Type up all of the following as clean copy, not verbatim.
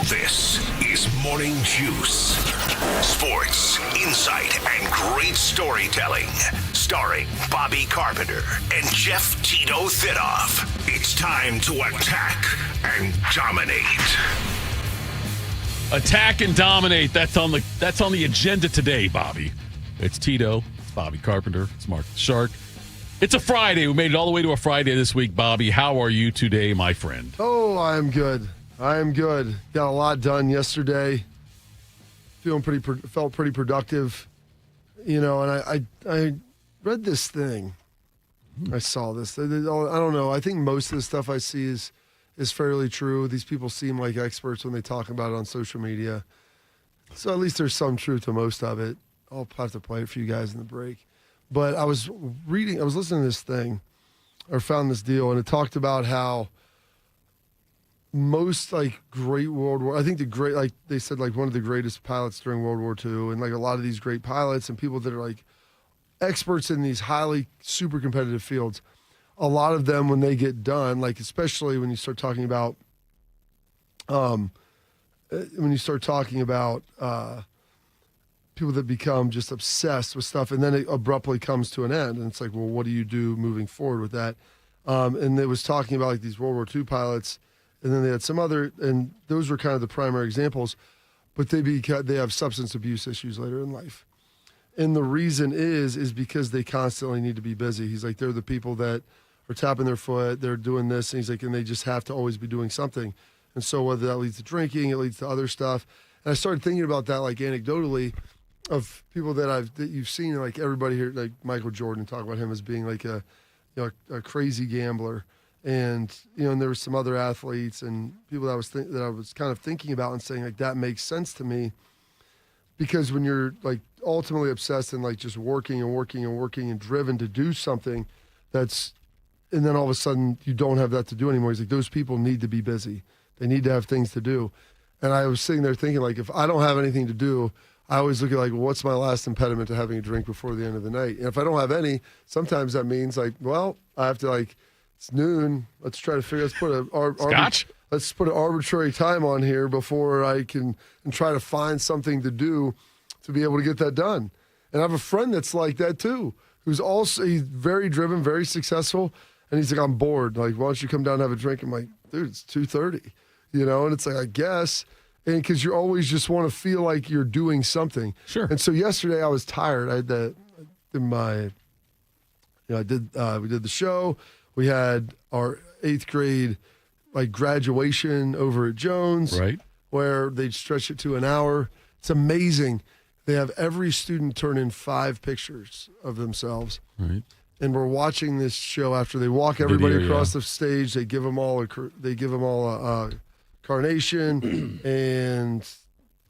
This is Morning Juice. Sports, insight, and great storytelling. Starring Bobby Carpenter and Jeff Tito Thidoff. It's time to attack and dominate. Attack and dominate. That's on the agenda today, Bobby. It's Tito. It's Bobby Carpenter. It's Mark the Shark. It's a Friday. We made it all the way to a Friday this week, Bobby. How are you today, my friend? Oh, I'm good. Got a lot done yesterday. Felt pretty productive. You know, and I read this thing. I saw this. I don't know. I think most of the stuff I see is fairly true. These people seem like experts when they talk about it on social media. So at least there's some truth to most of it. I'll have to play it for you guys in the break. But I was listening to this thing, or found this deal, and it talked about how most great World War, I think they said one of the greatest pilots during World War II, and a lot of these great pilots and people that are experts in these highly super competitive fields, a lot of them when they get done, especially when you start talking about people that become just obsessed with stuff, and then it abruptly comes to an end, and it's well, what do you do moving forward with that? And it was talking about these World War II pilots. And then they had some other, and those were kind of the primary examples, but they have substance abuse issues later in life. And the reason is because they constantly need to be busy. He's they're the people that are tapping their foot, they're doing this, and he's and they just have to always be doing something. And so whether that leads to drinking, it leads to other stuff. And I started thinking about that anecdotally of people that you've seen, everybody here, Michael Jordan, talk about him as being a crazy gambler. And and there were some other athletes and people that I was kind of thinking about and saying that makes sense to me, because when you're ultimately obsessed and just working and driven to do something, and then all of a sudden you don't have that to do anymore. He's those people need to be busy. They need to have things to do. And I was sitting there thinking if I don't have anything to do, I always look at what's my last impediment to having a drink before the end of the night. And if I don't have any, sometimes that means well, I have to it's noon. Let's try to figure. Let's put an arbitrary time on here before I can and try to find something to do to be able to get that done. And I have a friend that's like that too, who's also he's very driven, very successful, and he's I'm bored. Why don't you come down and have a drink? I'm dude, it's 2:30, and it's I guess, and because you always just want to feel you're doing something. Sure. And so yesterday I was tired. I had we did the show. We had our 8th grade graduation over at Jones, right, where they'd stretch it to an hour. It's amazing. They have every student turn in 5 pictures of themselves. Right. And we're watching this show after they walk everybody across the stage. They give them all a carnation, and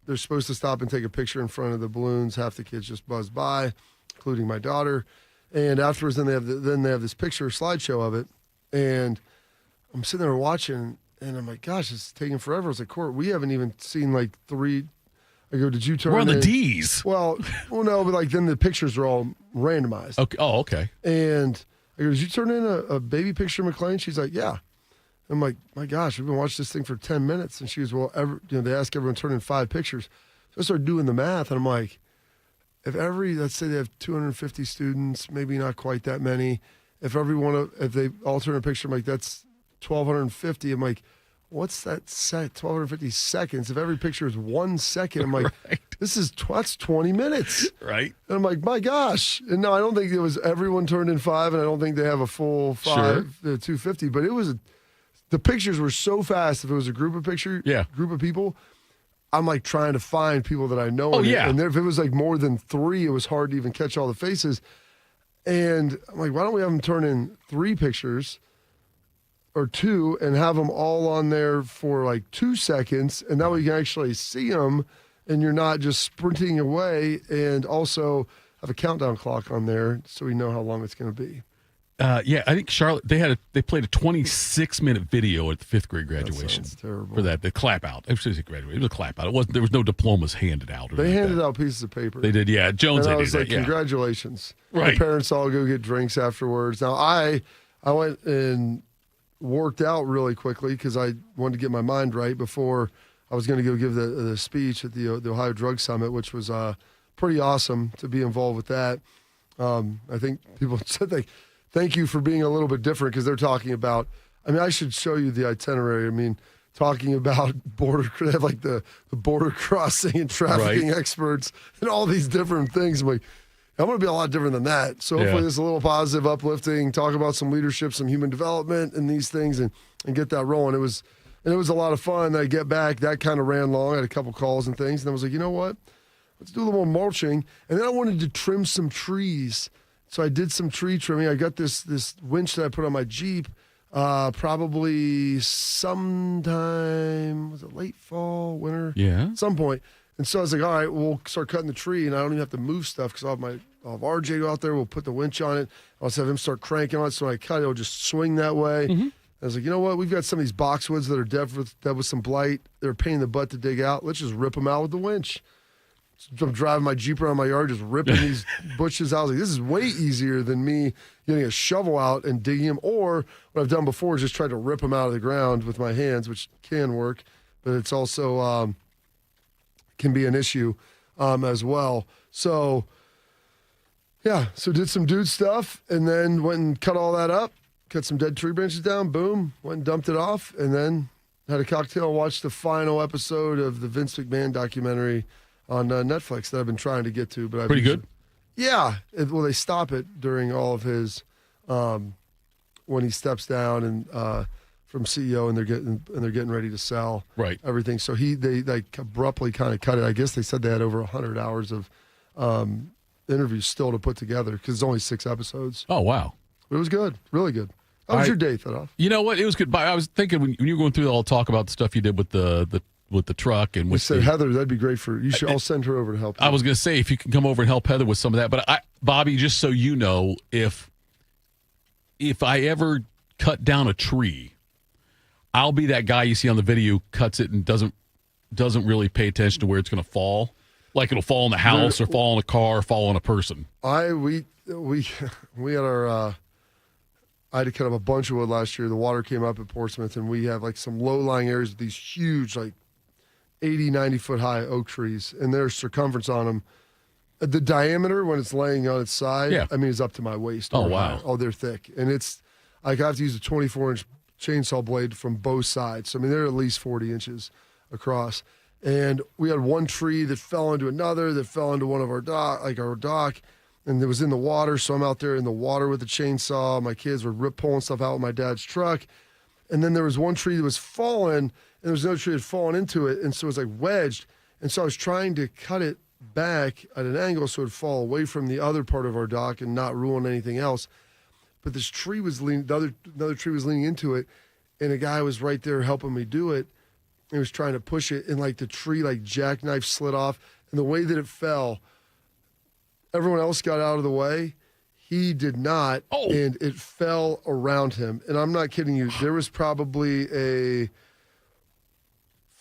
they're supposed to stop and take a picture in front of the balloons. Half the kids just buzz by, including my daughter. And afterwards, then they have this picture slideshow of it, and I'm sitting there watching, and I'm gosh, it's taking forever. I was Court, we haven't even seen 3. I go, did you turn? We're on in? the D's. Well, no, but then the pictures are all randomized. Okay. Oh, okay. And I go, did you turn in a baby picture of McLean? She's yeah. I'm my gosh, we've been watching this thing for 10 minutes, and she goes, well, they ask everyone to turn in 5 pictures. So I started doing the math, and I'm if let's say they have 250 students, maybe not quite that many. If they all turn a picture, I'm that's 1,250. I'm what's that set? 1,250 seconds. If every picture is 1 second, I'm right. That's 20 minutes. Right. And I'm my gosh. And no, I don't think it was everyone turned in 5, and I don't think they have a full 250, but it was the pictures were so fast. If it was a group of people, I'm trying to find people that I know. Oh, yeah. And if it was more than 3, it was hard to even catch all the faces. And I'm why don't we have them turn in 3 pictures or 2 and have them all on there for 2 seconds, and that way you can actually see them and you're not just sprinting away, and also have a countdown clock on there so we know how long it's going to be. Yeah, I think Charlotte, they played a 26-minute video at the 5th grade graduation. That sounds terrible. For that, the clap out. It was a clap out. There was no diplomas handed out. They handed out pieces of paper. They did, yeah. Jones, and I they was did that, congratulations. Right. My parents all go get drinks afterwards. Now, I went and worked out really quickly because I wanted to get my mind right before I was going to go give the speech at the Ohio Drug Summit, which was pretty awesome to be involved with that. I think people said thank you for being a little bit different because they're talking about, I mean, I should show you the itinerary. I mean, talking about they have like the border crossing and trafficking experts and all these different things. I'm like, I'm going to be a lot different than that. So hopefully this is a little positive, uplifting, talk about some leadership, some human development and these things and get that rolling. It was a lot of fun. I get back, that kind of ran long. I had a couple calls and things. And I was like, you know what? Let's do a little more mulching. And then I wanted to trim some trees. So I did some tree trimming. I got this winch that I put on my Jeep probably sometime, was it late fall, winter? Yeah. Some point. And so I was like, all right, we'll start cutting the tree, and I don't even have to move stuff because I'll have RJ go out there. We'll put the winch on it. I'll just have him start cranking on it. So when I cut it, it'll just swing that way. Mm-hmm. I was like, you know what? We've got some of these boxwoods that are dead with some blight. They're a pain in the butt to dig out. Let's just rip them out with the winch. So I'm driving my Jeep around my yard, just ripping these bushes out. I was like, this is way easier than me getting a shovel out and digging them. Or what I've done before is just try to rip them out of the ground with my hands, which can work, but it's also can be an issue as well. So, yeah, so did some dude stuff and then went and cut all that up, cut some dead tree branches down, boom, went and dumped it off, and then had a cocktail and watched the final episode of the Vince McMahon documentary on Netflix that I've been trying to get to. But pretty good? Yeah. Well, they stop it during all of his when he steps down and from CEO and they're getting ready to sell everything. So they like abruptly kind of cut it. I guess they said they had over 100 hours of interviews still to put together because it's only 6 episodes. Oh, wow. But it was good. Really good. How was your day, Thidoff? You know what? It was good. I was thinking when you were going through all the talk about the stuff you did with the truck and with Heather, that'd be great for you. I'll send her over to help you. I was going to say if you can come over and help Heather with some of that. But Bobby, just so you know, if I ever cut down a tree, I'll be that guy you see on the video who cuts it and doesn't really pay attention to where it's going to fall. Like it'll fall in the house or fall in a car or fall on a person. We had our I had to cut up a bunch of wood last year. The water came up at Portsmouth, and we have like some low-lying areas with these huge, like 80, 90-foot high oak trees, and there's circumference on them. The diameter when it's laying on its side, I mean, is up to my waist. Oh, wow. High. Oh, they're thick. And it's like I have to use a 24-inch chainsaw blade from both sides. So, I mean, they're at least 40 inches across. And we had one tree that fell into another, that fell into one of our dock, and it was in the water. So I'm out there in the water with the chainsaw. My kids were pulling stuff out with my dad's truck. And then there was one tree that was fallen, and there was another tree that had fallen into it, and so it was like wedged. And so I was trying to cut it back at an angle so it would fall away from the other part of our dock and not ruin anything else. But this tree was another tree was leaning into it, and a guy was right there helping me do it. He was trying to push it, and like the tree like jackknife slid off, and the way that it fell, everyone else got out of the way. He did not, and it fell around him. And I'm not kidding you. There was probably a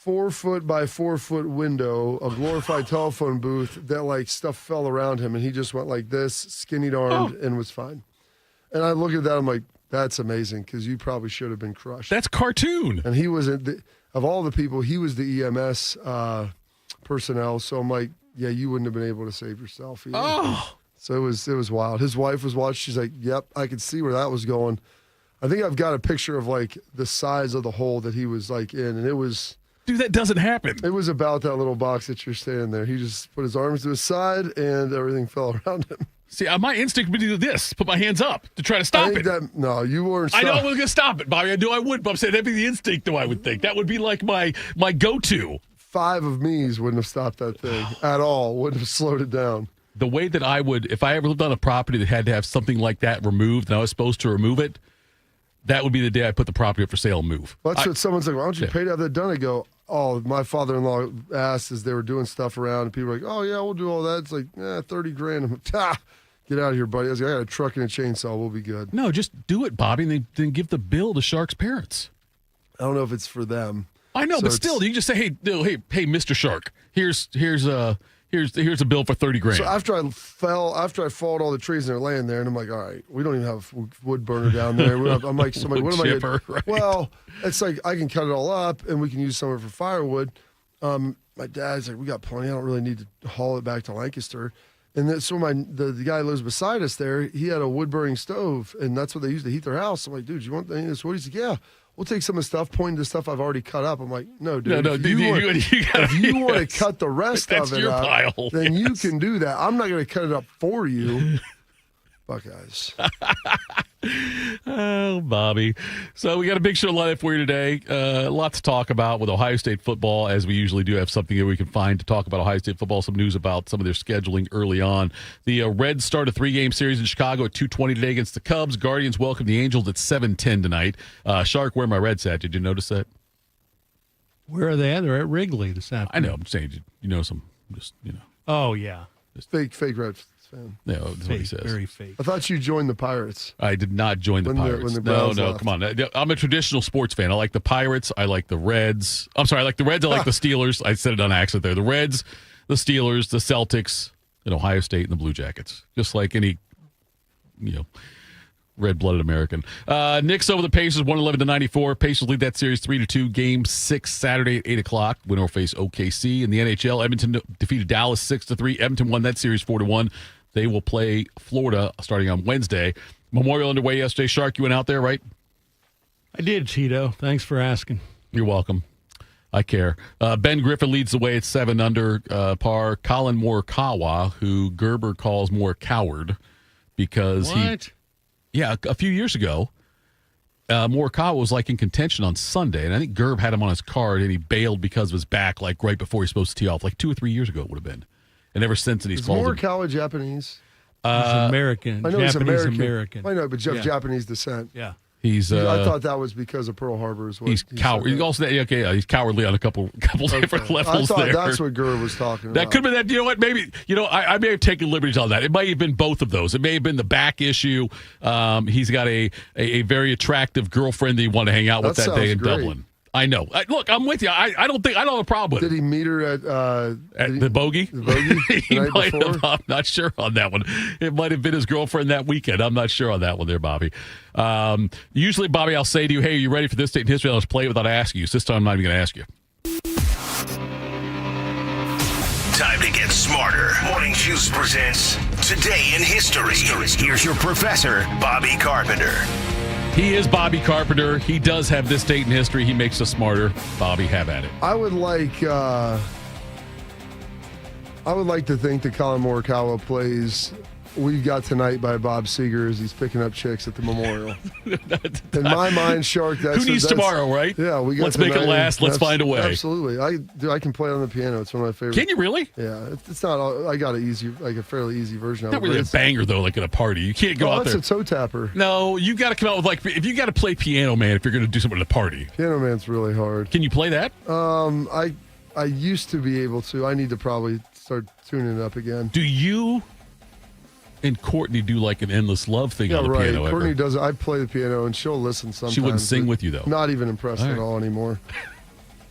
4-foot by 4-foot window, a glorified telephone booth that like stuff fell around him, and he just went like this, skinny armed, and was fine. And I look at that, I'm like, that's amazing, because you probably should have been crushed. That's cartoon. And he was of all the people, he was the EMS personnel. So I'm like, yeah, you wouldn't have been able to save yourself either. Oh. So it was wild. His wife was watching. She's like, yep, I could see where that was going. I think I've got a picture of like the size of the hole that he was like in, and it was. Dude, that doesn't happen. It was about that little box that you're standing there. He just put his arms to his side, and everything fell around him. See, my instinct would do this: put my hands up to try to stop it. No, you weren't. I know I was going to stop it, Bobby. I knew I would, but I'm saying that'd be the instinct, though. I would think that would be like my go-to. 5 of me's wouldn't have stopped that thing at all. Wouldn't have slowed it down. The way that I would, if I ever lived on a property that had to have something like that removed, and I was supposed to remove it, that would be the day I put the property up for sale and move. Well, that's what someone's like, why don't you pay to have that done? I go, oh, my father-in-law asked as they were doing stuff around, and people were like, oh, yeah, we'll do all that. It's like, $30,000. I'm like, get out of here, buddy. I was like, I got a truck and a chainsaw. We'll be good. No, just do it, Bobby, and then give the bill to Shark's parents. I don't know if it's for them. I know, so but still, you can just say, hey, Mr. Shark, here's a bill for $30,000. So after I falled all the trees and they're laying there, and I'm like, all right, we don't even have wood burner down there. I'm like, somebody, what am I going to? Well, it's like I can cut it all up and we can use some of it for firewood. my dad's like, we got plenty. I don't really need to haul it back to Lancaster. And then, so the guy who lives beside us there, he had a wood-burning stove, and that's what they used to heat their house. I'm like, dude, you want any of this wood? He's like, yeah. We'll take some of the stuff, pointing to stuff I've already cut up. I'm like, no, dude. No, if you want to cut the rest of it up, pile. then you can do that. I'm not going to cut it up for you. Buckeyes. Oh, Bobby. So we got a big show lineup for you today. A lot to talk about with Ohio State football, as we usually do have something that we can find to talk about Ohio State football, some news about some of their scheduling early on. The Reds start a 3-game series in Chicago at 2:20 today against the Cubs. Guardians welcome the Angels at 7:10 tonight. Shark, where my Reds at? Did you notice that? Where are they at? They're at Wrigley this afternoon. I know. I'm saying, you know, Oh, yeah. Fake Reds fan. Yeah, that's Fake, what he says. very fake. I thought you joined the Pirates. I did not join the Pirates. When the No, Browns left. come on. I'm a traditional sports fan. I like the Pirates. I like the Reds. I'm sorry, I like the Reds. I like the Steelers. I said it on accident there. The Reds, the Steelers, the Celtics, and Ohio State, and the Blue Jackets. Just like any, red-blooded American. Knicks over the Pacers, 111-94. Pacers lead that series 3-2. Game 6 Saturday at 8 o'clock. Winner will face OKC. In the NHL, Edmonton defeated Dallas 6-3. Edmonton won that series 4-1. They will play Florida starting on Wednesday. Memorial underway yesterday. Shark, you went out there, right? I did, Tito. Thanks for asking. You're welcome. I care. Ben Griffin leads the way at 7 under par. Colin Morikawa, who Gerber calls more coward because a few years ago, Morikawa was like in contention on Sunday, and I think Gerb had him on his card, and he bailed because of his back, like right before he's supposed to tee off, like 2 or 3 years ago it would have been. And ever since then, he's called him. Is Morikawa Japanese? He's American. I know he's American. I know, but Japanese descent. Yeah. He's. I thought that was because of Pearl Harbor as well. He's coward. He's also he's cowardly on a couple different levels. I thought there. that's what Gerb was talking about. That could have been that. You know what? Maybe I may have taken liberties on that. It might have been both of those. It may have been the back issue. He's got a very attractive girlfriend that he wanted to hang out with that day in Dublin. I know. Look, I'm with you. I don't have a problem with it. Did he meet her at the bogey? The bogey? He might have. I'm not sure on that one. It might have been his girlfriend that weekend. I'm not sure on that one there, Bobby. Usually, Bobby, I'll say to you, hey, are you ready for this date in history? I'll just play it without asking you. So this time, I'm not even going to ask you. Time to get smarter. Morning Juice presents Today in History. Here's your professor, Bobby Carpenter. He is Bobby Carpenter. He does have this date in history. He makes us smarter. Bobby, have at it. I would like to think that Colin Morikawa plays "We've Got Tonight" by Bob Seger as he's picking up chicks at the Memorial. In my mind, Shark, that's... Who needs tomorrow, right? Yeah, we got Let's make it last. Let's find a way. Absolutely. I can play it on the piano. It's one of my favorites. Can you really? Yeah. It's not... I got a fairly easy version of it. Not really a banger, though, like at a party. You can't go out there. It's a toe tapper. No, you got to come out with, if you got to play Piano Man if you're going to do something at a party. Piano Man's really hard. Can you play that? I used to be able to. I need to probably start tuning it up again. Do you and Courtney do like an endless love thing on the piano? Courtney does. I play the piano and she'll listen sometimes. She wouldn't sing with you though. Not even impressed at all anymore.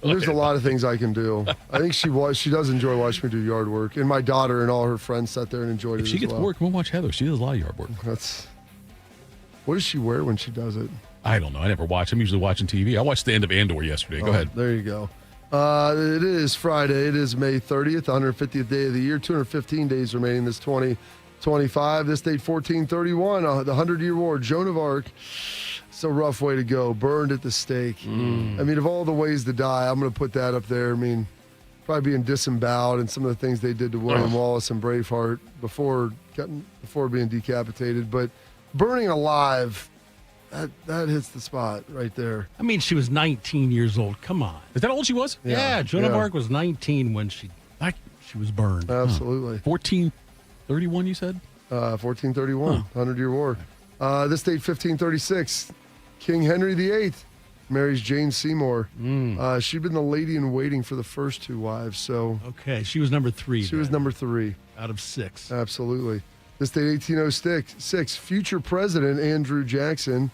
There's a lot of things I can do. I think she does enjoy watching me do yard work, and my daughter and all her friends sat there and enjoyed it. If she gets work, we'll watch Heather. She does a lot of yard work. What does she wear when she does it? I don't know. I never watch. I'm usually watching TV. I watched the end of Andor yesterday. Go ahead. There you go. It is Friday. It is May 30th, 150th day of the year. 215 days remaining this 2025. This date, 1431, the 100-Year War. Joan of Arc. It's a rough way to go. Burned at the stake. I mean, of all the ways to die, I'm going to put that up there. I mean, probably being disemboweled and some of the things they did to William Wallace and Braveheart before being decapitated. But burning alive, that hits the spot right there. I mean, she was 19 years old. Come on. Is that how old she was? Yeah, Joan of Arc was 19 when she was burned. Absolutely. 1431, you said? 1431, 100-Year War. This date, 1536, King Henry VIII marries Jane Seymour. She'd been the lady in waiting for the first two wives. So okay, she was number 3. She was number 3 out of 6. Absolutely. This date, 1806, future president Andrew Jackson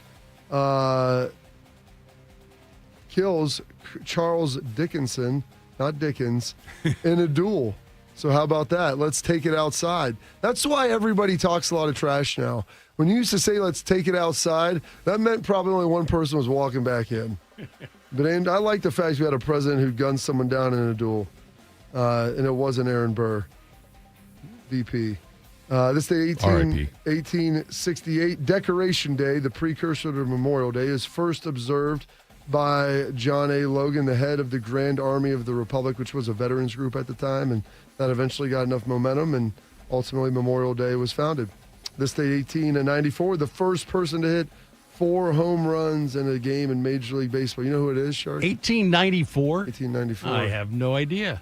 kills Charles Dickinson, not Dickens, in a duel. So how about that? Let's take it outside. That's why everybody talks a lot of trash now. When you used to say, let's take it outside, that meant probably only one person was walking back in. But I like the fact we had a president who gunned someone down in a duel, and it wasn't Aaron Burr, VP. This day, 1868, Decoration Day, the precursor to Memorial Day, is first observed by John A. Logan, the head of the Grand Army of the Republic, which was a veterans group at the time, and that eventually got enough momentum, and ultimately Memorial Day was founded. This day, 1894, the first person to hit 4 home runs in a game in Major League Baseball. You know who it is, Shark? 1894? 1894. I have no idea.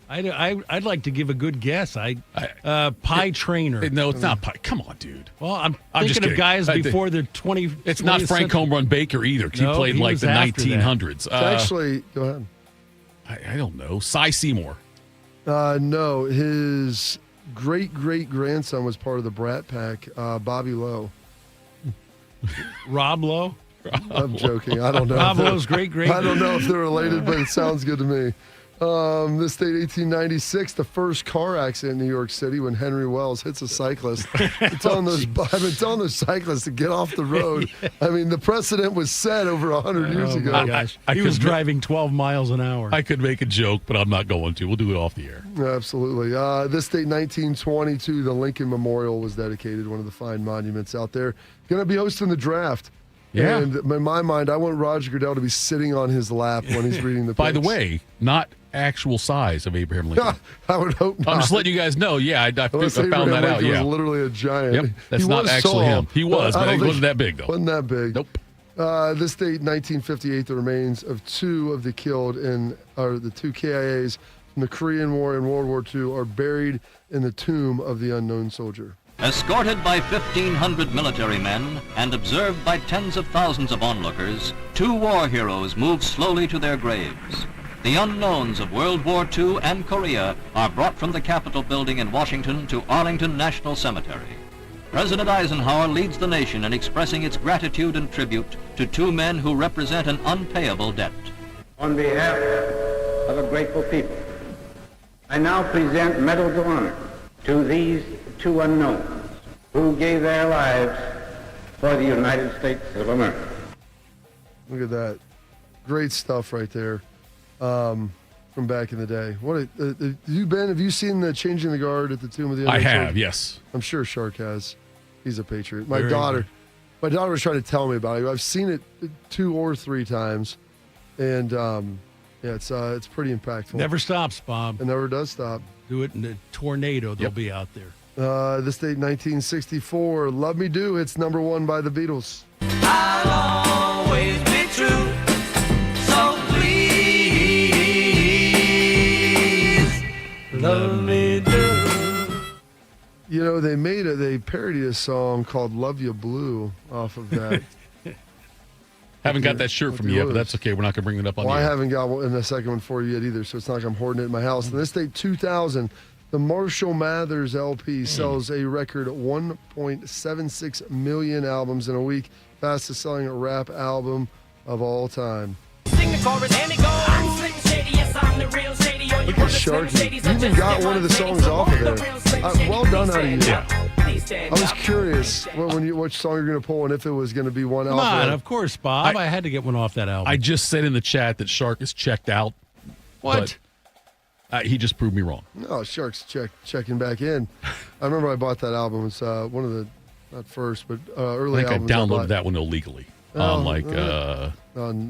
I'd like to give a good guess. Pie Trainer. No, it's not Pie. Come on, dude. Well, I'm just thinking of kidding. guys before the 20. It's not Frank Home Run Baker either, because he played in like the 1900s. Actually, go ahead. I don't know. Cy Seymour. No, his great-great-grandson was part of the Brat Pack, Bobby Lowe. Rob Lowe? I'm joking. I don't know. Rob Lowe's great-great. I don't know if they're related, but it sounds good to me. This date, 1896, the first car accident in New York City when Henry Wells hits a cyclist. I've been telling those cyclists to get off the road. Yeah. I mean, the precedent was set over 100 years ago. My gosh. He was driving 12 miles an hour. I could make a joke, but I'm not going to. We'll do it off the air. Absolutely. This date, 1922, the Lincoln Memorial was dedicated, one of the fine monuments out there. Going to be hosting the draft. Yeah. And in my mind, I want Roger Goodell to be sitting on his lap when he's reading the picks. By the way, not actual size of Abraham Lincoln. I would hope not. I'm just letting you guys know. Yeah, I found that Lincoln out. Yeah, was literally a giant. Yep, that's not actually him. He was, but he wasn't that big, though. Wasn't that big. Nope. This date, 1958, the remains of 2 of the killed the 2 KIAs from the Korean War and World War II are buried in the tomb of the unknown soldier. Escorted by 1,500 military men and observed by tens of thousands of onlookers, 2 war heroes move slowly to their graves. The unknowns of World War II and Korea are brought from the Capitol building in Washington to Arlington National Cemetery. President Eisenhower leads the nation in expressing its gratitude and tribute to 2 men who represent an unpayable debt. On behalf of a grateful people, I now present medals of honor to these 2 unknowns who gave their lives for the United States of America. Look at that. Great stuff right there. From back in the day. Have you seen the Changing the Guard at the Tomb of the Unknown I have, Soldier? yes. I'm sure Shark has. He's a patriot. My daughter was trying to tell me about it. I've seen it 2 or 3 times, and it's pretty impactful. Never stops, Bob. It never does stop. Do it in a tornado. They'll be out there. This date, 1964, Love Me Do. It's number 1 by the Beatles. I'll always be true. So love me do. You know, they parodied a song called Love You Blue off of that. Haven't got that shirt from you yet, but that's okay. We're not going to bring it up on the I air. haven't got a second one for you yet either, so it's not like I'm hoarding it in my house. And this date, 2000, the Marshall Mathers LP sells a record 1.76 million albums in a week. Fastest selling rap album of all time. Sing the chorus and it goes. I'm Slim Shady, yes, I'm the real Shady. Look at Sharky. You even got one of the songs off of there. Well done out of you. Yeah. I was curious which song you're going to pull and if it was going to be one Come off on, of of course, Bob. I had to get one off that album. I just said in the chat that Shark is checked out. What? But, he just proved me wrong. No, Shark's checking back in. I remember I bought that album. It's one of the, not first, but early I think I albums. downloaded that one illegally. On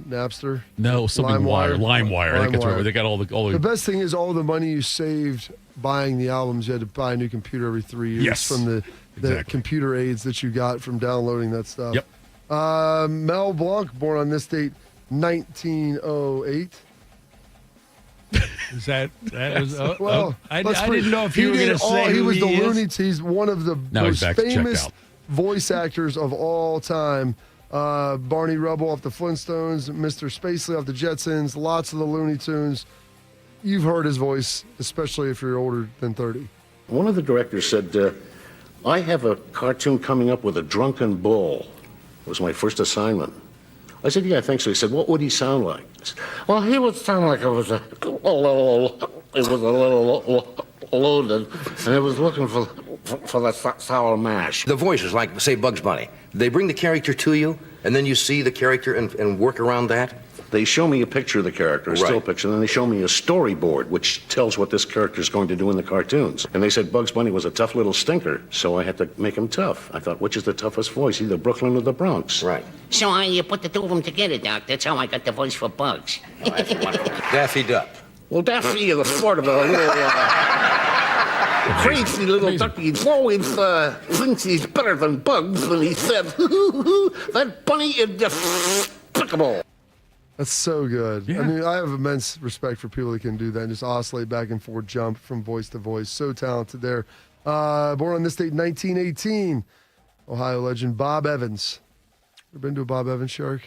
Napster? No, something LimeWire. I think that's LimeWire. right. They got all the The best thing is all the money you saved buying the albums. You had to buy a new computer every 3 years Yes, from the exactly. computer aids that you got from downloading that stuff. Yep. Mel Blanc, born on this date, 1908. Is that was? Well, I didn't know if you were going to say he who was the he is. Looney. He's one of the Now he's most back to checked famous out. voice actors of all time. Barney Rubble off the Flintstones, Mr. Spacely off the Jetsons, lots of the Looney Tunes. You've heard his voice, especially if you're older than 30. One of the directors said, I have a cartoon coming up with a drunken bull. It was my first assignment. I said, yeah, I think so. He said, what would he sound like? I said, well, he would sound like it was a little loaded, and it was looking for the sour mash. The voice is like, say, Bugs Bunny. They bring the character to you, and then you see the character and work around that. They show me a picture of the character, a still picture, and then they show me a storyboard, which tells what this character is going to do in the cartoons. And they said Bugs Bunny was a tough little stinker, so I had to make him tough. I thought, which is the toughest voice, either Brooklyn or the Bronx? Right. So I put the two of them together, Doc. That's how I got the voice for Bugs. Oh, that's wonderful. Daffy Duck. Well, Daffy is a sort of a little, crazy little ducky. He always thinks he's better than Bugs, and he said, that bunny is despicable. That's so good. Yeah. I mean, I have immense respect for people that can do that and just oscillate back and forth, jump from voice to voice. So talented there. Born on this date, 1918, Ohio legend Bob Evans. Ever been to a Bob Evans, Shark?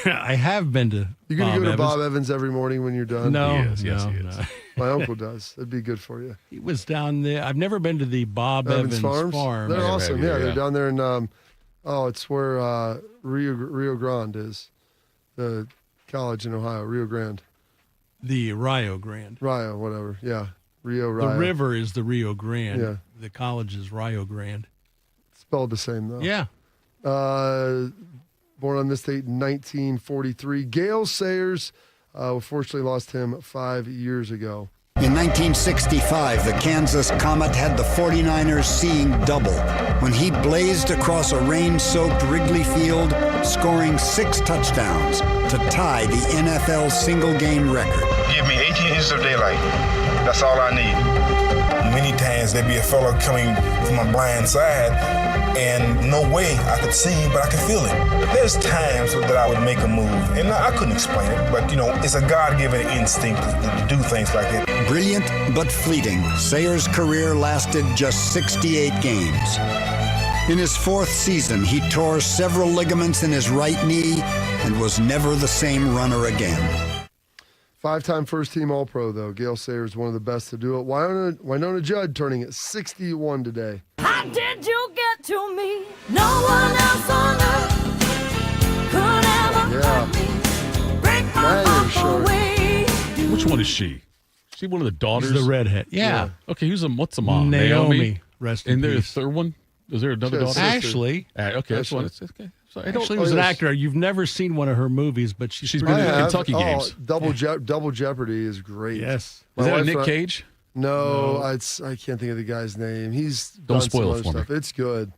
I have been to. You gonna Bob go to Evans. Bob Evans every morning when you're done? No, He is. Yes, no, he is. no. My uncle does. That'd be good for you. He was down there. I've never been to the Bob Evans farm. They're Never awesome. have you, Yeah, yeah. they're down there in. It's where Rio Grande is, the college in Ohio, Rio Grande. The Rio Grande. Rio, whatever. Yeah, Rio. The river is the Rio Grande. Yeah. The college is Rio Grande. Spelled the same though. Yeah. Born on this date in 1943. Gale Sayers, fortunately lost him 5 years ago. In 1965, the Kansas Comet had the 49ers seeing double when he blazed across a rain-soaked Wrigley Field, scoring 6 touchdowns to tie the NFL single-game record. Give me 18 inches of daylight. That's all I need. Many times there'd be a fella coming from a blind side, and no way I could see him, but I could feel it. There's times that I would make a move, and I couldn't explain it, but, it's a God-given instinct to do things like that. Brilliant but fleeting, Sayers' career lasted just 68 games. In his 4th season, he tore several ligaments in his right knee and was never the same runner again. 5-time first-team All-Pro, though. Gale Sayers, one of the best to do it. Winona Judd turning 61 today. How did you get to me? No one else on earth could ever hurt me. Break my heart away. Which one is she? Is she one of the daughters? She's the redhead. Yeah. Okay, what's the mom? Naomi. Rest in And there's a peace. third one? Is there another She has daughter? sister. Ashley. Okay, that's one. Okay. So I don't. Ashley was an actor. You've never seen one of her movies, but she's She's pretty been in good. Kentucky games. Double Jeopardy is great. Yes. Is that a wife- Nick Cage? No, I can't think of the guy's name. He's Don't done spoil some it other for me. stuff. It's good.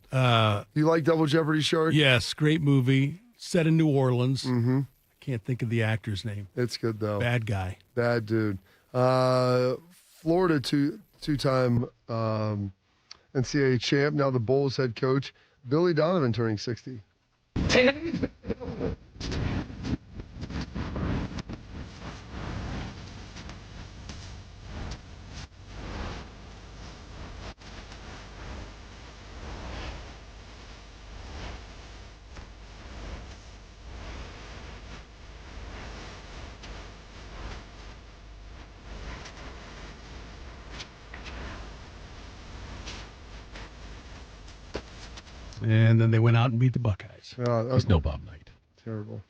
You like Double Jeopardy, Shark? Yes, great movie. Set in New Orleans. Mm-hmm. I can't think of the actor's name. It's good though. Bad guy. Bad dude. Florida two-time NCAA champ. Now the Bulls head coach Billy Donovan turning 60. And then they went out and beat the Buckeyes. There's no Bob Knight. Terrible.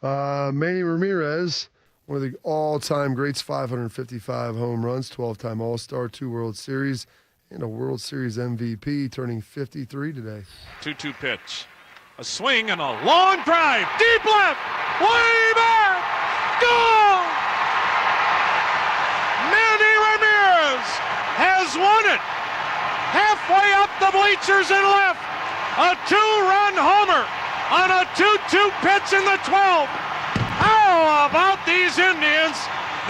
Manny Ramirez, one of the all-time greats, 555 home runs, 12-time All-Star, 2 World Series, and a World Series MVP, turning 53 today. 2-2 pitch. A swing and a long drive. Deep left. Way back. Goal! Manny Ramirez has won it. Halfway up the bleachers and left. A 2-run homer on a 2-2 pitch in the 12th. How about these Indians?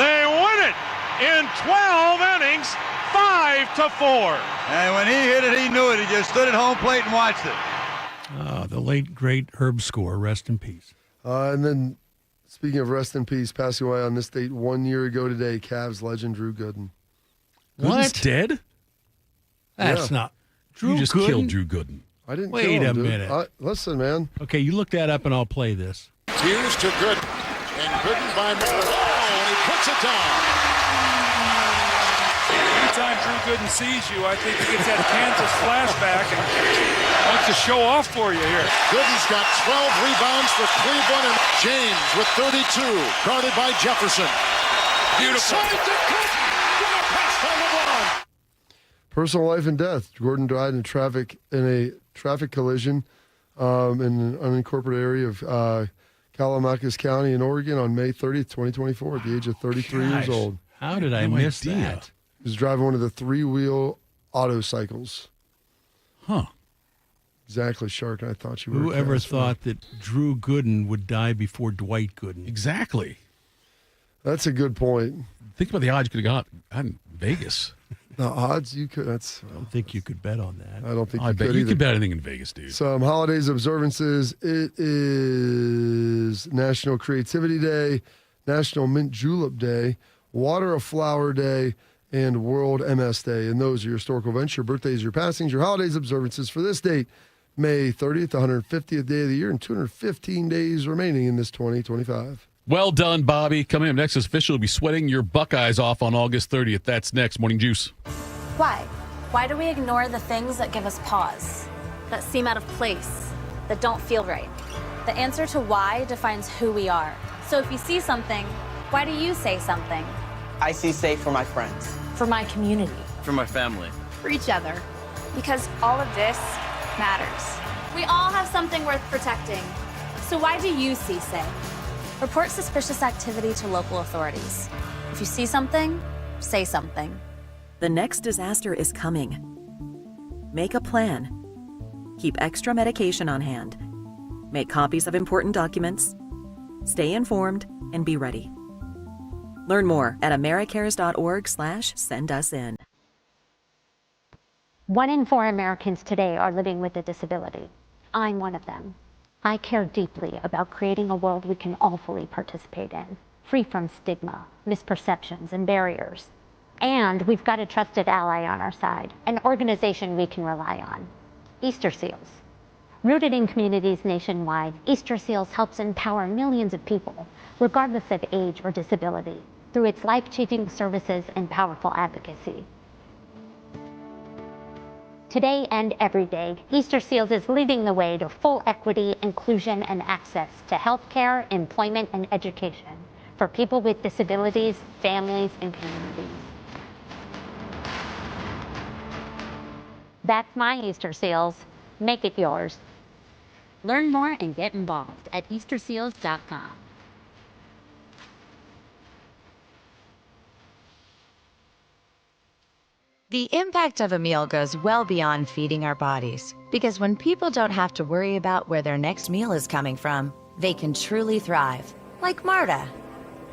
They win it in 12 innings, 5-4. And when he hit it, he knew it. He just stood at home plate and watched it. The late, great Herb Score. Rest in peace. And then, speaking of rest in peace, passing away on this date 1 year ago today, Cavs legend Drew Gooden. Gooden's dead? That's not. You just Gooden? killed Drew Gooden. I didn't Wait kill him, a dude. minute. Listen, man. Okay, you look that up and I'll play this. Here's to Gooden. And Gooden by Miller. Oh, and he puts it down. Anytime Drew Gooden sees you, I think he gets that Kansas flashback and wants to show off for you here. Gooden's got 12 rebounds for Cleveland, and James with 32, guarded by Jefferson. Beautiful. Inside to Gooden. What a pass by LeBron. Personal life and death. Gordon died in a traffic collision in an unincorporated area of Calamancas County in Oregon on May 30th, 2024 at the age of 33 years old. How did I miss that? He was driving one of the three-wheel auto cycles. Huh. Exactly, Shark. I thought you were. Whoever thought that Drew Gooden would die before Dwight Gooden? Exactly. That's a good point. Think about the odds you could have got in Vegas. The odds you could. I don't think you could bet on that. I don't think I bet could you either. could bet anything in Vegas, dude. Some holidays observances. It is National Creativity Day, National Mint Julep Day, Water a Flower Day, and World MS Day. And those are your historical events, your birthdays, your passings, your holidays observances for this date, May 30th, the 150th day of the year, and 215 days remaining in this 2025. Well done, Bobby. Coming up next, official will be sweating your Buckeyes off on August 30th. That's next. Morning Juice. Why? Why do we ignore the things that give us pause, that seem out of place, that don't feel right? The answer to why defines who we are. So if you see something, why do you say something? I see safe for my friends. For my community. For my family. For each other. Because all of this matters. We all have something worth protecting. So why do you see safe? Report suspicious activity to local authorities. If you see something, say something. The next disaster is coming. Make a plan. Keep extra medication on hand. Make copies of important documents. Stay informed and be ready. Learn more at americares.org/sendusin. 1 in 4 Americans today are living with a disability. I'm one of them. I care deeply about creating a world we can all fully participate in, free from stigma, misperceptions, and barriers. And we've got a trusted ally on our side, an organization we can rely on, Easter Seals. Rooted in communities nationwide, Easter Seals helps empower millions of people, regardless of age or disability, through its life-changing services and powerful advocacy. Today and every day, Easter Seals is leading the way to full equity, inclusion, and access to healthcare, employment, and education for people with disabilities, families, and communities. That's my Easter Seals. Make it yours. Learn more and get involved at easterseals.com. The impact of a meal goes well beyond feeding our bodies, because when people don't have to worry about where their next meal is coming from, they can truly thrive, like Marta.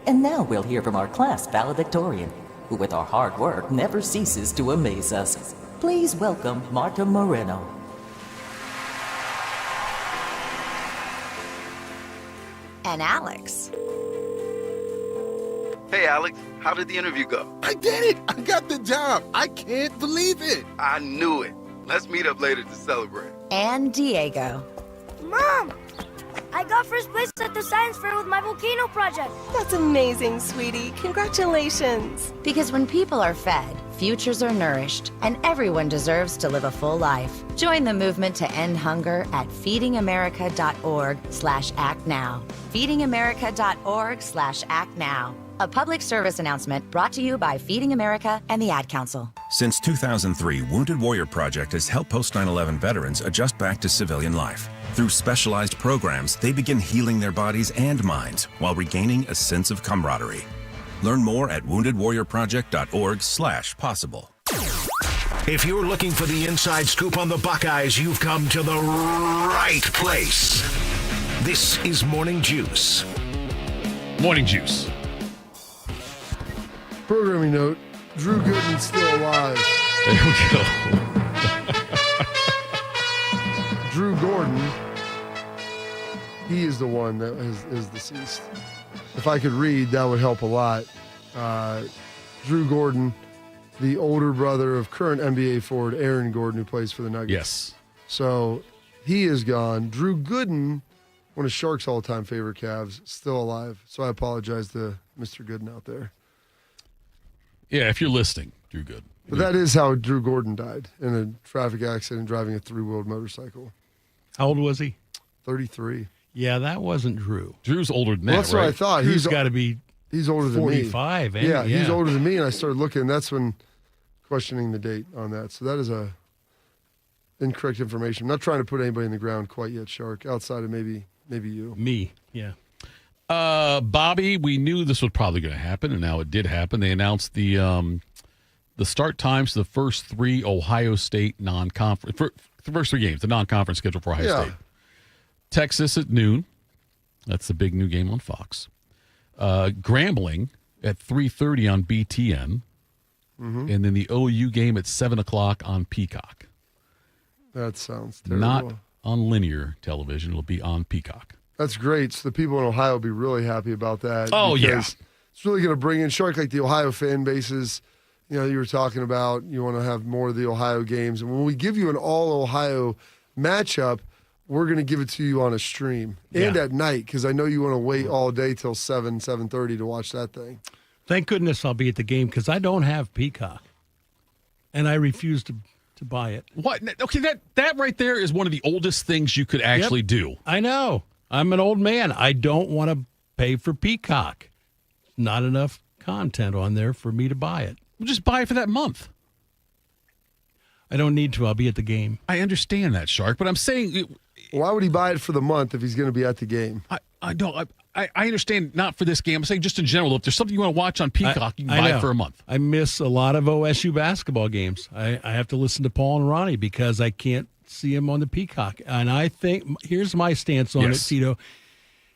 And now we'll hear from our class valedictorian, who with our hard work never ceases to amaze us. Please welcome Marta Moreno. And Alex. Hey, Alex, how did the interview go? I did it! I got the job! I can't believe it! I knew it. Let's meet up later to celebrate. And Diego. Mom! I got first place at the science fair with my volcano project. That's amazing, sweetie. Congratulations. Because when people are fed, futures are nourished, and everyone deserves to live a full life. Join the movement to end hunger at feedingamerica.org/actnow. feedingamerica.org/actnow. A public service announcement brought to you by Feeding America and the Ad Council. Since 2003, Wounded Warrior Project has helped post 9/11 veterans adjust back to civilian life. Through specialized programs, they begin healing their bodies and minds while regaining a sense of camaraderie. Learn more at woundedwarriorproject.org/possible. If you're looking for the inside scoop on the Buckeyes, you've come to the right place. This is Morning Juice. Morning Juice. Programming note, Drew Gooden's still alive. There we go. Drew Gordon, he is the one that is deceased. If I could read, that would help a lot. Drew Gordon, the older brother of current NBA forward Aaron Gordon, who plays for the Nuggets. Yes. So he is gone. Drew Gooden, one of Shark's all-time favorite Cavs, still alive. So I apologize to Mr. Gooden out there. Yeah, if you're listening, Drew Gooden. But that is how Drew Gordon died, in a traffic accident driving a three-wheeled motorcycle. How old was he? 33. Yeah, that wasn't Drew. Drew's older than that, Well, that's what I thought. Drew's got to be He's older than me. 45. Yeah, he's older than me, and I started looking. That's when questioning the date on that. So that is a incorrect information. I'm not trying to put anybody in the ground quite yet, Shark, outside of maybe you. Me, yeah. Bobby, we knew this was probably going to happen, and now it did happen. They announced the start times to the first three Ohio State non-conference the first three games, the non-conference schedule for Ohio State. Texas at noon. That's the big new game on Fox. Grambling at 3:30 on BTN. Mm-hmm. And then the OU game at 7 o'clock on Peacock. That sounds terrible. Not on linear television. It'll be on Peacock. That's great. So the people in Ohio will be really happy about that. Oh, yeah. It's really going to bring in, Shark, like the Ohio fan bases, you were talking about, you want to have more of the Ohio games. And when we give you an all-Ohio matchup, we're going to give it to you on a stream and at night, because I know you want to wait all day till 7:30 to watch that thing. Thank goodness I'll be at the game, because I don't have Peacock, and I refuse to buy it. What? Okay, that right there is one of the oldest things you could actually do. I know. I'm an old man. I don't want to pay for Peacock. Not enough content on there for me to buy it. Well, just buy it for that month. I don't need to. I'll be at the game. I understand that, Shark, but I'm saying... Why would he buy it for the month if he's going to be at the game? I don't. I understand not for this game. I'm saying just in general, if there's something you want to watch on Peacock, you can buy it for a month. I miss a lot of OSU basketball games. I have to listen to Paul and Ronnie because I can't see them on the Peacock. And I think, here's my stance on it, Tito.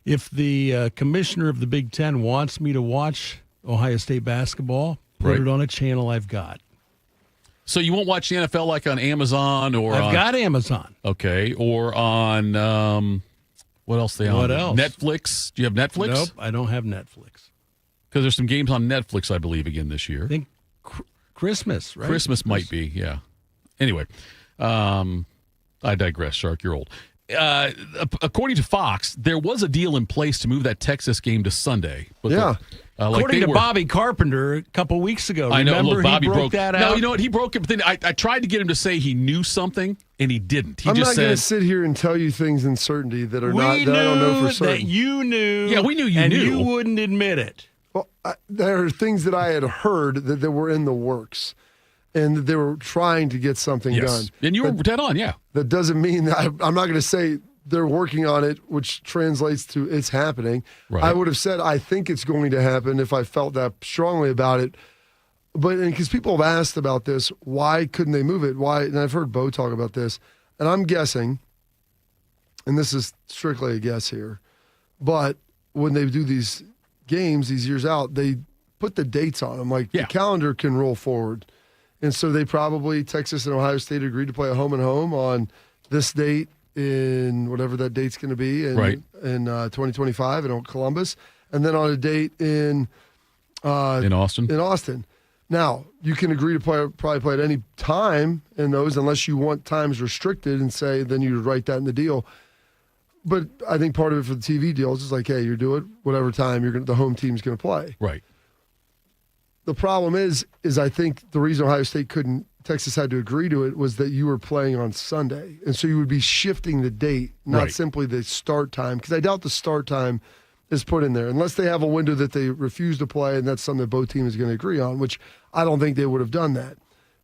If the commissioner of the Big Ten wants me to watch Ohio State basketball, put it on a channel I've got. So you won't watch the NFL like on Amazon or I've got Amazon. Okay. Or on... what else they on? What else? Netflix. Do you have Netflix? Nope, I don't have Netflix. Because there's some games on Netflix, I believe, again this year. I think Christmas, right? Christmas might be, yeah. Anyway, I digress, Shark. You're old. According to Fox, there was a deal in place to move that Texas game to Sunday. But according to Bobby Carpenter a couple weeks ago. I know. Remember, Look, Bobby he broke that out? No, you know what? He broke it, but then I tried to get him to say he knew something, and he didn't. He I'm just not going to sit here and tell you things in certainty that are that I don't know for certain. That you knew. Yeah, we knew you and knew. And you wouldn't admit it. Well, there are things that I had heard that were in the works, and that they were trying to get something done. And you were dead on, yeah. That doesn't mean that I'm not going to say they're working on it, which translates to it's happening. Right. I would have said I think it's going to happen if I felt that strongly about it. But because people have asked about this, why couldn't they move it? Why? And I've heard Bo talk about this, and I'm guessing, and this is strictly a guess here, but when they do these games, these years out, they put the dates on them. Like the calendar can roll forward. And so they probably, Texas and Ohio State agreed to play a home and home on this date in whatever that date's going to be in 2025 in Columbus, and then on a date in Austin. In Austin. Now, you can agree to probably play at any time in those unless you want times restricted and say then you write that in the deal. But I think part of it for the TV deals is like, hey, you're doing whatever time the home team's going to play. Right. The problem is I think the reason Ohio State Texas had to agree to it was that you were playing on Sunday. And so you would be shifting the date, not simply the start time, because I doubt the start time is put in there, unless they have a window that they refuse to play, and that's something that both teams are going to agree on, which I don't think they would have done that.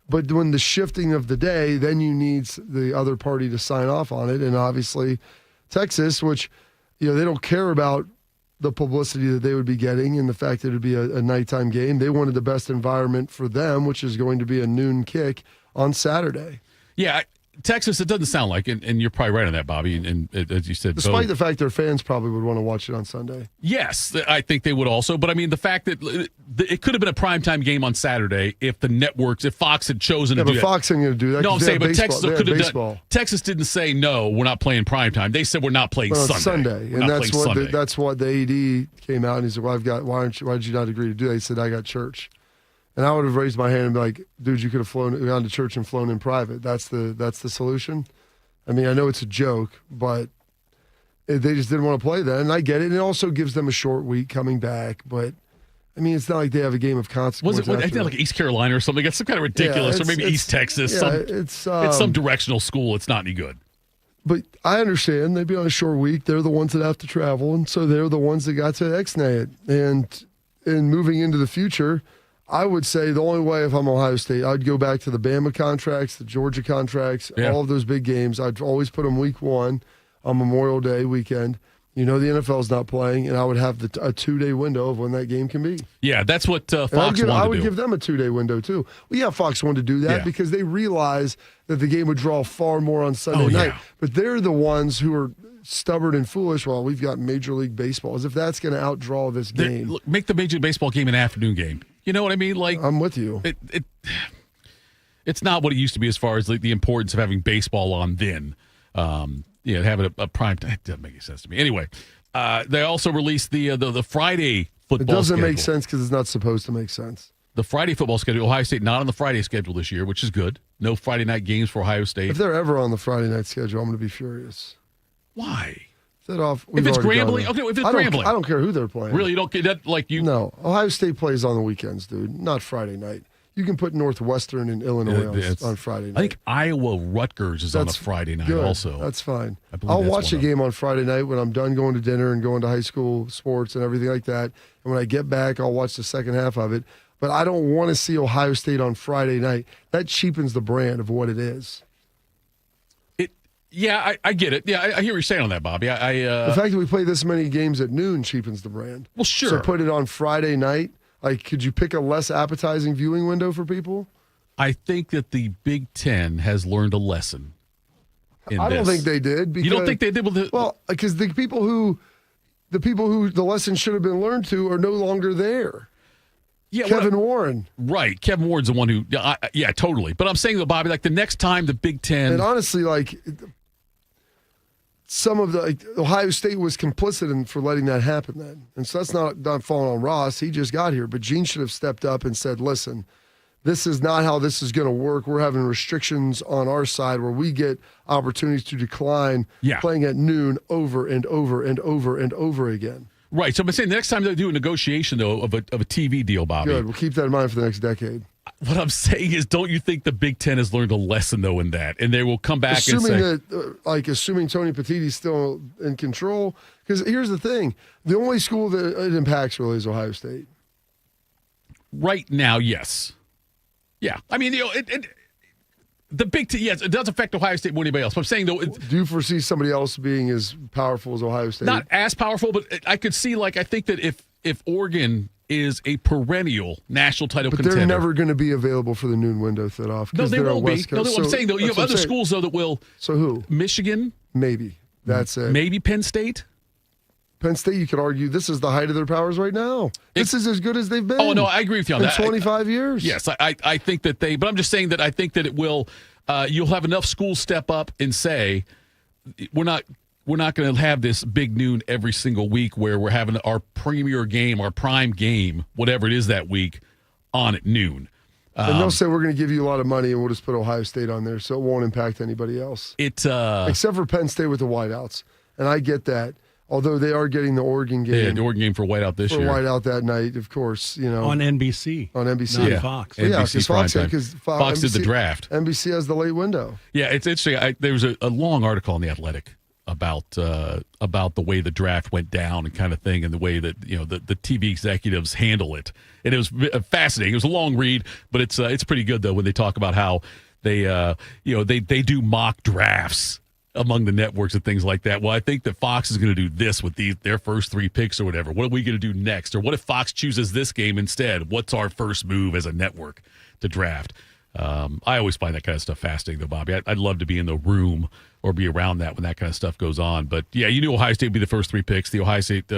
But when the shifting of the day, then you need the other party to sign off on it. And obviously Texas, which they don't care about the publicity that they would be getting and the fact that it would be a nighttime game. They wanted the best environment for them, which is going to be a noon kick on Saturday. Yeah, Texas, it doesn't sound like, and you're probably right on that, Bobby, and as you said. Despite the fact their fans probably would want to watch it on Sunday. Yes, I think they would also. But, I mean, the fact that it could have been a primetime game on Saturday if the networks, if Fox had chosen to do that. Yeah, but Fox ain't going to do that. No, I'm saying, but baseball. Texas could have done. Texas didn't say, no, we're not playing primetime. They said we're not playing Sunday. And that's what the AD came out and he said, well, why did you not agree to do that? He said, I got church. And I would have raised my hand and be like, dude, you could have gone to church and flown in private. That's the solution. I mean, I know it's a joke, but they just didn't want to play that. And I get it. And it also gives them a short week coming back. But, I mean, it's not like they have a game of consequence. I think like East Carolina or something. It's some kind of ridiculous. Or maybe East Texas. It's some directional school. It's not any good. But I understand. They'd be on a short week. They're the ones that have to travel. And so they're the ones that got to X-nay it. And in moving into the future, I would say the only way if I'm Ohio State, I'd go back to the Bama contracts, the Georgia contracts, all of those big games. I'd always put them week 1 on Memorial Day weekend. You know the NFL's not playing, and I would have a 2-day window of when that game can be. Yeah, that's what Fox I wanted would to do. give them a 2-day window, too. Well, yeah, Fox wanted to do that because they realize that the game would draw far more on Sunday night. But they're the ones who are stubborn and foolish. Well, we've got Major League Baseball. As if that's going to outdraw this game. Look, make the Major League Baseball game an afternoon game. You know what I mean? Like, I'm with you. It's not what it used to be as far as like the importance of having baseball on then. Having a prime time. It doesn't make any sense to me. Anyway, they also released the Friday football schedule. It doesn't make sense because it's not supposed to make sense. The Friday football schedule, Ohio State not on the Friday schedule this year, which is good. No Friday night games for Ohio State. If they're ever on the Friday night schedule, I'm going to be furious. Why? If it's Grambling, okay. If it's Grambling, I don't care who they're playing. Really, you don't get that? Like you? No, Ohio State plays on the weekends, dude. Not Friday night. You can put Northwestern and Illinois on Friday night. I think Iowa Rutgers is on a Friday night good. also. That's fine. I'll watch a game on Friday night when I'm done going to dinner and going to high school sports and everything like that. And when I get back, I'll watch the second half of it. But I don't want to see Ohio State on Friday night. That cheapens the brand of what it is. Yeah, I get it. Yeah, I hear what you're saying on that, Bobby. The fact that we play this many games at noon cheapens the brand. Well, sure. So put it on Friday night. Like, could you pick a less appetizing viewing window for people? I think that the Big Ten has learned a lesson. I don't think they did. You don't think they did? Well, because the people who the lesson should have been learned to are no longer there. Yeah, Kevin Warren. Right. Kevin Warren's the one who, yeah, totally. But I'm saying, though, Bobby, like the next time the Big Ten. And honestly, like, some of Ohio State was complicit for letting that happen then. And so that's not falling on Ross. He just got here. But Gene should have stepped up and said, listen, this is not how this is going to work. We're having restrictions on our side where we get opportunities to decline playing at noon over and over and over and over again. Right. So I'm saying the next time they do a negotiation, though, of a TV deal, Bobby. Good. We'll keep that in mind for the next decade. What I'm saying is, don't you think the Big Ten has learned a lesson, though, in that? And they will come back assuming and say... assuming Tony Petitti's still in control. Because here's the thing. The only school that it impacts really is Ohio State. Right now, yes. Yeah. I mean, the Big Ten, yes, it does affect Ohio State more than anybody else. But I'm saying, though... Do you foresee somebody else being as powerful as Ohio State? Not as powerful, but I could see, I think that if Oregon is a perennial national title contender. But they're never going to be available for the noon window off. No, they won't be. No, I'm saying, though, you have other schools, though, that will. So who? Michigan? Maybe. That's it. Maybe Penn State? Penn State, you could argue, this is the height of their powers right now. This is as good as they've been. Oh, no, I agree with you on that. In 25 years. Yes, I think that but I'm just saying that I think that it will, you'll have enough schools step up and say, we're not going to have this big noon every single week where we're having our premier game, our prime game, whatever it is that week, on at noon. And they'll say, we're going to give you a lot of money and we'll just put Ohio State on there so it won't impact anybody else. Except for Penn State with the whiteouts. And I get that. Although they are getting the Oregon game. Yeah, the Oregon game for whiteout this year. For whiteout that night, of course. On NBC. On NBC. Not Fox. NBC because Fox did the draft. NBC has the late window. Yeah, it's interesting. There was a long article on The Athletic about the way the draft went down and kind of thing, and the way that the TV executives handle it. And it was fascinating. It was a long read, but it's pretty good though when they talk about how they they do mock drafts among the networks and things like that. Well, I think that Fox is going to do this with their first 3 picks or whatever. What are we going to do next? Or what if Fox chooses this game instead? What's our first move as a network to draft? I always find that kind of stuff fascinating, though, Bobby. I'd love to be in the room or be around that when that kind of stuff goes on. But, yeah, you knew Ohio State would be the first 3 picks. The Ohio State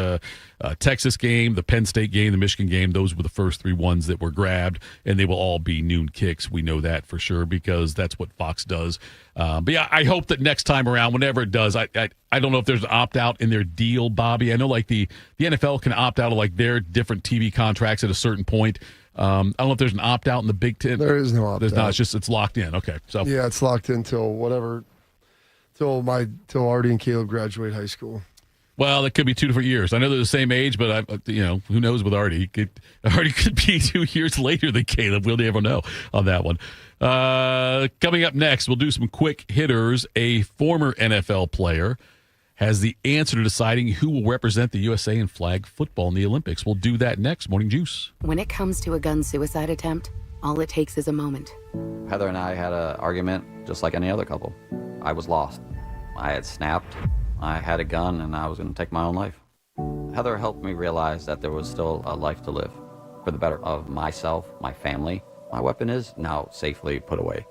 Texas game, the Penn State game, the Michigan game, those were the first 3 ones that were grabbed, and they will all be noon kicks. We know that for sure because that's what Fox does. But, yeah, I hope that next time around, whenever it does, I don't know if there's an opt-out in their deal, Bobby. I know, the NFL can opt out of, their different TV contracts at a certain point. I don't know if there's an opt-out in the Big Ten. There is no opt-out. There's not. It's locked in. Okay. So yeah, it's locked in till Artie and Caleb graduate high school. Well, it could be 2 different years. I know they're the same age, but who knows with Artie? Artie could be 2 years later than Caleb. We'll never know on that one. Coming up next, we'll do some quick hitters. A former NFL player has the answer to deciding who will represent the USA in flag football in the Olympics. We'll do that next. Morning Juice. When it comes to a gun suicide attempt, all it takes is a moment. Heather and I had an argument just like any other couple. I was lost. I had snapped. I had a gun and I was going to take my own life. Heather helped me realize that there was still a life to live for the better of myself, my family. My weapon is now safely put away.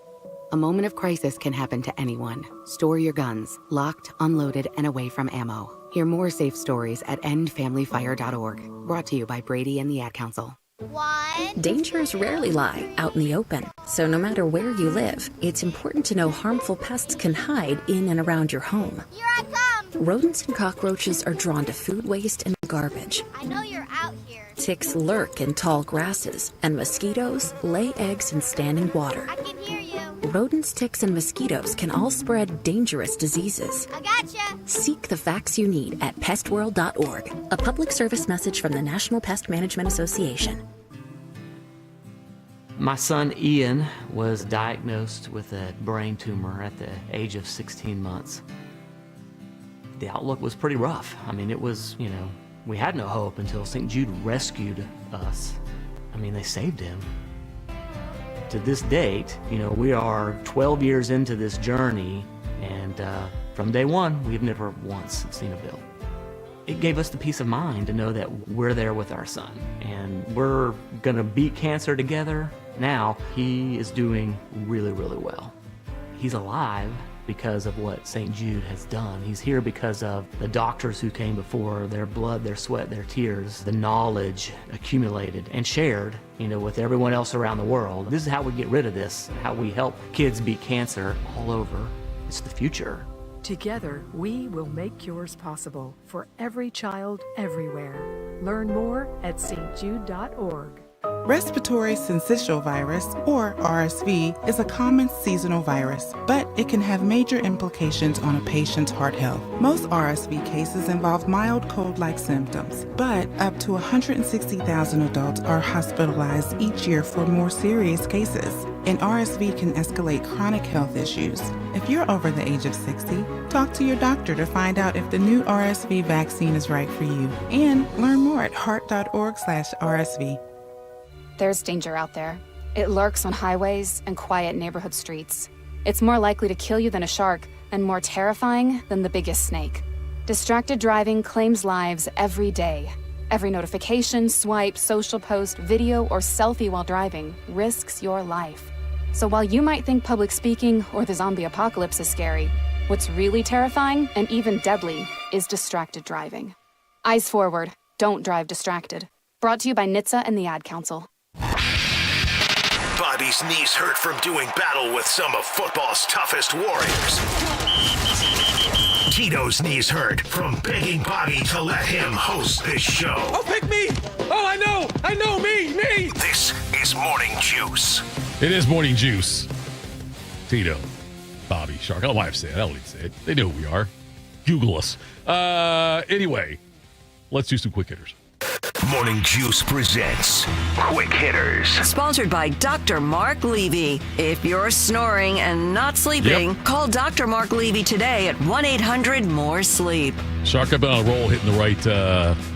A moment of crisis can happen to anyone. Store your guns, locked, unloaded, and away from ammo. Hear more safe stories at endfamilyfire.org. Brought to you by Brady and the Ad Council. Dangers rarely lie out in the open. So no matter where you live, it's important to know harmful pests can hide in and around your home. Here I come! Rodents and cockroaches are drawn to food waste and garbage. I know you're out here. Ticks lurk in tall grasses, and mosquitoes lay eggs in standing water. I can hear you. Rodents, ticks, and mosquitoes can all spread dangerous diseases. I gotcha. Seek the facts you need at pestworld.org. A public service message from the National Pest Management Association. My son Ian was diagnosed with a brain tumor at the age of 16 months. The outlook was pretty rough. I mean, it was, we had no hope until St. Jude rescued us. I mean, they saved him. To this date, we are 12 years into this journey, and from day one, we've never once seen a bill. It gave us the peace of mind to know that we're there with our son, and we're gonna beat cancer together. Now, he is doing really, really well. He's alive because of what St. Jude has done. He's here because of the doctors who came before, their blood, their sweat, their tears, the knowledge accumulated and shared, with everyone else around the world. This is how we get rid of this, how we help kids beat cancer all over. It's the future. Together, we will make cures possible for every child everywhere. Learn more at stjude.org. Respiratory syncytial virus, or RSV, is a common seasonal virus, but it can have major implications on a patient's heart health. Most RSV cases involve mild cold-like symptoms, but up to 160,000 adults are hospitalized each year for more serious cases, and RSV can escalate chronic health issues. If you're over the age of 60, talk to your doctor to find out if the new RSV vaccine is right for you, and learn more at heart.org/RSV. There's danger out there. It lurks on highways and quiet neighborhood streets. It's more likely to kill you than a shark, and more terrifying than the biggest snake. Distracted driving claims lives every day. Every notification, swipe, social post, video, or selfie while driving risks your life. So while you might think public speaking or the zombie apocalypse is scary, what's really terrifying and even deadly is distracted driving. Eyes forward, don't drive distracted. Brought to you by NHTSA and the Ad Council. Bobby's knees hurt from doing battle with some of football's toughest warriors. Tito's knees hurt from begging Bobby to let him host this show. Oh, pick me! Oh, I know, me! This is Morning Juice. It is Morning Juice. Tito, Bobby, Shark. I don't know why I say it. I don't need to say it. They know who we are. Google us. Anyway, let's do some quick hitters. Morning Juice presents Quick Hitters. Sponsored by Dr. Mark Levy. If you're snoring and not sleeping, call Dr. Mark Levy today at 1-800-MORE-SLEEP. Shark, I've been on a roll hitting the right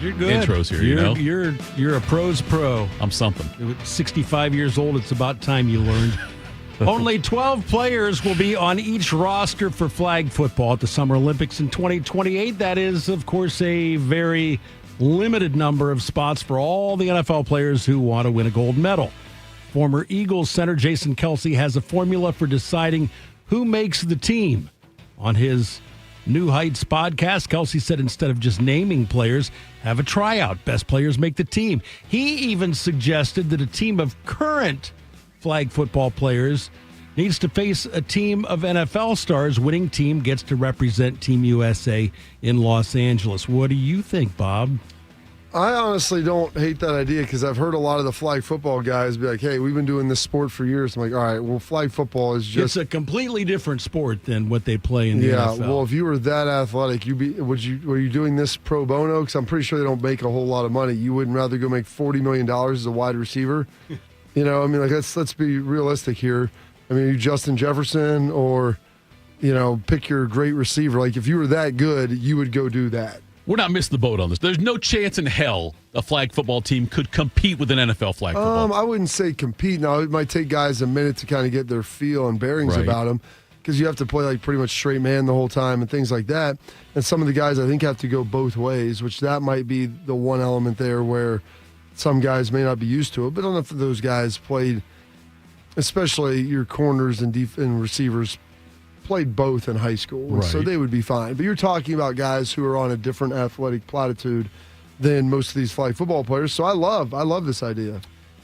You're good. intros here, You're a pro's pro. I'm something. At 65 years old, it's about time you learned. Only 12 players will be on each roster for flag football at the Summer Olympics in 2028. That is, of course, a very limited number of spots for all the NFL players who want to win a gold medal. Former Eagles center Jason Kelce has a formula for deciding who makes the team. On his New Heights podcast, Kelce said instead of just naming players, have a tryout. Best players make the team. He even suggested that a team of current flag football players needs to face a team of NFL stars. Winning team gets to represent Team USA in Los Angeles. What do you think, Bob? I honestly don't hate that idea because I've heard a lot of the flag football guys be like, hey, we've been doing this sport for years. I'm like, all right, well, flag football is just... It's a completely different sport than what they play in the NFL. Yeah, well, if you were that athletic, were you doing this pro bono? Because I'm pretty sure they don't make a whole lot of money. You wouldn't rather go make $40 million as a wide receiver? Let's be realistic here. I mean, are you Justin Jefferson or, pick your great receiver. Like, if you were that good, you would go do that. We're not missing the boat on this. There's no chance in hell a flag football team could compete with an NFL flag football team. I wouldn't say compete. Now, it might take guys a minute to kind of get their feel and bearings about them because you have to play like pretty much straight man the whole time and things like that. And some of the guys I think have to go both ways, which that might be the one element there where some guys may not be used to it. But enough of those guys played, especially your corners and receivers, played both in high school, and so they would be fine. But you're talking about guys who are on a different athletic platitude than most of these flag football players. So I love this idea.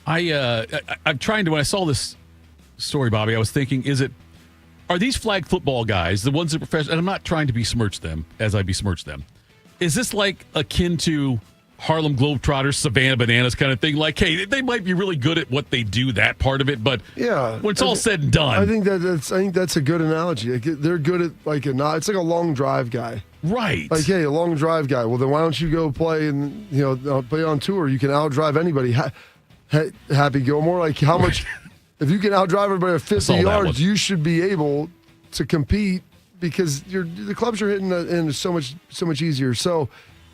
I'm trying to, when I saw this story, Bobby, I was thinking, are these flag football guys, the ones that are professional, and I'm not trying to besmirch them as I besmirch them, is this like akin to Harlem Globetrotters, Savannah Bananas kind of thing? Like, hey, they might be really good at what they do, that part of it, but when it's all said and done. I think that's a good analogy. Like, they're good at it's like a long drive guy. Right. Like, hey, a long drive guy. Well, then why don't you go play and play on tour? You can outdrive anybody. Happy Gilmore, like how much if you can outdrive everybody at 50 yards, you should be able to compete because the clubs are hitting in so much easier. So,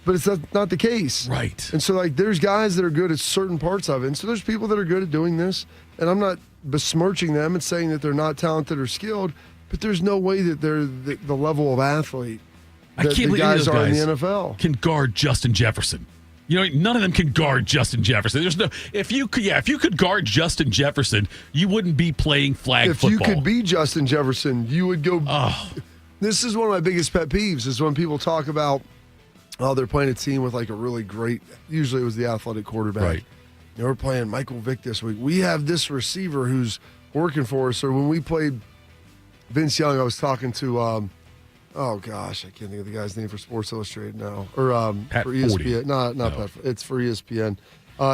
but it's not the case. Right. And so like there's guys that are good at certain parts of it. And so there's people that are good at doing this. And I'm not besmirching them and saying that they're not talented or skilled, but there's no way that they're the level of athlete I can't believe guys are in the NFL NFL. Can guard Justin Jefferson. None of them can guard Justin Jefferson. There's no if you could guard Justin Jefferson, you wouldn't be playing flag football. If you could be Justin Jefferson, you would go. Oh. This is one of my biggest pet peeves is when people talk about, they're playing a team with like a really great. Usually it was the athletic quarterback. Right. We're playing Michael Vick this week. We have this receiver who's working for us. Or when we played Vince Young, I was talking to. Oh gosh, I can't think of the guy's name for Sports Illustrated now, or for ESPN. Not Pat. It's for ESPN.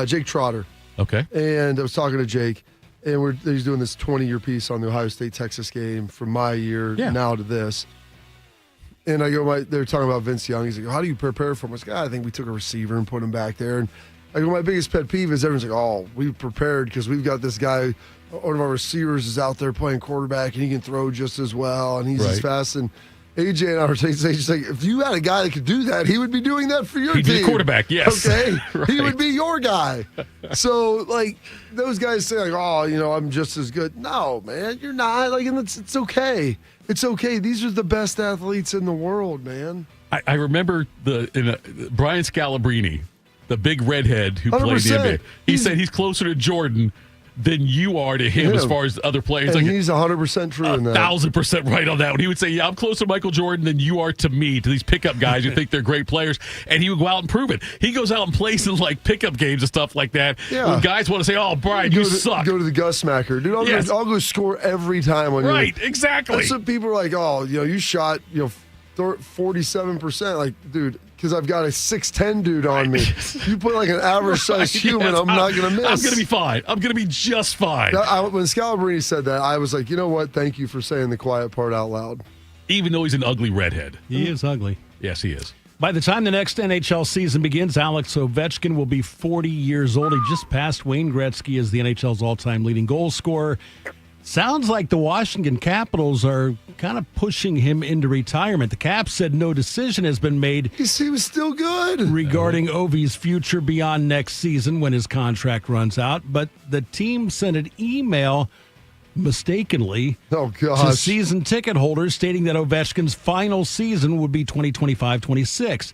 Jake Trotter. Okay. And I was talking to Jake, and he's doing this 20-year piece on the Ohio State-Texas game from my year now to this. And I go, they're talking about Vince Young. He's like, how do you prepare for him? I was like, I think we took a receiver and put him back there. And I go, my biggest pet peeve is everyone's like, we've prepared because we've got this guy. One of our receivers is out there playing quarterback, and he can throw just as well, and he's as fast. And AJ and I were saying, if you had a guy that could do that, he would be doing that for your team. He'd be the quarterback, yes. Okay? Right. He would be your guy. So, like, those guys say, like, I'm just as good. No, man, you're not. Like, and it's okay. It's okay. These are the best athletes in the world, man. I remember Brian Scalabrine, the big redhead who 100%. played the NBA. He said he's closer to Jordan than you are to him as far as other players. And like, he's 100% true in that. 1,000% right on that one. He would say, I'm closer to Michael Jordan than you are to me, to these pickup guys who think they're great players. And he would go out and prove it. He goes out and plays in like pickup games and stuff like that. Yeah. When guys want to say, Brian, you suck. Go to the Gus Smacker. Dude, I'll go score every time on you. Right, exactly. That's what people are like, you shot 47%. Like, dude, because I've got a 6'10" dude on me. You put like an average-sized human, I'm not going to miss. I'm going to be fine. I'm going to be just fine. When Scalabrine said that, I was like, you know what? Thank you for saying the quiet part out loud. Even though he's an ugly redhead. He is ugly. Yes, he is. By the time the next NHL season begins, Alex Ovechkin will be 40 years old. He just passed Wayne Gretzky as the NHL's all-time leading goal scorer. Sounds like the Washington Capitals are kind of pushing him into retirement. The Caps said no decision has been made. He was still good. Regarding Ovi's future beyond next season when his contract runs out. But the team sent an email mistakenly to season ticket holders stating that Ovechkin's final season would be 2025-26.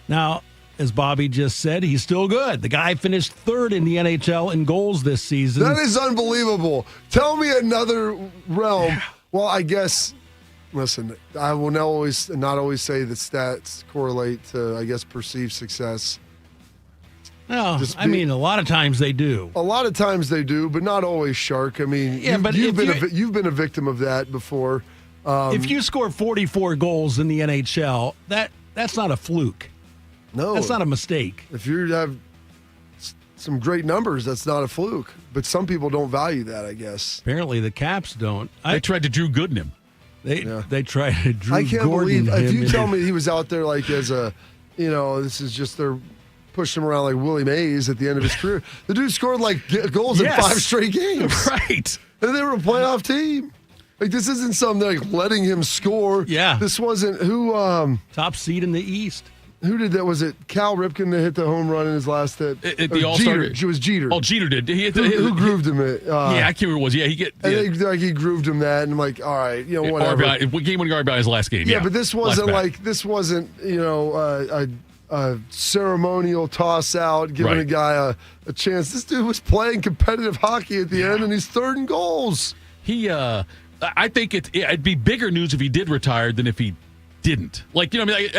Now, as Bobby just said, he's still good. The guy finished third in the NHL in goals this season. That is unbelievable. Tell me another realm. Yeah. Well, I guess, listen, I will not always say that stats correlate to, I guess, perceived success. No, a lot of times they do. A lot of times they do, but not always, Shark. I mean, you've been a victim of that before. If you score 44 goals in the NHL, that's not a fluke. No. That's not a mistake. If you have some great numbers, that's not a fluke. But some people don't value that, I guess. Apparently the Caps don't. They tried to Drew Gooden him. They tried to Drew I can't Gordon believe, if you him tell me he was out there like as a, this is just they're pushing him around like Willie Mays at the end of his career. The dude scored like goals in 5 straight games. Right. And they were a playoff team. Like, this isn't something like letting him score. Yeah. This wasn't who. Top seed in the East. Who did that? Was it Cal Ripken that hit the home run in his last hit? The All-Star. It was Jeter. Oh, Jeter did. Who grooved him? I can't remember what it was. Yeah, he grooved him that, and I'm like, all right, whatever. Game-winning RBI his last game. Yeah, but this wasn't a ceremonial toss out, giving a guy a chance. This dude was playing competitive hockey at the end, and he's third in goals. I think it'd be bigger news if he did retire than if he didn't. I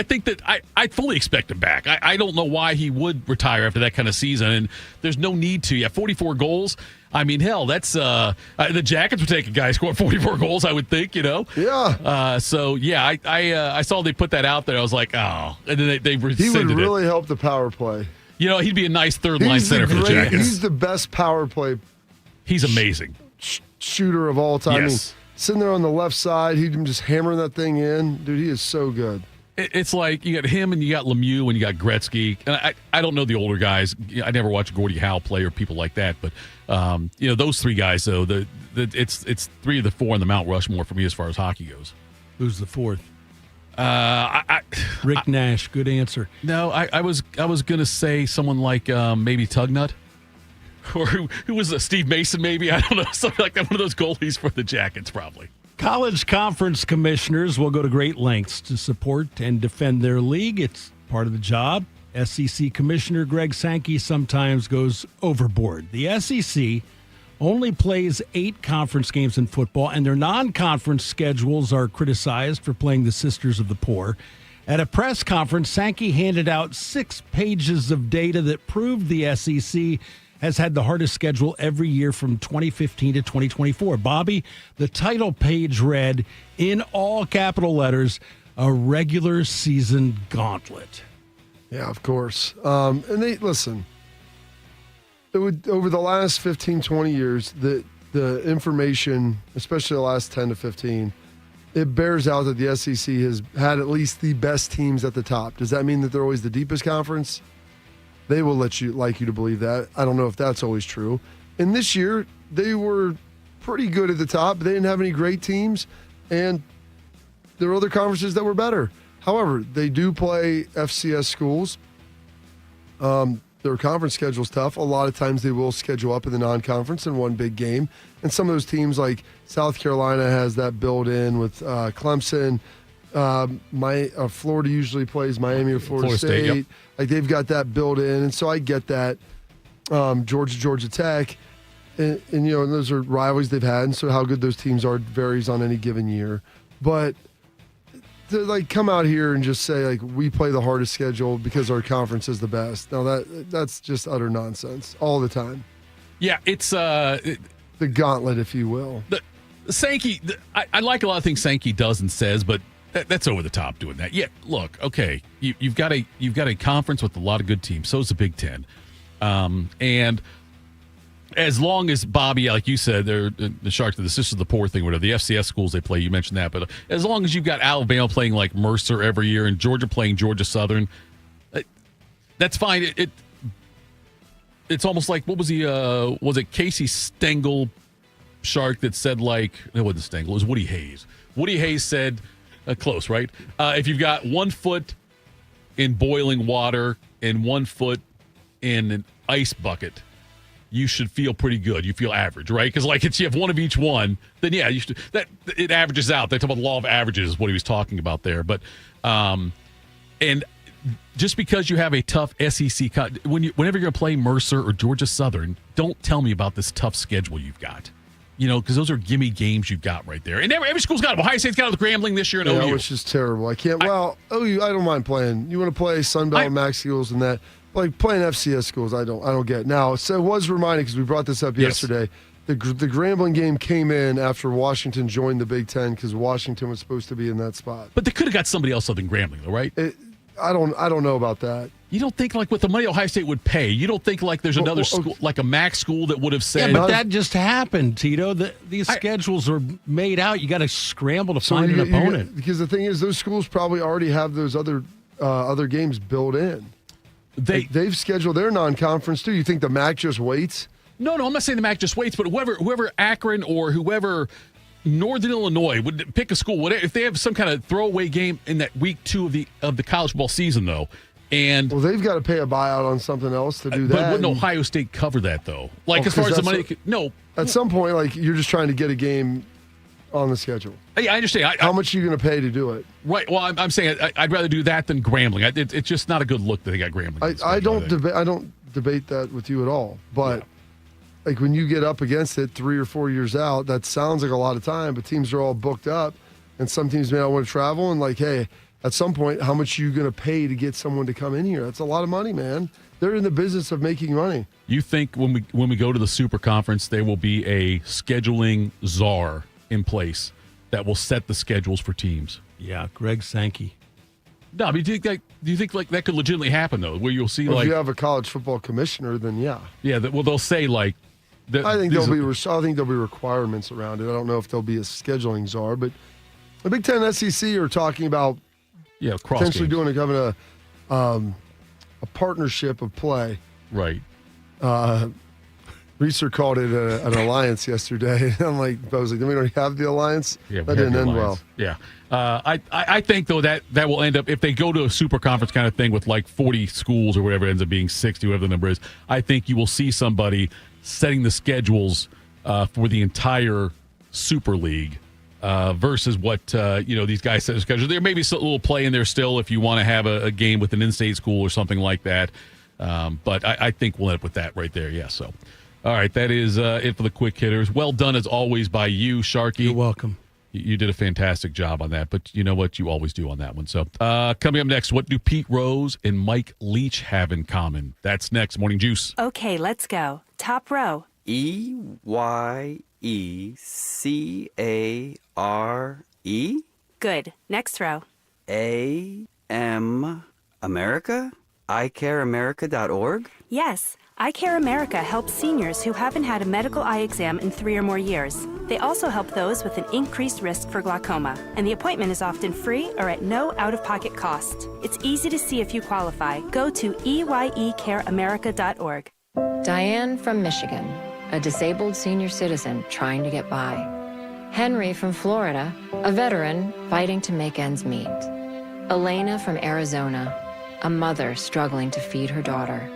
think that I fully expect him back. I don't know why he would retire after that kind of season, and there's no need to. 44 goals. I mean, hell, that's the Jackets would take a guy scoring 44 goals, I would think, Yeah. I saw they put that out there. I was like, oh. And then they rescinded it. He would really help the power play. He'd be a nice third-line center for the Jackets. He's the best power play. He's amazing. Shooter of all time. Yes. I mean, sitting there on the left side, he'd just hammering that thing in. Dude, he is so good. It's like you got him and you got Lemieux and you got Gretzky. And I don't know the older guys. I never watched Gordie Howe play or people like that. But, those three guys, though, it's three of the four on the Mount Rushmore for me as far as hockey goes. Who's the fourth? Rick Nash. Good answer. No, I was going to say someone like maybe Tugnut. Or who was Steve Mason, maybe? I don't know. Something like that. One of those goalies for the Jackets, probably. College conference commissioners will go to great lengths to support and defend their league. It's part of the job. SEC Commissioner Greg Sankey sometimes goes overboard. The SEC only plays 8 conference games in football, and their non-conference schedules are criticized for playing the Sisters of the Poor. At a press conference, Sankey handed out 6 pages of data that proved the SEC has had the hardest schedule every year from 2015 to 2024. Bobby, the title page read, in all capital letters, a regular season gauntlet. Yeah, of course. And they, listen, over the last 15, 20 years, the information, especially the last 10 to 15, it bears out that the SEC has had at least the best teams at the top. Does that mean that they're always the deepest conference? They will like you to believe that. I don't know if that's always true. And this year, they were pretty good at the top. They didn't have any great teams, and there are other conferences that were better. However, they do play FCS schools. Their conference schedule's tough. A lot of times they will schedule up in the non-conference in one big game. And some of those teams like South Carolina has that built in with Clemson. Florida usually plays Miami or Florida State. Yep. Like they've got that built in, and so I get that. Georgia Tech, and those are rivalries they've had, and so how good those teams are varies on any given year. But to come out here and just say we play the hardest schedule because our conference is the best. Now that's just utter nonsense all the time. Yeah, it's the gauntlet, if you will. The Sankey. I like a lot of things Sankey does and says, but that's over the top doing that. Yeah, look, okay, you've got a conference with a lot of good teams. So is the Big Ten, and as long as Bobby, like you said, they're the Sharks, the Sisters of the Poor thing, whatever the FCS schools they play. You mentioned that, but as long as you've got Alabama playing like Mercer every year and Georgia playing Georgia Southern, that's fine. It's almost like what was it Casey Stengel Shark that said it wasn't Stengel, it was Woody Hayes. Woody Hayes said. Close, right? If you've got 1 foot in boiling water and 1 foot in an ice bucket, you should feel pretty good. You feel average, right? Because if you have one of each one, then yeah, you should. That it averages out. They talk about the law of averages is what he was talking about there. But and just because you have a tough SEC, whenever you're going to play Mercer or Georgia Southern, don't tell me about this tough schedule you've got. Because those are gimme games you've got right there. And every school's got them. Ohio State's got it with Grambling this year and OU. Which is terrible. I can't. OU, I don't mind playing. You want to play Sunbelt Max Eagles and that. Playing FCS schools, I don't get. Now, so it was reminded, because we brought this up yesterday, the Grambling game came in after Washington joined the Big Ten because Washington was supposed to be in that spot. But they could have got somebody else other than Grambling, though, right? I don't know about that. You don't think with the money Ohio State would pay, you don't think there's another school, like a MAC school that would have said. Yeah, but that just happened, Tito. These schedules are made out. You got to scramble to find an opponent. Because the thing is, those schools probably already have those other games built in. They've scheduled their non-conference too. You think the MAC just waits? No, I'm not saying the MAC just waits, but whoever Akron or whoever Northern Illinois would pick a school, whatever, if they have some kind of throwaway game in that week 2 of the college football season, though, And well, they've got to pay a buyout on something else to do that. But wouldn't Ohio State cover that, though? Like, as far as the money, no. At some point, like, you're just trying to get a game on the schedule. I understand. How much are you going to pay to do it? Right. Well, I'm saying I'd rather do that than Grambling. It's just not a good look that they got Grambling. I don't debate that with you at all. But like when you get up against it 3 or 4 years out, that sounds like a lot of time. But teams are all booked up, and some teams may not want to travel. And like, hey, at some point, how much are you going to pay to get someone to come in here? That's a lot of money, man. They're in the business of making money. You think when we go to the Super Conference, there will be a scheduling czar in place that will set the schedules for teams? Yeah, Greg Sankey. No, I mean, do you think like that could legitimately happen though, where you'll see if you have a college football commissioner, then yeah. Yeah, they'll say like. I think there'll be requirements around it. I don't know if there'll be a scheduling czar, but the Big Ten and SEC are talking about potentially having a partnership of play. Right. Reeser called it an alliance yesterday. I was like, then we don't have the alliance? Yeah, that didn't end well. Yeah. I think, though, that will end up, if they go to a super conference kind of thing with like 40 schools or whatever, it ends up being 60, whatever the number is, I think you will see somebody setting the schedules for the entire Super League versus what, these guys set the schedule. There may be a little play in there still if you want to have a game with an in-state school or something like that. But I think we'll end up with that right there. Yeah, so. All right, that is it for the quick hitters. Well done, as always, by you, Sharky. You're welcome. You did a fantastic job on that, but you know what? You always do on that one. So coming up next, what do Pete Rose and Mike Leach have in common? That's next. Morning Juice. Okay, let's go. Top row. EYECARE. Good. Next row. AM America? iCareAmerica.org? Yes. Eye Care America helps seniors who haven't had a medical eye exam in 3 or more years. They also help those with an increased risk for glaucoma, and the appointment is often free or at no out-of-pocket cost. It's easy to see if you qualify. Go to EYECareAmerica.org. Diane from Michigan, a disabled senior citizen trying to get by. Henry from Florida, a veteran fighting to make ends meet. Elena from Arizona, a mother struggling to feed her daughter.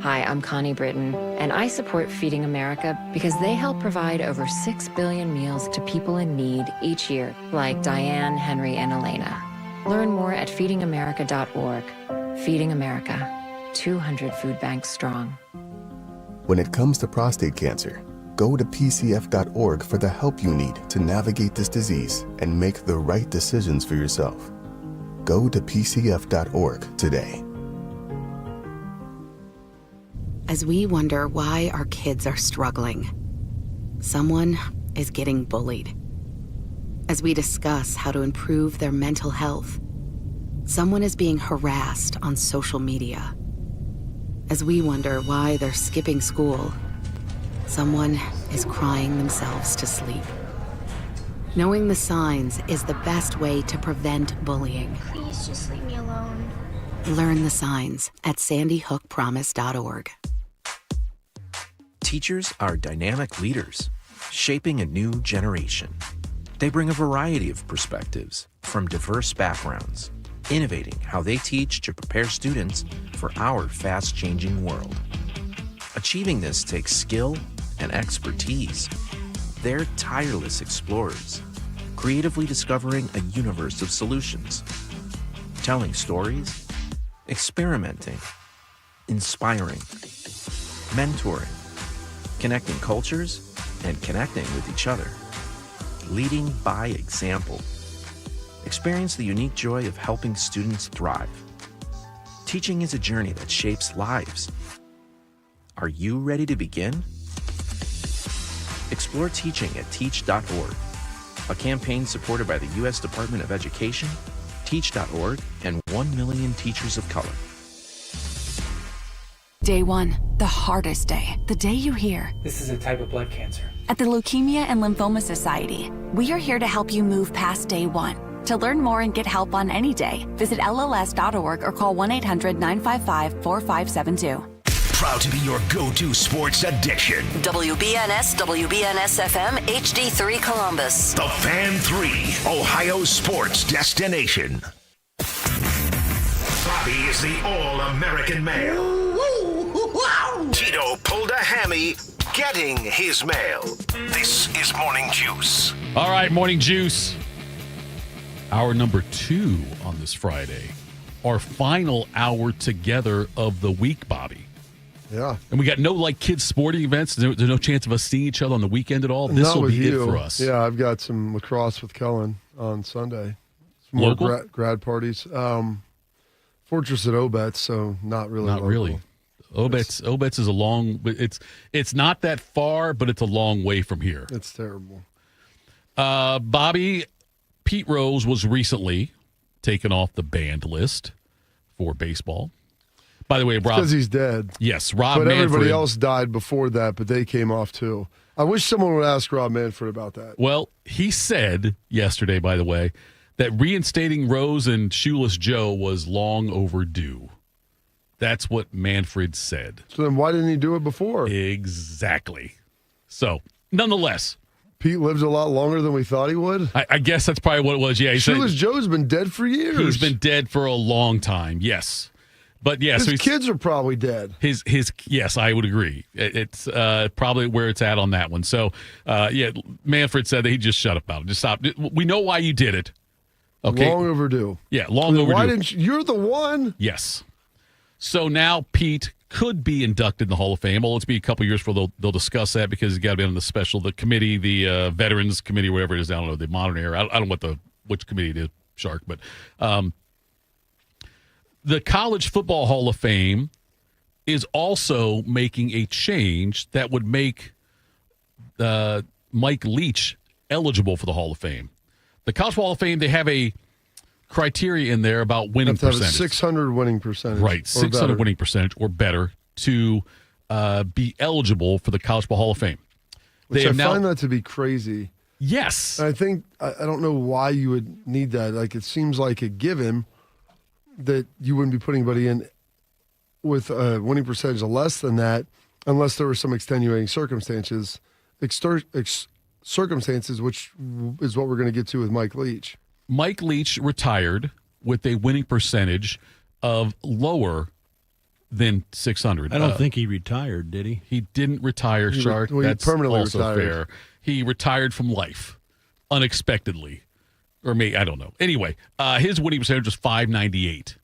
Hi, I'm Connie Britton, and I support Feeding America because they help provide over 6 billion meals to people in need each year, like Diane, Henry, and Elena. Learn more at feedingamerica.org. Feeding America, 200 food banks strong. When it comes to prostate cancer, go to pcf.org for the help you need to navigate this disease and make the right decisions for yourself. Go to pcf.org today. As we wonder why our kids are struggling, someone is getting bullied. As we discuss how to improve their mental health, someone is being harassed on social media. As we wonder why they're skipping school, someone is crying themselves to sleep. Knowing the signs is the best way to prevent bullying. Please just leave me alone. Learn the signs at sandyhookpromise.org. Teachers are dynamic leaders, shaping a new generation. They bring a variety of perspectives from diverse backgrounds, innovating how they teach to prepare students for our fast-changing world. Achieving this takes skill and expertise. They're tireless explorers, creatively discovering a universe of solutions, telling stories, experimenting, inspiring, mentoring, connecting cultures, and connecting with each other. Leading by example. Experience the unique joy of helping students thrive. Teaching is a journey that shapes lives. Are you ready to begin? Explore teaching at teach.org, a campaign supported by the U.S. Department of Education, Teach.org, and 1 million teachers of color. Day 1, the hardest day, the day you hear. This is a type of blood cancer. At the Leukemia and Lymphoma Society, we are here to help you move past day 1. To learn more and get help on any day, visit LLS.org or call 1-800-955-4572. Proud to be your go-to sports addiction. WBNS FM, HD3 Columbus. The Fan 3, Ohio sports destination. Bobby is the all-American male. Tito pulled a hammy getting his mail. This is Morning Juice. All right, Morning Juice. Hour number 2 on this Friday. Our final hour together of the week, Bobby. Yeah. And we got no kids sporting events. There's no chance of us seeing each other on the weekend at all. This will be it for us. Yeah, I've got some lacrosse with Kellen on Sunday. Some Local? more grad parties. Fortress at Obetz, so not really. Not local. really. Obetz is a long. It's not that far, but it's a long way from here. It's terrible. Bobby, Pete Rose was recently taken off the banned list for baseball. By the way, Rob, because he's dead. Yes, Rob. But Manfred, everybody else died before that, but they came off too. I wish someone would ask Rob Manfred about that. Well, he said yesterday, by the way, that reinstating Rose and Shoeless Joe was long overdue. That's what Manfred said. So then why didn't he do it before? Exactly. So, nonetheless. Pete lives a lot longer than we thought he would. I guess that's probably what it was. Yeah, Shoeless Joe's been dead for years. He's been dead for a long time, yes. But yeah, his kids are probably dead. His yes, I would agree. It's probably where it's at on that one. So, yeah, Manfred said that he just shut up about it. Just stop. We know why you did it. Okay. Long overdue. Yeah, long overdue. Why didn't you're the one? Yes. So now Pete could be inducted in the Hall of Fame. Well, it's be a couple years before they'll discuss that because he's got to be on the committee, the Veterans Committee, whatever it is. I don't know, the modern era. I don't know which committee it is, Shark, but the College Football Hall of Fame is also making a change that would make Mike Leach eligible for the Hall of Fame. The College Hall of Fame, they have a criteria in there about winning percentage. percentage. 600 winning percentage. Right, 600 winning percentage or better to be eligible for the College Football Hall of Fame. Which I find that to be crazy. Yes. I think, I don't know why you would need that. It seems like a given that you wouldn't be putting anybody in with a winning percentage of less than that unless there were some extenuating circumstances, circumstances, which is what we're going to get to with Mike Leach. Mike Leach retired with a winning percentage of lower than 600. I don't think he retired, did he? He didn't retire, Shark. That's permanently also retired. fair. He retired from life unexpectedly. Or maybe, I don't know. Anyway, his winning percentage was .598.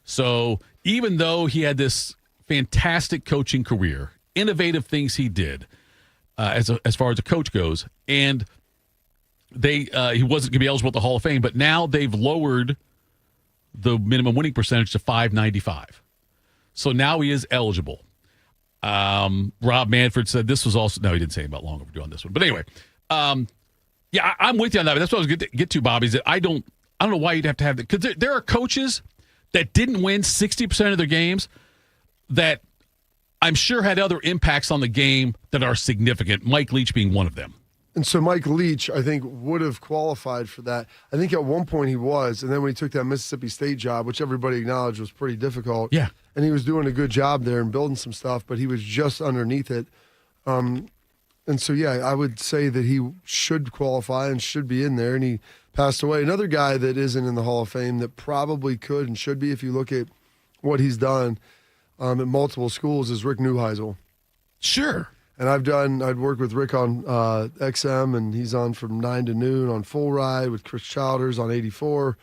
So even though he had this fantastic coaching career, innovative things he did as far as a coach goes, and he wasn't going to be eligible at the Hall of Fame, but now they've lowered the minimum winning percentage to .595. So now he is eligible. Rob Manfred said this was also, no, he didn't say about long overdue on this one. But anyway, yeah, I'm with you on that. That's what I was going to get to, Bobby, is that I don't know why you'd have to have that. Because there are coaches that didn't win 60% of their games that I'm sure had other impacts on the game that are significant, Mike Leach being one of them. And so Mike Leach, I think, would have qualified for that. I think at one point he was, and then when he took that Mississippi State job, which everybody acknowledged was pretty difficult. Yeah. And he was doing a good job there and building some stuff, but he was just underneath it. And so, yeah, I would say that he should qualify and should be in there, and he passed away. Another guy that isn't in the Hall of Fame that probably could and should be, if you look at what he's done at multiple schools, is Rick Neuheisel. Sure. And I'd worked with Rick on XM, and he's on from 9 to noon on Full Ride with Chris Childers on 84.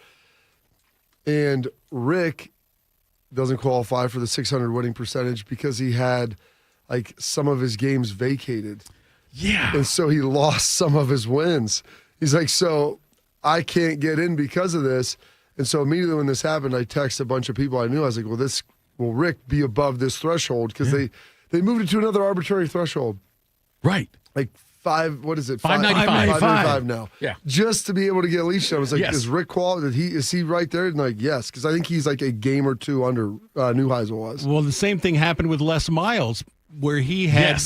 And Rick doesn't qualify for the 600 winning percentage because he had some of his games vacated. Yeah. And so he lost some of his wins. He's like, so I can't get in because of this. And so immediately when this happened, I texted a bunch of people I knew. I was like, will Rick be above this threshold? Because they moved it to another arbitrary threshold. Right. What is it? 595. 595 now. Yeah. Just to be able to get Leach. I was like, Yes. is Rick qualified? Is he right there? And yes, because I think he's a game or two under Neuheisel was. Well, the same thing happened with Les Miles, where he had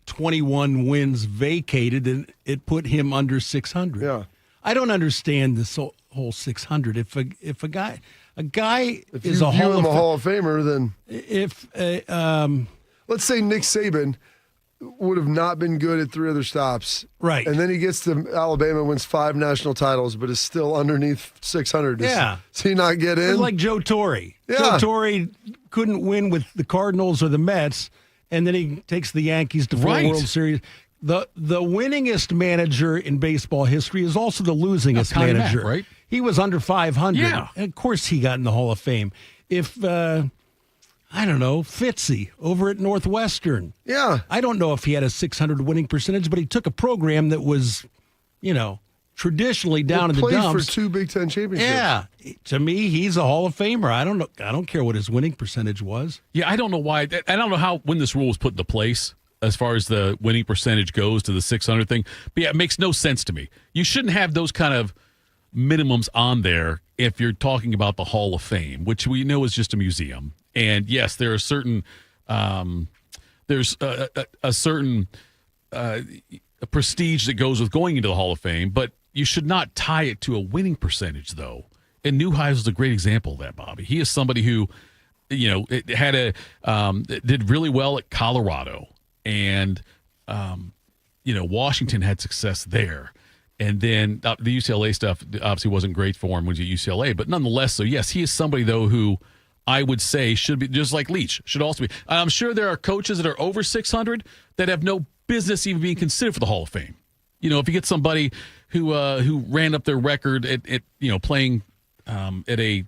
21 wins vacated, and it put him under 600. Yeah. I don't understand this whole 600. If a guy If is you a view him a Hall of Famer, then if let's say Nick Saban would have not been good at 3 other stops. Right. And then he gets to Alabama, wins 5 national titles, but is still underneath 600. Does he not get in? It's like Joe Torre. Yeah. Joe Torre couldn't win with the Cardinals or the Mets, and then he takes the Yankees to 4 World Series. The winningest manager in baseball history is also the losingest manager. Matt, right? He was under 500. Yeah. And of course he got in the Hall of Fame. If, I don't know, Fitzy over at Northwestern. Yeah. I don't know if he had a 600 winning percentage, but he took a program that was, traditionally down in the dumps. Played for 2 Big Ten championships. Yeah. To me, he's a Hall of Famer. I don't know. I don't care what his winning percentage was. Yeah, I don't know why. I don't know when this rule was put into place as far as the winning percentage goes to the 600 thing. But yeah, it makes no sense to me. You shouldn't have those kind of minimums on there if you're talking about the Hall of Fame, which we know is just a museum. And yes, there are certain there's a certain prestige that goes with going into the Hall of Fame, but you should not tie it to a winning percentage, though. And Neuheis is a great example of that, Bobby. He is somebody who, did really well at Colorado, and Washington had success there. And then the UCLA stuff obviously wasn't great for him when he was at UCLA, but nonetheless, so yes, he is somebody though who I would say should be just like Leach should also be. I'm sure there are coaches that are over 600 that have no business even being considered for the Hall of Fame. If you get somebody who ran up their record at playing at a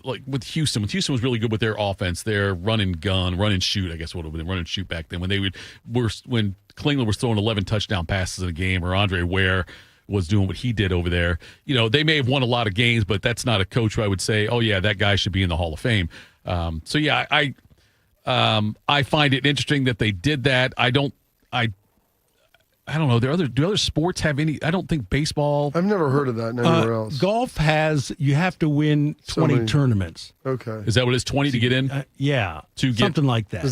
like with Houston. When Houston was really good with their offense, their run and shoot, I guess what would have been run and shoot back then. When Klingler was throwing 11 touchdown passes in a game, or Andre Ware was doing what he did over there. They may have won a lot of games, but that's not a coach who I would say, oh yeah, that guy should be in the Hall of Fame. So yeah, I find it interesting that they did that. I don't know. Do other sports have any? I don't think baseball. I've never heard of that anywhere else. Golf you have to win 20 tournaments. Okay. Is that what it is? 20 to get in? Yeah. Something like that.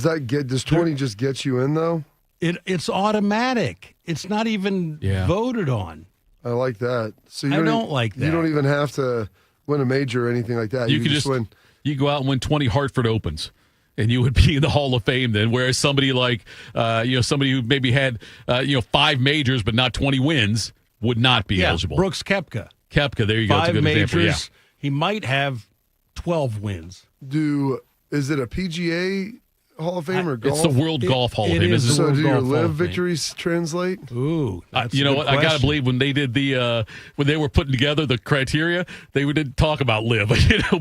Does 20 just get you in though? It's automatic. It's not even voted on. I like that. So I don't like that. You don't even have to win a major or anything like that. You can just win. You go out and win 20 Hartford Opens, and you would be in the Hall of Fame then. Whereas somebody like, somebody who maybe had, 5 majors but not 20 wins would not be eligible. Brooks Koepka. There you go. 5 majors. Example. Yeah. He might have 12 wins. Is it a PGA Hall of Fame or golf? It's the World Golf Hall of Fame. So do your live victories translate? Ooh, you know what? I gotta believe when they did when they were putting together the criteria, they didn't talk about live.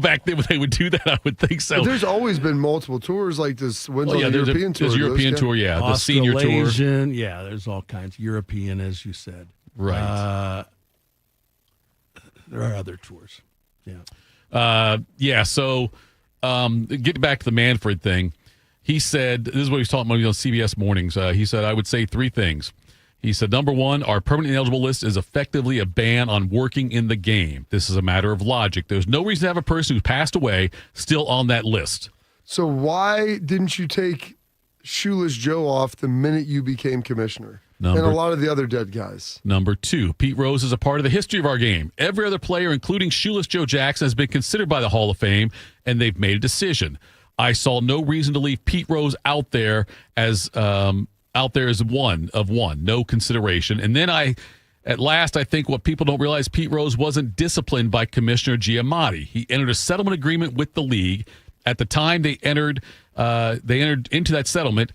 Back then when they would do that, I would think so. But there's always been multiple tours like this. When's on the European tour? There's European tour, the senior tour. Yeah, there's all kinds. European, as you said. Right. There are other tours. Yeah. So, getting back to the Manfred thing. He said, this is what he was talking about on CBS Mornings. He said, I would say 3 things. He said, number 1, our permanent ineligible list is effectively a ban on working in the game. This is a matter of logic. There's no reason to have a person who's passed away still on that list. So why didn't you take Shoeless Joe off the minute you became commissioner? And a lot of the other dead guys. Number 2, Pete Rose is a part of the history of our game. Every other player, including Shoeless Joe Jackson, has been considered by the Hall of Fame, and they've made a decision. I saw no reason to leave Pete Rose out there as one of one, no consideration. And then at last, I think what people don't realize, Pete Rose wasn't disciplined by Commissioner Giamatti. He entered a settlement agreement with the league. At the time they entered into that settlement,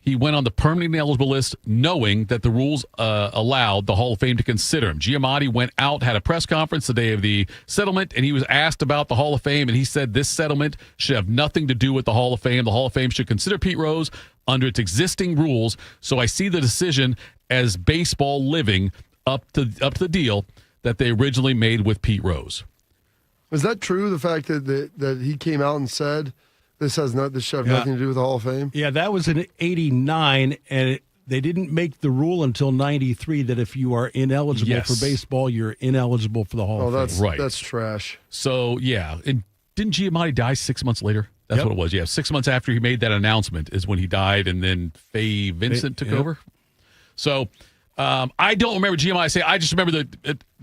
he went on the permanently ineligible list knowing that the rules allowed the Hall of Fame to consider him. Giamatti went out, had a press conference the day of the settlement, and he was asked about the Hall of Fame, and he said this settlement should have nothing to do with the Hall of Fame. The Hall of Fame should consider Pete Rose under its existing rules. So I see the decision as baseball living up to the deal that they originally made with Pete Rose. Is that true, the fact that he came out and said this should have nothing to do with the Hall of Fame? Yeah, that was in 89, and they didn't make the rule until 93 that if you are ineligible for baseball, you're ineligible for the Hall of Fame. Right. That's trash. So, yeah. And didn't Giamatti die 6 months later? That's what it was. Yeah, 6 months after he made that announcement is when he died, and then Faye Vincent took over. So, I don't remember Giamatti saying. I just remember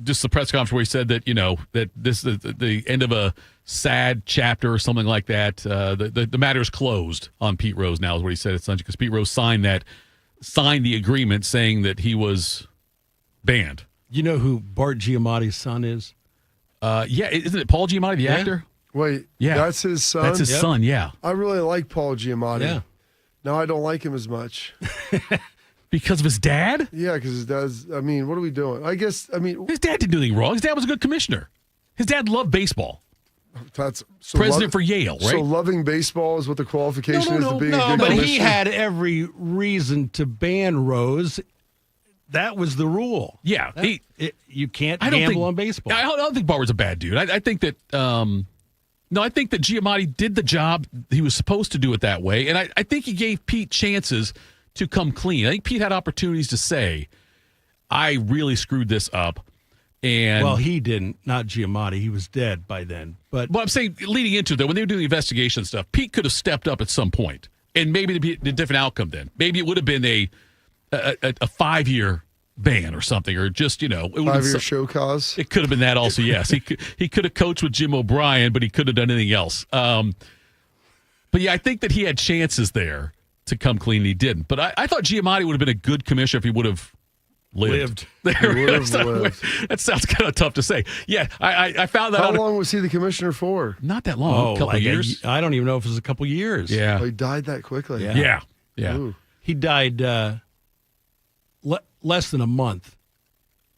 just the press conference where he said that that this is the end of a sad chapter or something like that. The matter is closed on Pete Rose now is what he said at Sunday because Pete Rose signed the agreement saying that he was banned. You know who Bart Giamatti's son is? Yeah, isn't it Paul Giamatti, the actor? Wait, Yeah, that's his son? That's his son, yeah. I really like Paul Giamatti. Yeah. Now I don't like him as much. Because of his dad? Yeah, because his dad's, what are we doing? His dad didn't do anything wrong. His dad was a good commissioner. His dad loved baseball. That's president for Yale, right? So loving baseball is what the qualification is to being a good but commissioner? he had every reason to ban Rose. That was the rule. Yeah. You can't gamble on baseball. I don't think Bart was a bad dude. I think that I think that Giamatti did the job he was supposed to do it that way. And I think he gave Pete chances to come clean. I think Pete had opportunities to say, I really screwed this up. And well, he didn't, not Giamatti. He was dead by then. But I'm saying leading into that, when they were doing the investigation stuff, Pete could have stepped up at some point, and maybe it'd be a different outcome then. Maybe it would have been a 5-year ban or something, or just, it would 5-year show cause. It could have been that also, yes. He could have coached with Jim O'Brien, but he couldn't have done anything else. But yeah, I think that he had chances there to come clean, and he didn't. But I thought Giamatti would have been a good commissioner if he would have lived. That sounds kind of tough to say. Yeah, I found that How out. long was he the commissioner for? Not that long. A couple years. I don't even know if it was a couple years. Yeah. Oh, he died that quickly. Yeah. Ooh. He died less than a month.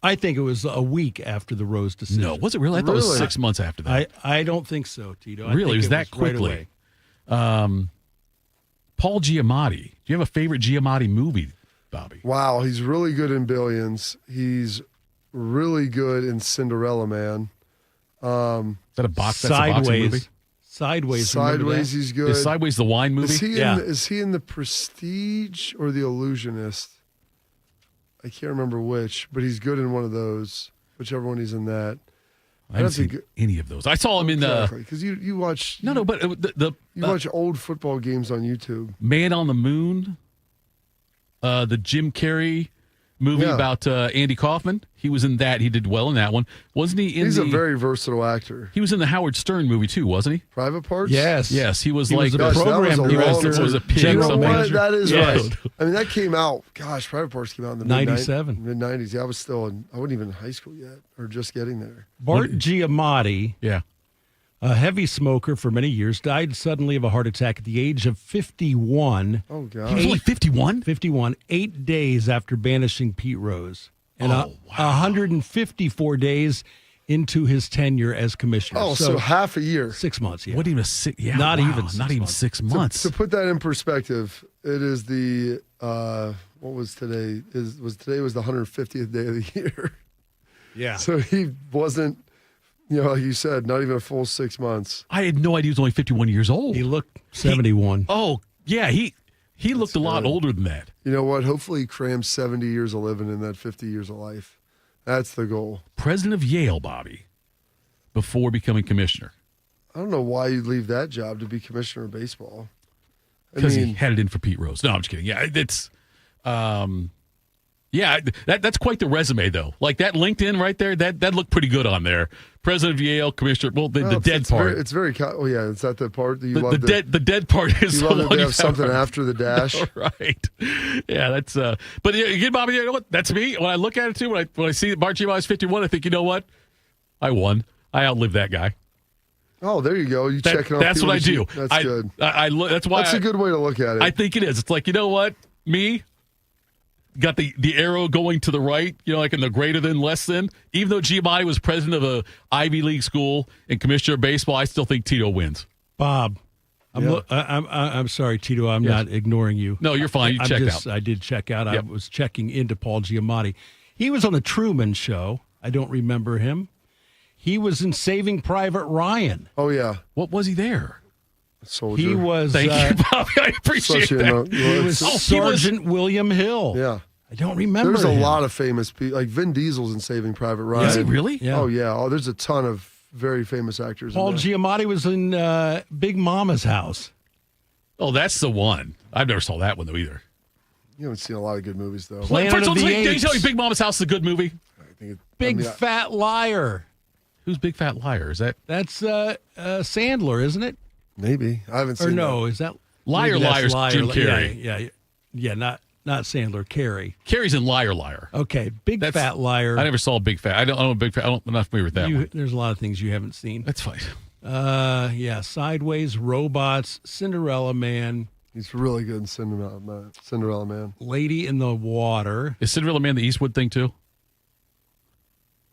I think it was a week after the Rose decision. No, was it really? I thought it was 6 months after that. I don't think so, Tito. I Really? think It was that quickly? Right Paul Giamatti. Do you have a favorite Giamatti movie, Bobby? Wow, he's really good in Billions. He's really good in Cinderella Man. Is that a box? That's Sideways. a boxing movie? Sideways. He's good. Is Sideways the wine movie? Is he in The Prestige or The Illusionist? I can't remember which, but he's good in one of those. Whichever one he's in that. I haven't seen any of those. I saw him in the because you watch you watch old football games on YouTube. Man on the Moon, the Jim Carrey movie about Andy Kaufman. He was in that. He did well in that one, wasn't he? He's a very versatile actor. He was in the Howard Stern movie too, wasn't he? Private Parts. Yes. He was a program director. He was a pig. General manager. That is right. I mean, that came out. Gosh, Private Parts came out in the 97, mid '90s. Yeah, I wasn't even in high school yet, or just getting there. Bart Giamatti, a heavy smoker for many years, died suddenly of a heart attack at the age of 51. Oh, God. He was only 51? 51, 8 days after banishing Pete Rose. And 154 days into his tenure as commissioner. Oh, so half a year. 6 months, yeah. What even 6? Yeah, not wow, even not even 6 months. To put that in perspective, it is the what was today? Today was the 150th day of the year. Yeah. So he wasn't, like you said, not even a full 6 months. I had no idea he was only 51 years old. He looked 71. He looked a lot older than that. You know what? Hopefully he crams 70 years of living in that 50 years of life. That's the goal. President of Yale, Bobby, before becoming commissioner. I don't know why you'd leave that job to be commissioner of baseball. Because he had it in for Pete Rose. No, I'm just kidding. Yeah, it's that's quite the resume, though. Like that LinkedIn right there, that looked pretty good on there. President of Yale, commissioner. Well, the dead part. It's very. Is that the part that you love? The dead part is you the love one to have something after the dash, right? Yeah, that's. But again, Bobby, you know what? That's me. When I look at it too, when I see that Bart Giamatti's 51, I think, you know what? I won. I outlived that guy. Oh, there you go. You checking off. That's what I do. That's good. That's why. That's a good way to look at it. I think it is. It's like, you know what? Me. Got the arrow going to the right, like in the greater than, less than. Even though Giamatti was president of a Ivy League school and commissioner of baseball, I still think Tito wins. Bob, I'm sorry, Tito. I'm not ignoring you. No, you're fine. You checked out. I did check out. Yep. I was checking into Paul Giamatti. He was on the Truman Show. I don't remember him. He was in Saving Private Ryan. Oh yeah. What was he there? Soldier. He was. Thank you, Bobby. I appreciate that. He was Sergeant William Hill. Yeah. I don't remember. There's a him. lot of famous people, like Vin Diesel's in Saving Private Ryan. Is he really? Yeah. Oh yeah. Oh, there's a ton of very famous actors. Paul in Giamatti was in Big Mama's House. Oh, that's the one. I've never saw that one though either. You haven't seen a lot of good movies, though. Planet First of of all, the did you Apes. tell me Big Mama's House is a good movie? Big Fat Liar. Who's Big Fat Liar? Is that? That's Sandler, isn't it? Maybe. I haven't seen Or no, that. is that Liar maybe that's Liar's Jim Carrey. Yeah, not Sandler, Carrey. Carrey's in Liar Liar. Okay, Big Fat Liar. I never saw Big Fat. I'm not familiar with that one. There's a lot of things you haven't seen. That's fine. Sideways, Robots, Cinderella Man. He's really good in Cinderella Man. Lady in the Water. Is Cinderella Man the Eastwood thing too?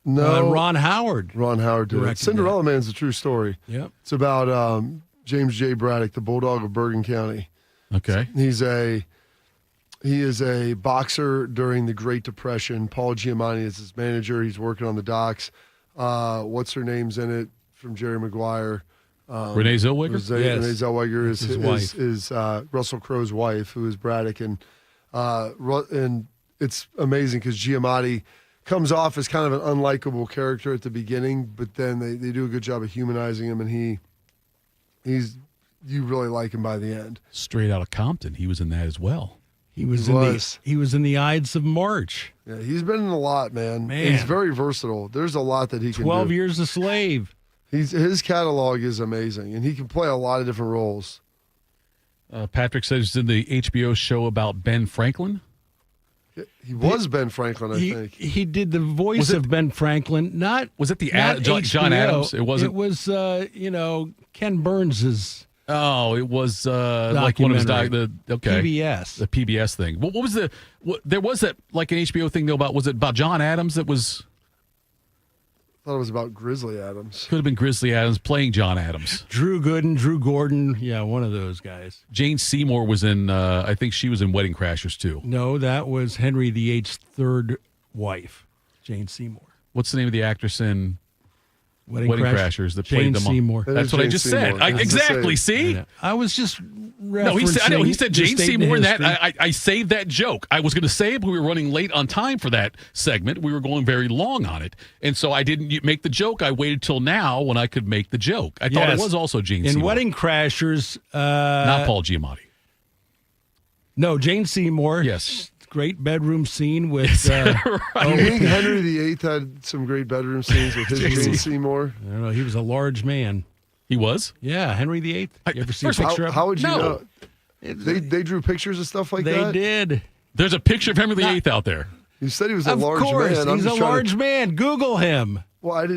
No. Ron Howard. Ron Howard did it. directed Cinderella Man's a true story. Yep. It's about James J. Braddock, the Bulldog of Bergen County. Okay. He is a boxer during the Great Depression. Paul Giamatti is his manager. He's working on the docks. What's her name's in it from Jerry Maguire? Renee Zellweger? Renee Zellweger is his wife. is Russell Crowe's wife, who is Braddock, and it's amazing because Giamatti comes off as kind of an unlikable character at the beginning, but then they do a good job of humanizing him, and you really like him by the end. Straight Outta Compton. He was in that as well. He was in the Ides of March. Yeah, he's been in a lot, man. He's very versatile. There's a lot that he can do. 12 Years a Slave. His catalog is amazing, and he can play a lot of different roles. Patrick says he's in the HBO show about Ben Franklin. He was Ben Franklin, I think. He did the voice of Ben Franklin. Was it the not John HBO. Adams? It wasn't. It was Ken Burns's. Oh, it was like one of his Documentary. PBS. The PBS thing. What was there was that like an HBO thing though about, was it about John Adams that was? I thought it was about Grizzly Adams. Could have been Grizzly Adams playing John Adams. Drew Gooden, Drew Gordon. Yeah, one of those guys. Jane Seymour was in, I think she was in Wedding Crashers too. No, that was Henry VIII's third wife, Jane Seymour. What's the name of the actress in Wedding Crashers that Jane played them? Seymour. That's what I just said. Exactly. See, I was just no. He said the Jane state Seymour. and And that history. I saved that joke. I was going to say it, but we were running late on time for that segment. We were going very long on it, and so I didn't make the joke. I waited till now when I could make the joke. I thought it was also Jane in Seymour. Wedding Crashers. Not Paul Giamatti. No, Jane Seymour. Yes. Great bedroom scene with. I think Henry VIII had some great bedroom scenes with his Jane Seymour. I don't know. He was a large man. He was? Yeah, Henry VIII. You ever see a picture of him? How would you know? They drew pictures of stuff like They that? did. There's a picture of Henry VIII out there. You said he was a Of large course, man. he's a large man. Google him. Well, I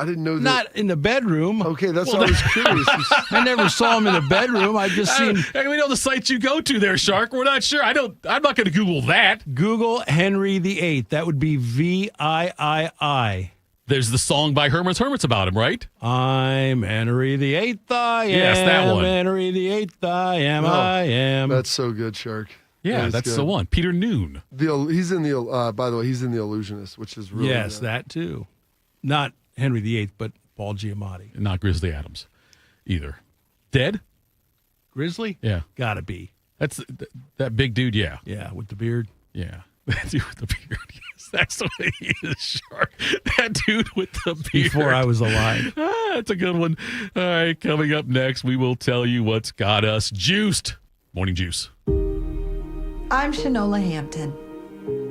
didn't know that. Not in the bedroom. Okay, that's why I was curious. I never saw him in the bedroom. I just seen. Hey, we know the sites you go to there, Shark. We're not sure. I'm not going to Google that. Google Henry VIII. That would be VIII. There's the song by Herman's Hermits about him, right? I'm Henry VIII. I Yes, am that one. Henry VIII. I am. I am. That's so good, Shark. Yeah, that's good. the one. Peter Noon. He's in the. By the way, he's in The Illusionist, which is really Yes, good. that too. Not Henry VIII, but Paul Giamatti. Not Grizzly Adams either. Dead? Grizzly? Yeah. Gotta be. That's that big dude, yeah. Yeah, with the beard. Yeah. That dude with the beard. Yes, that's the way he is, Shark. That dude with the beard. Before I was alive. That's a good one. All right, coming up next, we will tell you what's got us juiced. Morning Juice. I'm Shanola Hampton.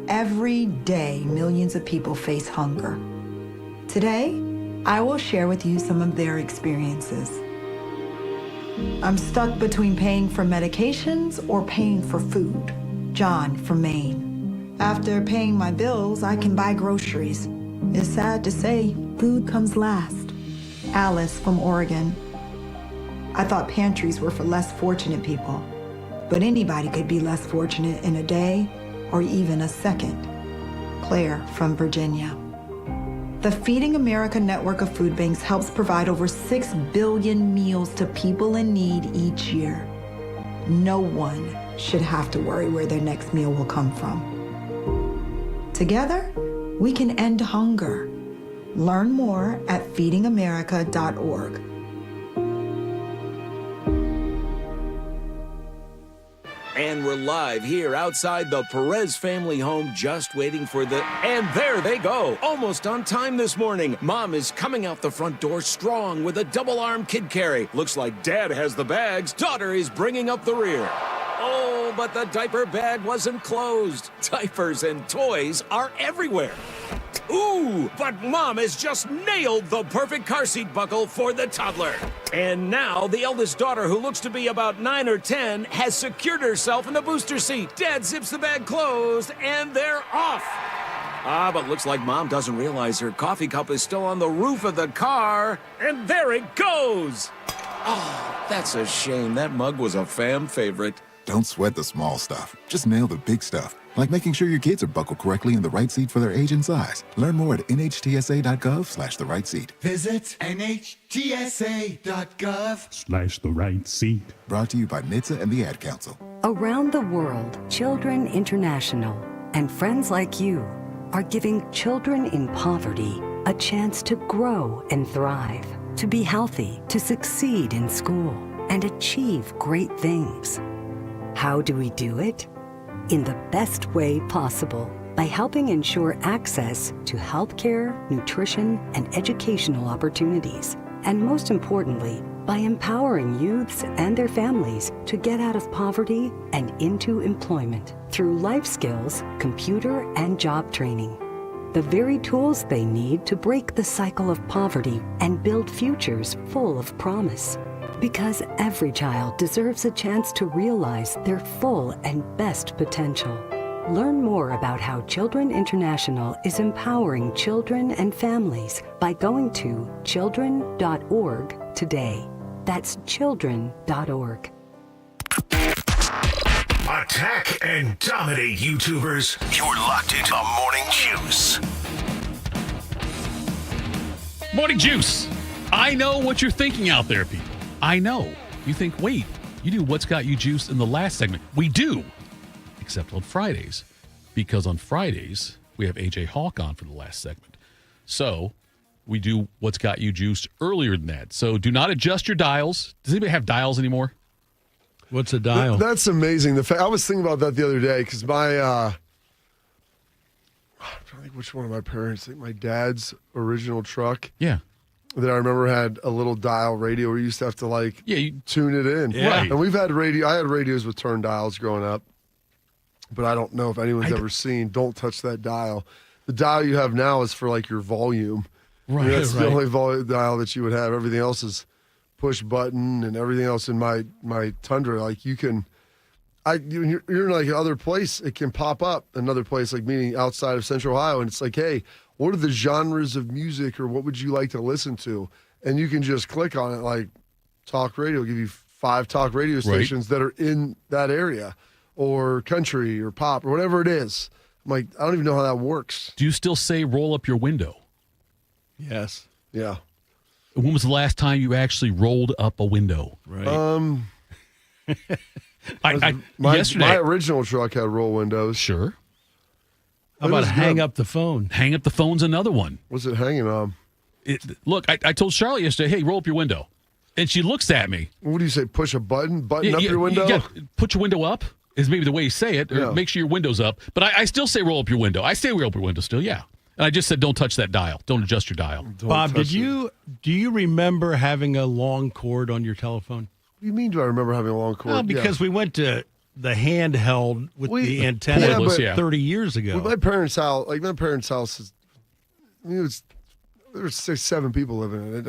Every day, millions of people face hunger. Today, I will share with you some of their experiences. I'm stuck between paying for medications or paying for food. John from Maine. After paying my bills, I can buy groceries. It's sad to say, food comes last. Alice from Oregon. I thought pantries were for less fortunate people, but anybody could be less fortunate in a day or even a second. Claire from Virginia. The Feeding America network of food banks helps provide over 6 billion meals to people in need each year. No one should have to worry where their next meal will come from. Together, we can end hunger. Learn more at feedingamerica.org. And we're live here outside the Perez family home, just waiting for the... And there they go, almost on time this morning. Mom is coming out the front door strong with a double-arm kid carry. Looks like Dad has the bags. Daughter is bringing up the rear. Oh, but the diaper bag wasn't closed. Diapers and toys are everywhere. Ooh, but Mom has just nailed the perfect car seat buckle for the toddler. And now the eldest daughter, who looks to be about 9 or 10, has secured herself in the booster seat. Dad zips the bag closed, and they're off. But looks like Mom doesn't realize her coffee cup is still on the roof of the car. And there it goes. Oh, that's a shame. That mug was a fam favorite. Don't sweat the small stuff. Just nail the big stuff. Like making sure your kids are buckled correctly in the right seat for their age and size. Learn more at nhtsa.gov/the right seat. Visit nhtsa.gov/the right seat. Brought to you by NHTSA and the Ad Council. Around the world, Children International and friends like you are giving children in poverty a chance to grow and thrive, to be healthy, to succeed in school, and achieve great things. How do we do it? In the best way possible, by helping ensure access to healthcare, nutrition, and educational opportunities. And most importantly, by empowering youths and their families to get out of poverty and into employment through life skills, computer, and job training. The very tools they need to break the cycle of poverty and build futures full of promise. Because every child deserves a chance to realize their full and best potential. Learn more about how Children International is empowering children and families by going to children.org today. That's children.org. Attack and dominate, YouTubers. You're locked into the Morning Juice. Morning Juice. I know what you're thinking out there, people. I know. You think, wait, you do What's Got You Juiced in the last segment. We do, except on Fridays, because on Fridays, we have AJ Hawk on for the last segment. So we do What's Got You Juiced earlier than that. So do not adjust your dials. Does anybody have dials anymore? What's a dial? That's amazing. I was thinking about that the other day because my, I'm trying to think which one of my parents, I think my dad's original truck. Yeah. That I remember had a little dial radio where you used to have to tune it in. Yeah. And we've had I had radios with turn dials growing up, but I don't know if anyone's ever seen Don't Touch That Dial. The dial you have now is for your volume. Right. That's the only volume dial that you would have. Everything else is push button, and everything else in my Tundra. You can, you're in another place. It can pop up another place, meaning outside of Central Ohio, and it's hey, what are the genres of music, or what would you like to listen to? And you can just click on it, talk radio, give you 5 talk radio stations that are in that area, or country, or pop, or whatever it is. I'm I don't even know how that works. Do you still say roll up your window? Yes. Yeah. When was the last time you actually rolled up a window? Right. Yesterday. My original truck had roll windows. Sure. How about hang up the phone? Hang up the phone's another one. What's it hanging on? Look, I told Charlotte yesterday, hey, roll up your window. And she looks at me. What do you say, push a button up your window? Put your window up is maybe the way you say it, or make sure your window's up. But I still say roll up your window. I say roll up your window still, yeah. And I just said don't touch that dial. Don't adjust your dial. Bob, do you remember having a long cord on your telephone? What do you mean do I remember having a long cord? Well, because we went to the handheld with the antenna 30 years ago. With my parents' house, my parents' house is, there were 6-7 people living in it.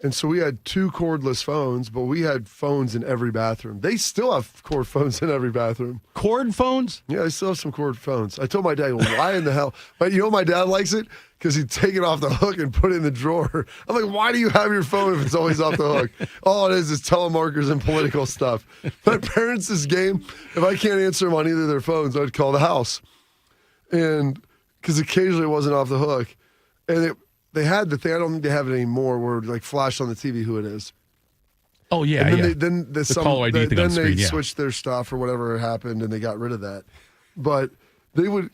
And so we had 2 cordless phones, but we had phones in every bathroom. They still have cord phones in every bathroom. Cord phones? Yeah, they still have some cord phones. I told my dad, well, why in the hell? But you know my dad likes it? Because he'd take it off the hook and put it in the drawer. I'm like, why do you have your phone if it's always off the hook? All it is telemarketers and political stuff. My parents' game, if I can't answer them on either of their phones, I'd call the house. And because occasionally it wasn't off the hook. And they had the thing, I don't think they have it anymore, where it flash on the TV who it is. Oh, yeah, and then the caller ID thing on the screen, they switched their stuff or whatever happened, and they got rid of that. But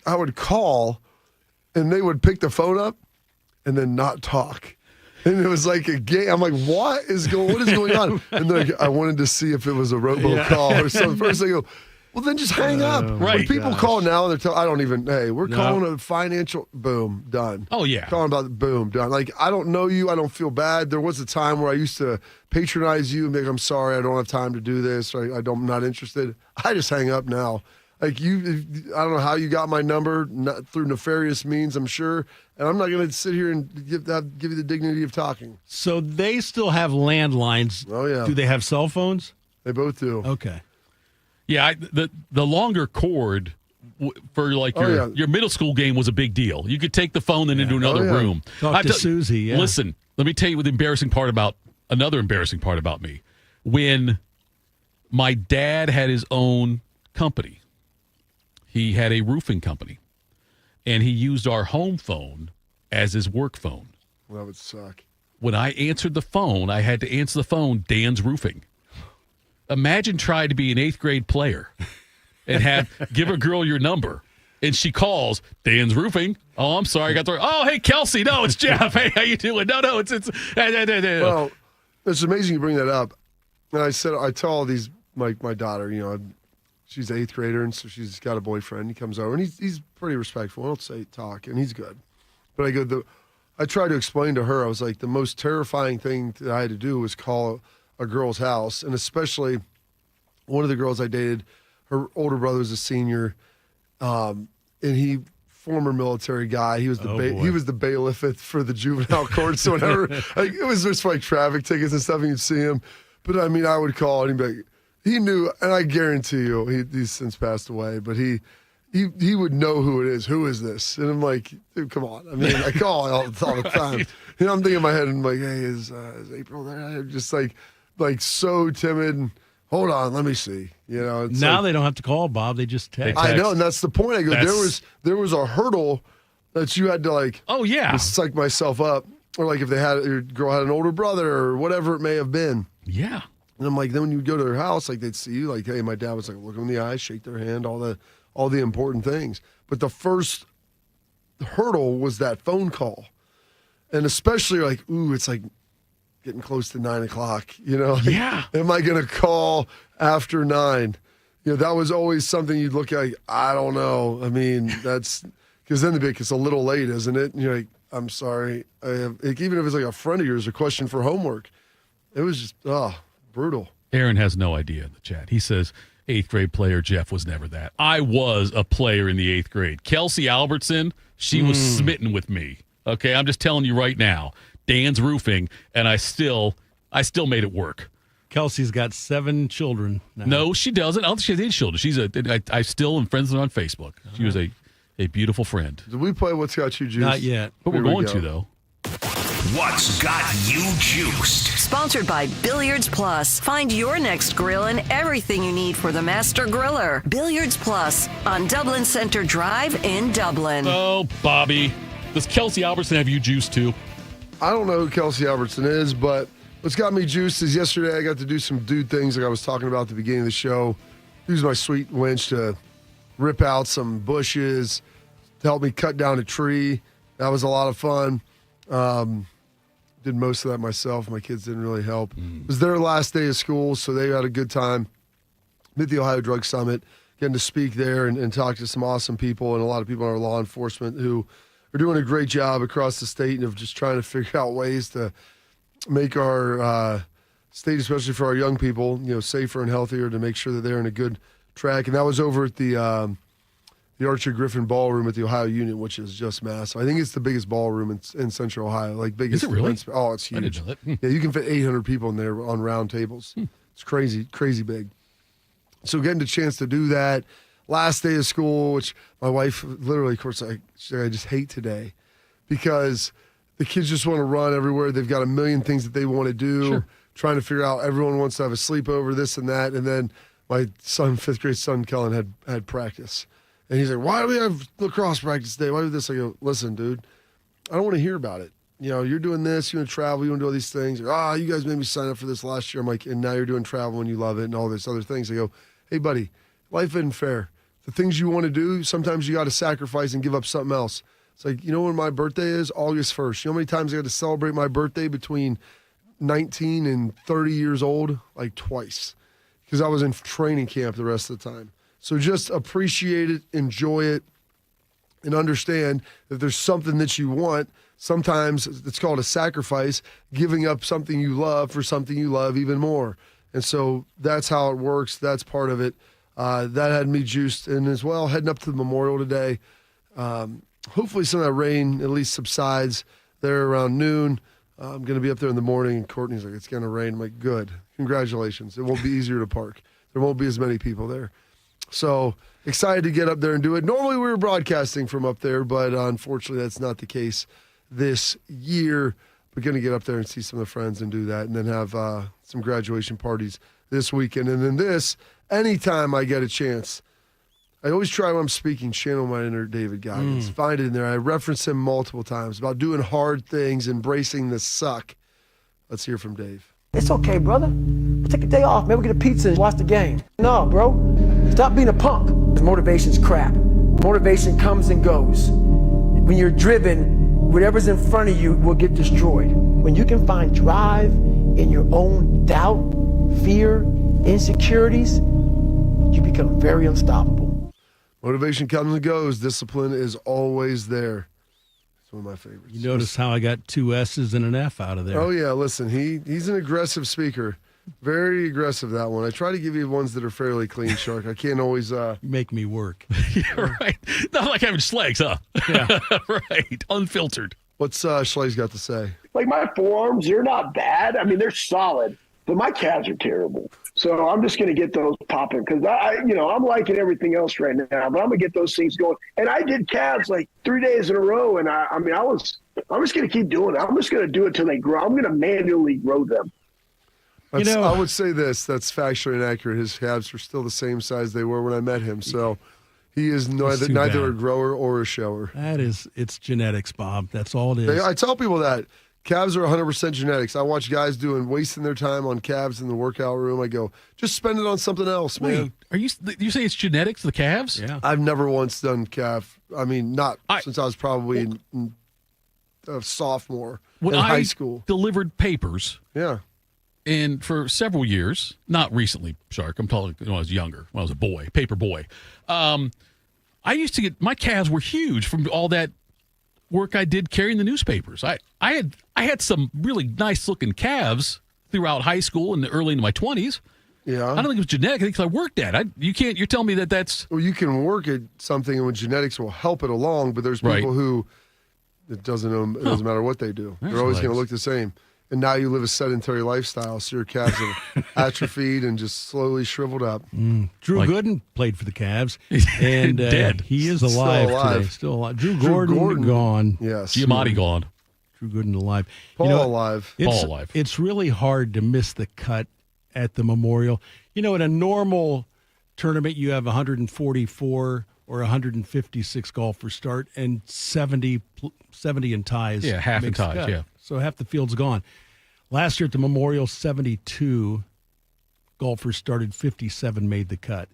I would call, and they would pick the phone up and then not talk. And it was like a game. I'm like, what is going on? And they're like, I wanted to see if it was a robocall or something. First they go, Well, then just hang up. Right. When people call now, and they're I don't even, hey, we're No. calling a financial, boom, done. Oh, yeah. Calling about the boom, done. Like, I don't know you. I don't feel bad. There was a time where I used to patronize you and be like, I'm sorry, I don't have time to do this. Or I'm not interested. I just hang up now. Like, I don't know how you got my number, not through nefarious means, I'm sure. And I'm not going to sit here and give you the dignity of talking. So they still have landlines. Oh, yeah. Do they have cell phones? They both do. Okay. Yeah, the longer cord for like your middle school game was a big deal. You could take the phone and into another room. Talk to Susie. Yeah. Listen, let me tell you another embarrassing part about me. When my dad had his own company, he had a roofing company, and he used our home phone as his work phone. Well, that would suck. When I answered the phone, I had to answer the phone, Dan's Roofing. Imagine trying to be an 8th grade player and give a girl your number, and she calls Dan's Roofing. Oh, I'm sorry, I got the. Oh, hey Kelsey, no, it's Jeff. Hey, how you doing? No, it's. Well, it's amazing you bring that up. And I tell all these my daughter, she's an 8th grader, and so she's got a boyfriend. He comes over, and he's pretty respectful. I don't say talk, and he's good. But I try to explain to her. I was like, the most terrifying thing that I had to do was call a girl's house, and especially one of the girls I dated, her older brother was a senior, and he former military guy. He was the bailiff for the juvenile court. So whenever it was just like traffic tickets and stuff, and you'd see him. But I mean, I would call and he'd be like, he knew, and I guarantee you, he's since passed away, but he would know who it is. Who is this? And I'm like, dude, come on. I mean, I call all the time. I'm thinking in my head, and I'm like, hey, is April there? I'm just like so timid. And, hold on, let me see. It's now they don't have to call, Bob. They just text. I know, and that's the point. I go, there was a hurdle that you had to oh yeah, psych myself up, or like if your girl had an older brother or whatever it may have been. Yeah. And I'm like, then when you go to their house, like they'd see you, like, hey, my dad was like, look them in the eye, shake their hand, all the important things. But the first hurdle was that phone call, and especially like, ooh, it's like getting close to 9 o'clock. Yeah. Am I gonna call after 9? That was always something you'd look at. Like, I don't know. I mean, that's because then it's a little late, isn't it? And you're like, I'm sorry. Even if it's like a friend of yours, a question for homework, it was just brutal. Aaron has no idea in the chat. He says 8th grade player Jeff was never that. I was a player in the 8th grade. Kelsey Albertson, she was smitten with me. Okay, I'm just telling you right now. Dan's Roofing, and I still made it work. Kelsey's got 7 children now. No, she doesn't. I don't think she has 8 children. I still am friends with her on Facebook. She was a beautiful friend. Did we play What's Got You Juiced? Not yet. But we're going to, though. What's Got You Juiced? Sponsored by Billiards Plus. Find your next grill and everything you need for the master griller. Billiards Plus on Dublin Center Drive in Dublin. Oh, Bobby. Does Kelsey Albertson have you juiced too? I don't know who Kelsey Albertson is, but what's got me juiced is yesterday I got to do some dude things like I was talking about at the beginning of the show. Use my sweet winch to rip out some bushes, to help me cut down a tree. That was a lot of fun. Did most of that myself. My kids didn't really help. It was their last day of school, so they had a good time. At the Ohio Drug Summit, getting to speak there and talk to some awesome people and a lot of people in our law enforcement who are doing a great job across the state and of just trying to figure out ways to make our state, especially for our young people, safer and healthier, to make sure that they're in a good track. And that was over at the Archer Griffin Ballroom at the Ohio Union, which is just massive. I think it's the biggest ballroom in Central Ohio. Biggest. Is it really? Oh, it's huge. I didn't know that. Yeah, you can fit 800 people in there on round tables. It's crazy, crazy big. So getting the chance to do that last day of school, which my wife literally, of course, I just hate today because the kids just want to run everywhere. They've got a million things that they want to do, trying to figure out. Everyone wants to have a sleepover, this and that. And then my son, 5th grade son, Kellen, had practice. And he's like, why do we have lacrosse practice today? Why do this? I go, listen, dude, I don't want to hear about it. You're doing this, you want to travel, you want to do all these things. Like, you guys made me sign up for this last year. I'm like, and now you're doing travel and you love it and all this other things. I go, hey, buddy, life isn't fair. The things you want to do, sometimes you got to sacrifice and give up something else. It's like, when my birthday is? August 1st. You know how many times I got to celebrate my birthday between 19 and 30 years old? Like twice. Because I was in training camp the rest of the time. So just appreciate it, enjoy it, and understand if there's something that you want, sometimes it's called a sacrifice, giving up something you love for something you love even more. And so that's how it works. That's part of it. That had me juiced. And as well, heading up to the Memorial today, hopefully some of that rain at least subsides there around noon. I'm going to be up there in the morning, and Courtney's like, it's going to rain. I'm like, good. Congratulations. It won't be easier to park. There won't be as many people there. So excited to get up there and do it. Normally we were broadcasting from up there, but unfortunately that's not the case this year. We're going to get up there and see some of the friends and do that, and then have some graduation parties this weekend. And then anytime I get a chance, I always try when I'm speaking, channel my inner David Goggins. Find it in there. I reference him multiple times about doing hard things, embracing the suck. Let's hear from Dave. It's okay, brother. We'll take a day off. Maybe we'll get a pizza and watch the game. No, bro. Stop being a punk. Motivation's crap. Motivation comes and goes. When you're driven, whatever's in front of you will get destroyed. When you can find drive in your own doubt, fear, insecurities, you become very unstoppable. Motivation comes and goes. Discipline is always there. It's one of my favorites. You notice how I got 2 S's and an F out of there. Oh, yeah. Listen, he's an aggressive speaker. Very aggressive, that one. I try to give you ones that are fairly clean, Shark. I can't always... Make me work. Yeah, right. Not like having Schlegs, huh? Yeah. Right. Unfiltered. What's Schlegs got to say? Like, my forearms, they're not bad. I mean, they're solid, but my calves are terrible. So I'm just going to get those popping because I'm liking everything else right now, but I'm going to get those things going. And I did calves like 3 days in a row, and I'm just going to keep doing it. I'm just going to do it till they grow. I'm going to manually grow them. I would say this. That's factually inaccurate. His calves are still the same size they were when I met him. So he is neither a grower or a shower. It's genetics, Bob. That's all it is. I tell people that. Calves are 100% genetics. I watch guys wasting their time on calves in the workout room. I go, just spend it on something else, man. Wait, you say it's genetics, the calves? Yeah. I've never once done calf. I mean, since I was probably a sophomore in high school. Delivered papers. Yeah. And for several years, not recently, Shark, I'm talking when I was younger, when I was a boy, paper boy. I used to my calves were huge from all that work I did carrying the newspapers. I had some really nice looking calves throughout high school and early into my 20s. Yeah. I don't think it was genetic. I think I worked at it. You're telling me that's... Well, you can work at something and genetics will help it along, but there's people who it doesn't matter what they do. They're always going to look the same. And now you live a sedentary lifestyle, so your calves are atrophied and just slowly shriveled up. Drew Gooden played for the Cavs, and dead. He is alive today. Still alive. Drew Gordon gone. Yes. Giamatti gone. Drew Gooden alive. Paul alive. Paul alive. It's really hard to miss the cut at the Memorial. In a normal tournament, you have 144 or 156 golfers start, and 70 in ties. Yeah, half in ties, cut. yeah. So half the field's gone. Last year at the Memorial, 72 golfers started, 57 made the cut.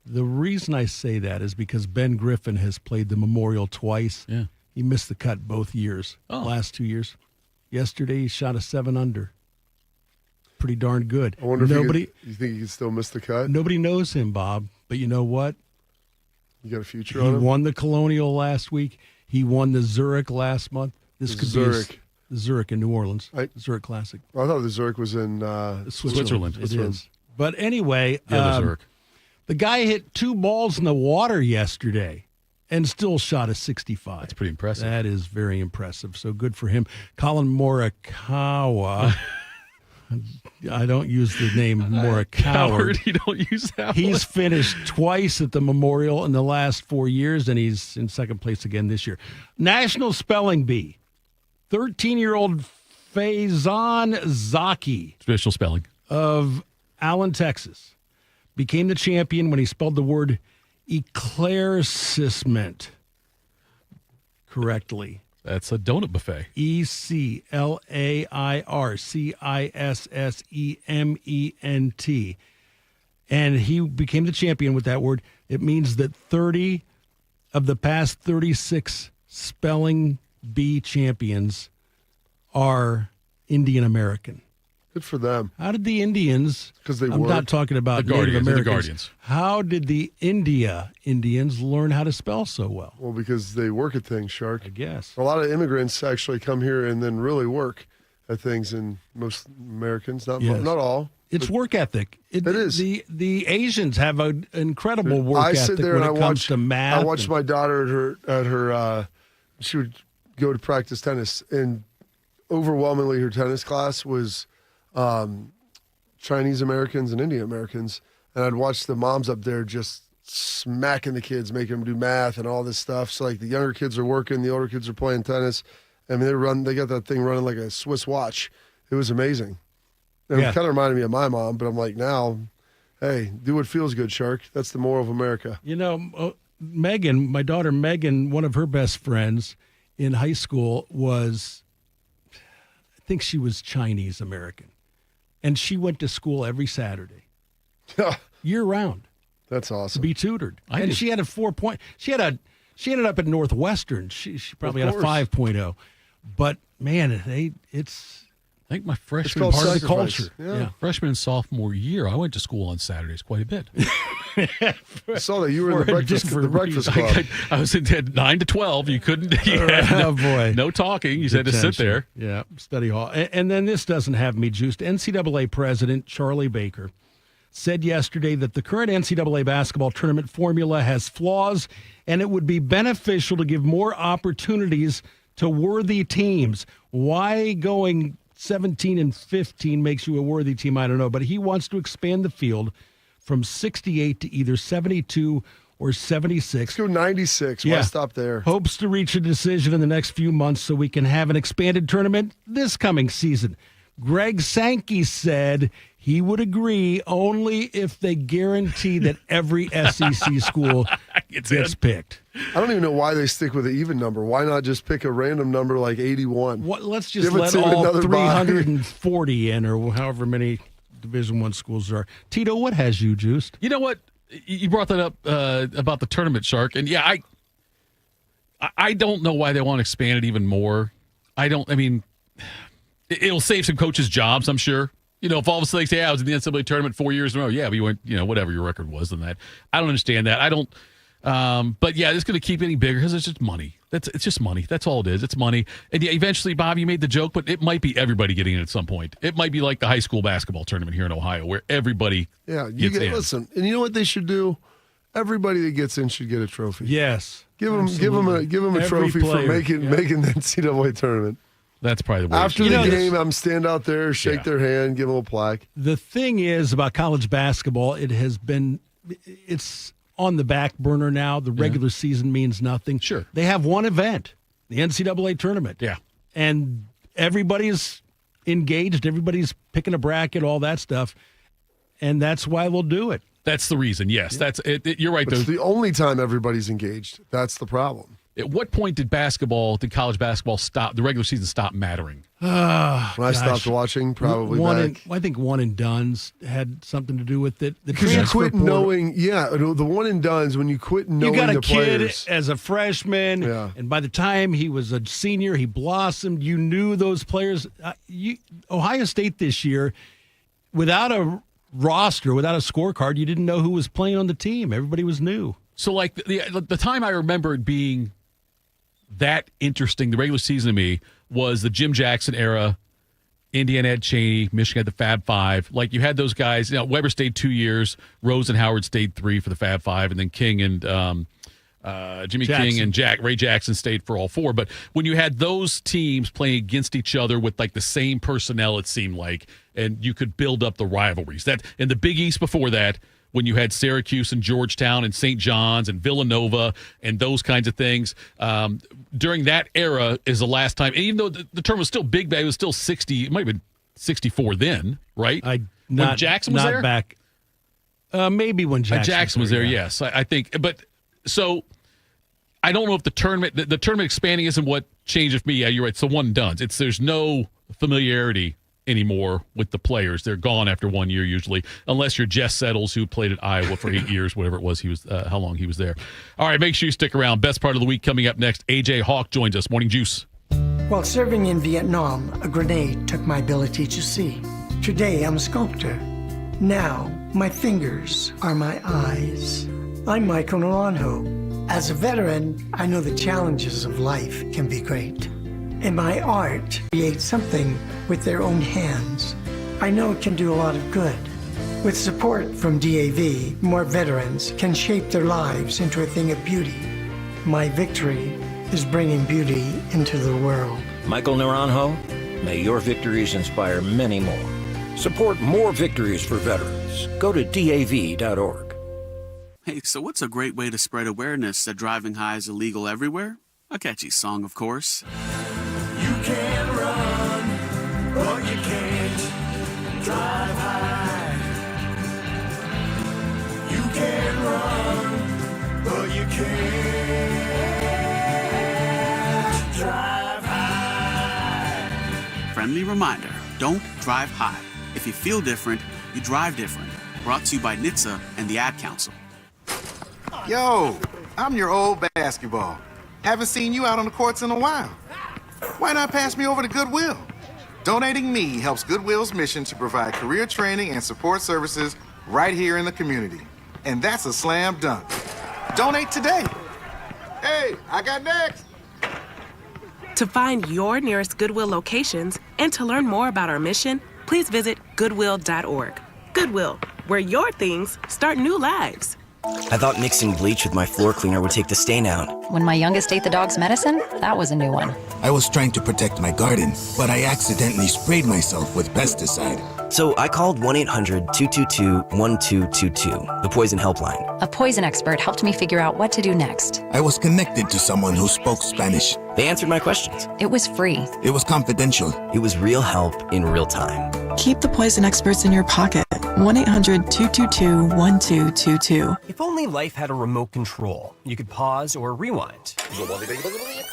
The reason I say that is because Ben Griffin has played the Memorial twice. Yeah. He missed the cut both years, last 2 years. Yesterday, he shot a 7 under. Pretty darn good. I wonder if you think he can still miss the cut? Nobody knows him, Bob. But you know what? You got a future on him? He won the Colonial last week. He won the Zurich last month. This could be the Zurich in New Orleans. Zurich Classic. Well, I thought the Zurich was in Switzerland. It is. But anyway, Zurich. The guy hit 2 balls in the water yesterday and still shot a 65. That's pretty impressive. That is very impressive. So good for him. Colin Morikawa. I don't use the name Morikawa. You don't use that He's finished twice at the Memorial in the last 4 years, and he's in second place again this year. National Spelling Bee. 13-year-old Faizan Zaki. Traditional spelling. Of Allen, Texas. Became the champion when he spelled the word eclaircissement correctly. That's a donut buffet. ECLAIRCISSEMENT. And he became the champion with that word. It means that 30 of the past 36 spelling bee champions are Indian American. Good for them. How did the Indians? Because they I'm work. not talking about The Native Guardians, Americans. the Guardians. How did the Indians learn how to spell so well? Well, because they work at things, Shark. I guess. A lot of immigrants actually come here and then really work at things, and most Americans, not all. It's work ethic. It is. The Asians have an incredible work I ethic sit there when and it comes to math. I watched my daughter at her she would go to practice tennis, and overwhelmingly her tennis class was Chinese Americans and Indian Americans, and I'd watch the moms up there just smacking the kids, making them do math and all this stuff. So like the younger kids are working, the older kids are playing tennis. I mean, they got that thing running like a Swiss watch. It was amazing. And It kind of reminded me of my mom, but I'm like, now, hey, do what feels good, Shark. That's the moral of America. You know, Megan, my daughter Megan, one of her best friends in high school was, I think she was Chinese American, and she went to school every Saturday, year round. That's awesome. To be tutored, she had a 4.0. She ended up at Northwestern. She probably had a 5.0, but man, it's. I think my freshman part of the culture. Yeah. Freshman and sophomore year, I went to school on Saturdays quite a bit. I saw that you were in the breakfast club. I was at 9 to 12. You couldn't. Oh boy, no talking. You had to sit there. Yeah, study hall. And then this doesn't have me juiced. NCAA President Charlie Baker said yesterday that the current NCAA basketball tournament formula has flaws, and it would be beneficial to give more opportunities to worthy teams. Why going 17 and 15 makes you a worthy team, I don't know. But he wants to expand the field from 68 to either 72 or 76. Let's go 96. Why stop there? Hopes to reach a decision in the next few months so we can have an expanded tournament this coming season. Greg Sankey said he would agree only if they guarantee that every SEC school gets picked. I don't even know why they stick with an even number. Why not just pick a random number like 81? Let's just let all 340 in, or however many Division I schools there are. Tito, what has you juiced? You know what? You brought that up about the tournament, Shark, and yeah, I don't know why they want to expand it even more. It'll save some coaches' jobs, I'm sure. You know, if all of a sudden they say, I was in the NCAA tournament 4 years in a row. Yeah, but you went, whatever your record was than that. I don't understand that. I don't. But yeah, it's going to keep getting bigger because it's just money. It's just money. That's all it is. It's money. And yeah, eventually, Bob, you made the joke, but it might be everybody getting in at some point. It might be like the high school basketball tournament here in Ohio, where everybody gets in. Listen, and you know what they should do? Everybody that gets in should get a trophy. Yes, give them a trophy for making the NCAA tournament. That's probably the way. After the game, I'm stand out there, shake their hand, give them a plaque. The thing is about college basketball, it's on the back burner now. The regular season means nothing. Sure. They have one event, the NCAA tournament. Yeah. And everybody's engaged. Everybody's picking a bracket, all that stuff. And that's why we'll do it. That's the reason, yes. Yeah. That's it. You're right. It's the only time everybody's engaged. That's the problem. At what point did college basketball stop, the regular season stop mattering? When I stopped watching, probably I think one and dones had something to do with it. Because you quit knowing, the one and dones, when you quit knowing the players. You got a kid as a freshman, and by the time he was a senior, he blossomed. You knew those players. Ohio State this year, without a roster, without a scorecard, you didn't know who was playing on the team. Everybody was new. So, like, the time I remember it being that interesting, the regular season to me, was the Jim Jackson era. Indiana had Chaney, Michigan had the Fab Five. Like, you had those guys. Weber stayed 2 years, Rose and Howard stayed 3 for the Fab Five, and then King and Jimmy King and Ray Jackson stayed for all 4. But when you had those teams playing against each other with like the same personnel, it seemed like, and you could build up the rivalries. That in the Big East before that, when you had Syracuse and Georgetown and St. John's and Villanova and those kinds of things. During that era is the last time, and even though the term was still big, it was still 60, it might have been 64 then, right? When Jackson was there? Back. Maybe when Jackson was there, yes. I think. But so I don't know if the tournament expanding isn't what changed it for me. Yeah, you're right. So one and done. There's no familiarity anymore with the players. They're gone after 1 year usually, unless you're Jess Settles, who played at Iowa for 8 years, whatever it was. He was how long he was there. All right, make sure you stick around. Best part of the week coming up next. AJ Hawk joins us. Morning Juice. While serving in Vietnam, a grenade took my ability to see. Today I'm a sculptor. Now my fingers are my eyes. I'm Michael Naranjo. As a veteran, I know the challenges of life can be great. And my art creates something with their own hands. I know it can do a lot of good. With support from DAV, more veterans can shape their lives into a thing of beauty. My victory is bringing beauty into the world. Michael Naranjo, may your victories inspire many more. Support more victories for veterans. Go to DAV.org. Hey, so what's a great way to spread awareness that driving high is illegal everywhere? A catchy song, of course. You can run, but you can't drive high. You can run, but you can't drive high. Friendly reminder, don't drive high. If you feel different, you drive different. Brought to you by NHTSA and the Ad Council. Yo, I'm your old basketball. Haven't seen you out on the courts in a while. Why not pass me over to Goodwill? Donating me helps Goodwill's mission to provide career training and support services right here in the community. And that's a slam dunk. Donate today. Hey, I got next. To find your nearest Goodwill locations and to learn more about our mission, please visit Goodwill.org. Goodwill, where your things start new lives. I thought mixing bleach with my floor cleaner would take the stain out. When my youngest ate the dog's medicine, that was a new one. I was trying to protect my garden, but I accidentally sprayed myself with pesticide. So I called 1-800-222-1222, the poison helpline. A poison expert helped me figure out what to do next. I was connected to someone who spoke Spanish. They answered my questions. It was free. It was confidential. It was real help in real time. Keep the poison experts in your pocket. 1-800-222-1222. If only life had a remote control, you could pause or rewind.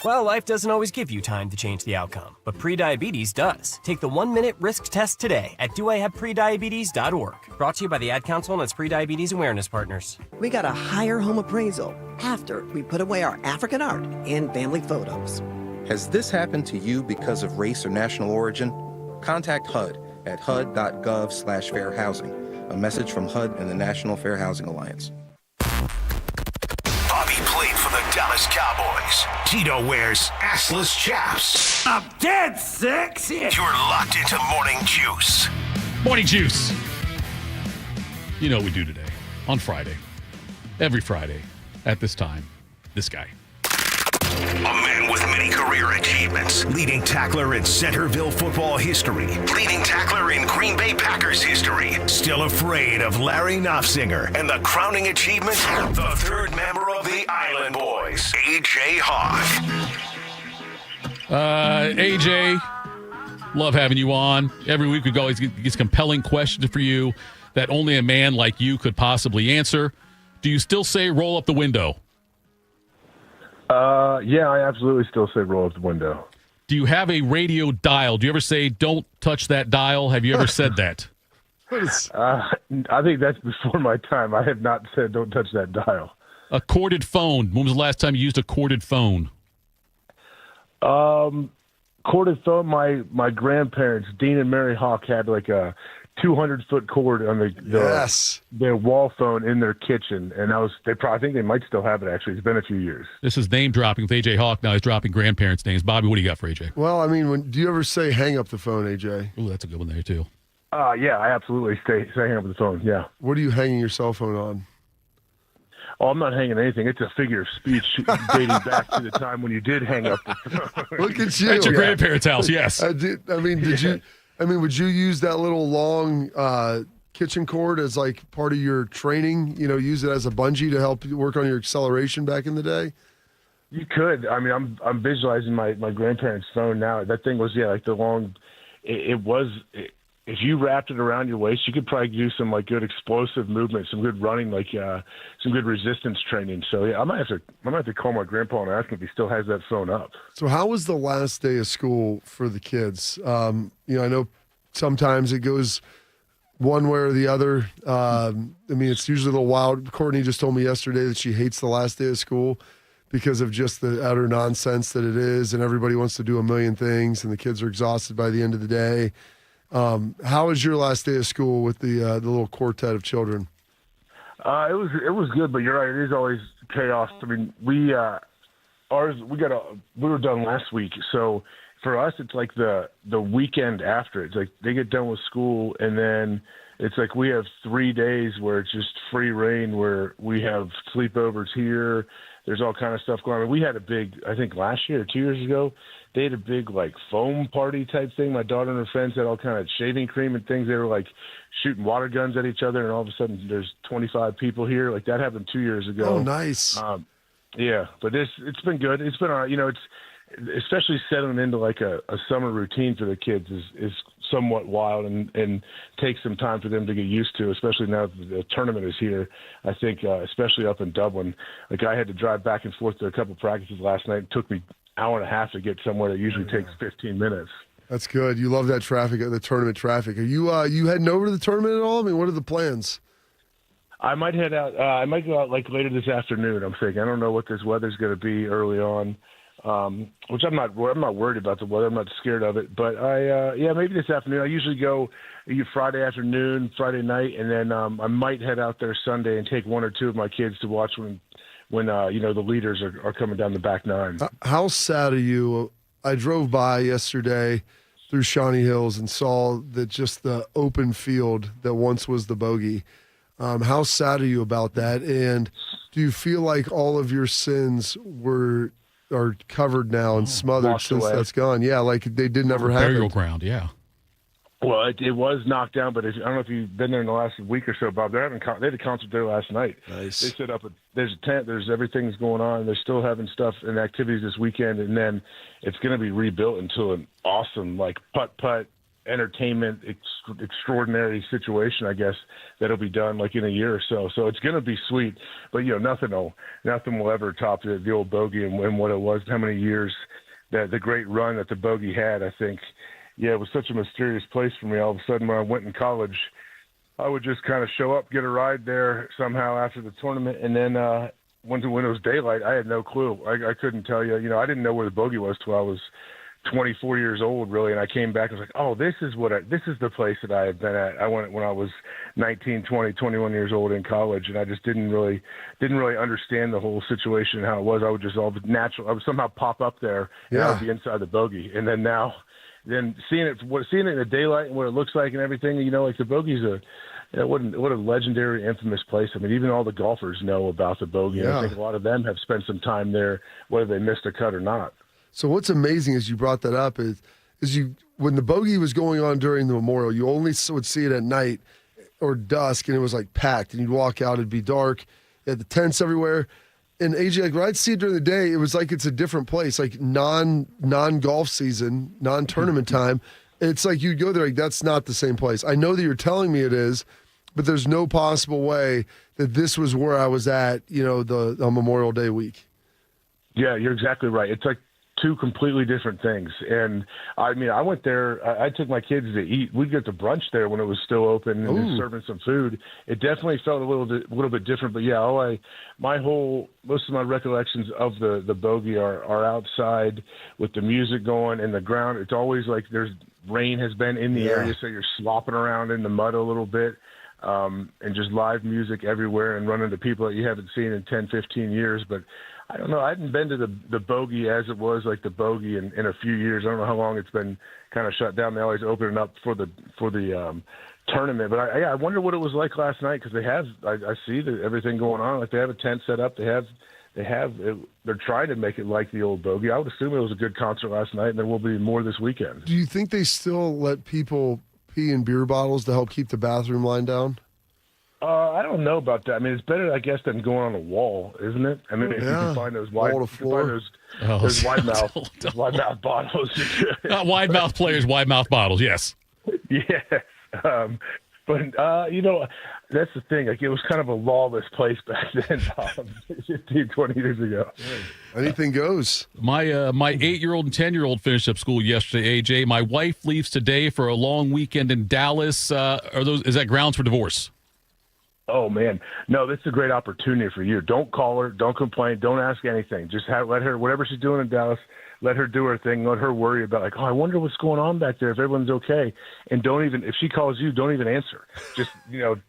Well, life doesn't always give you time to change the outcome, but prediabetes does. Take the 1-minute risk test today at doihaveprediabetes.org. Brought to you by the Ad Council and its prediabetes awareness partners. We got a higher home appraisal after we put away our African art and family photos. Has this happened to you because of race or national origin? Contact HUD at hud.gov/fair housing. A message from HUD and the National Fair Housing Alliance. Bobby played for the Dallas Cowboys. Tito wears assless chaps. I'm dead sexy. You're locked into Morning Juice. Morning Juice. You know what we do today on Friday. Every Friday at this time, this guy. A man with many career achievements. Leading tackler in Centerville football history. Leading tackler in Green Bay Packers history. Still afraid of Larry Knopfsinger. And the crowning achievement, the third member of the Island Boys, A.J. Hawk. AJ, love having you on. Every week we always get these compelling questions for you that only a man like you could possibly answer. Do you still say roll up the window? Yeah, I absolutely still say roll up the window. Do you have a radio dial? Do you ever say don't touch that dial? Have you ever said that? I think that's before my time. I have not said don't touch that dial. A corded phone. When was the last time you used a corded phone? Corded phone, my grandparents, Dean and Mary Hawk, had like a 200-foot cord on their wall phone in their kitchen, and I think they might still have it. Actually, it's been a few years. This is name dropping with AJ Hawk. Now he's dropping grandparents' names. Bobby, what do you got for AJ? Well, I mean, do you ever say hang up the phone, AJ? Ooh, that's a good one there too. Yeah, I absolutely say hang up the phone. Yeah. What are you hanging your cell phone on? Oh, I'm not hanging anything. It's a figure of speech dating back to the time when you did hang up the phone. Look at you. At your grandparents' house, yes. Would you use that little long kitchen cord as like part of your training? You know, use it as a bungee to help you work on your acceleration back in the day? You could. I mean, I'm visualizing my grandparents' phone now. That thing was, like the long, if you wrapped it around your waist, you could probably do some like good explosive movement, some good running, like some good resistance training. So yeah, I might have to call my grandpa and ask him if he still has that phone up. So how was the last day of school for the kids? I know sometimes it goes one way or the other. It's usually a little wild. Courtney just told me yesterday that she hates the last day of school because of just the utter nonsense that it is, and everybody wants to do a million things, and the kids are exhausted by the end of the day. How was your last day of school with the little quartet of children? It was good, but you're right. It is always chaos. I mean, we were done last week, so for us, it's like the weekend after. It's like they get done with school, and then it's like we have 3 days where it's just free reign, where we have sleepovers here. There's all kind of stuff going on. We had a big, I think last year or 2 years ago, they had a big like foam party type thing. My daughter and her friends had all kind of shaving cream and things. They were like shooting water guns at each other, and all of a sudden there's 25 people here. Like that happened 2 years ago. Oh, nice. Yeah, but it's been good. It's been, it's especially settling into like a summer routine for the kids is somewhat wild and takes some time for them to get used to, especially now that the tournament is here. I think, especially up in Dublin, like I had to drive back and forth to a couple practices last night. It took me an hour and a half to get somewhere that usually takes 15 minutes. That's good. You love that traffic, the tournament traffic. Are you heading over to the tournament at all? I mean, what are the plans? I might head out. I might go out like later this afternoon. I'm thinking. I don't know what this weather's going to be early on, which I'm not worried about the weather. I'm not scared of it. But maybe this afternoon. I usually go Friday afternoon, Friday night, and then I might head out there Sunday and take one or two of my kids to watch when the leaders are coming down the back nine. How sad are you? I drove by yesterday through Shawnee Hills and saw that just the open field that once was the bogey. How sad are you about that? And do you feel like all of your sins are covered now and smothered since that's gone? Yeah, like they did never happen. Burial ground, yeah. Well, it was knocked down, but I don't know if you've been there in the last week or so, Bob. They had a concert there last night. Nice. They set up there's a tent. There's everything's going on. They're still having stuff and activities this weekend, and then it's going to be rebuilt into an awesome like putt entertainment extraordinary situation, I guess, that'll be done like in a year or so. So it's going to be sweet, but nothing will ever top the old bogey and what it was, how many years that the great run that the bogey had. I think, it was such a mysterious place for me. All of a sudden when I went in college, I would just kind of show up, get a ride there somehow after the tournament. And then when it was daylight, I had no clue. I couldn't tell you, I didn't know where the bogey was till I was 24 years old, really, and I came back and was like, oh, this is the place that I had been at. I went when I was 19, 20, 21 years old in college, and I just didn't really understand the whole situation and how it was. I would just I would somehow pop up there and I would be inside the bogey. And then seeing it in the daylight and what it looks like and everything, like the bogey's what a legendary, infamous place. I mean, even all the golfers know about the bogey. Yeah. I think a lot of them have spent some time there, whether they missed a cut or not. So what's amazing is you brought that up is when the bogey was going on during the Memorial, you only would see it at night or dusk, and it was like packed, and you'd walk out, it'd be dark, you had the tents everywhere. And AJ, like when I'd see it during the day, it was like it's a different place, like non-golf season, non-tournament time. It's like you'd go there, like that's not the same place. I know that you're telling me it is, but there's no possible way that this was where I was at, the Memorial Day week. Yeah, you're exactly right. It's like two completely different things. And I mean, I went there, I took my kids to eat. We'd get to brunch there when it was still open and serving some food. It definitely felt a little bit different, but yeah, most of my recollections of the bogey are outside with the music going and the ground. It's always like rain has been in the area, so you're slopping around in the mud a little bit. And just live music everywhere and running into people that you haven't seen in 10, 15 years. But I don't know. I hadn't been to the bogey as it was like the bogey in a few years. I don't know how long it's been kind of shut down. They always open it up for the tournament. But I wonder what it was like last night because I see everything going on. Like they have a tent set up. They're trying to make it like the old bogey. I would assume it was a good concert last night, and there will be more this weekend. Do you think they still let people pee in beer bottles to help keep the bathroom line down? I don't know about that. I mean, it's better, I guess, than going on a wall, isn't it? I mean, if you can find those wide-mouth bottles. Not wide-mouth players, wide-mouth bottles, yes. Yes. But that's the thing. Like, it was kind of a lawless place back then, 15, 20 years ago. Anything goes. My 8-year-old and 10-year-old finished up school yesterday, AJ. My wife leaves today for a long weekend in Dallas. Is that grounds for divorce? Oh, man. No, this is a great opportunity for you. Don't call her. Don't complain. Don't ask anything. Just let her, whatever she's doing in Dallas, let her do her thing, let her worry about like, oh, I wonder what's going on back there, if everyone's okay. And if she calls you, don't even answer. Just,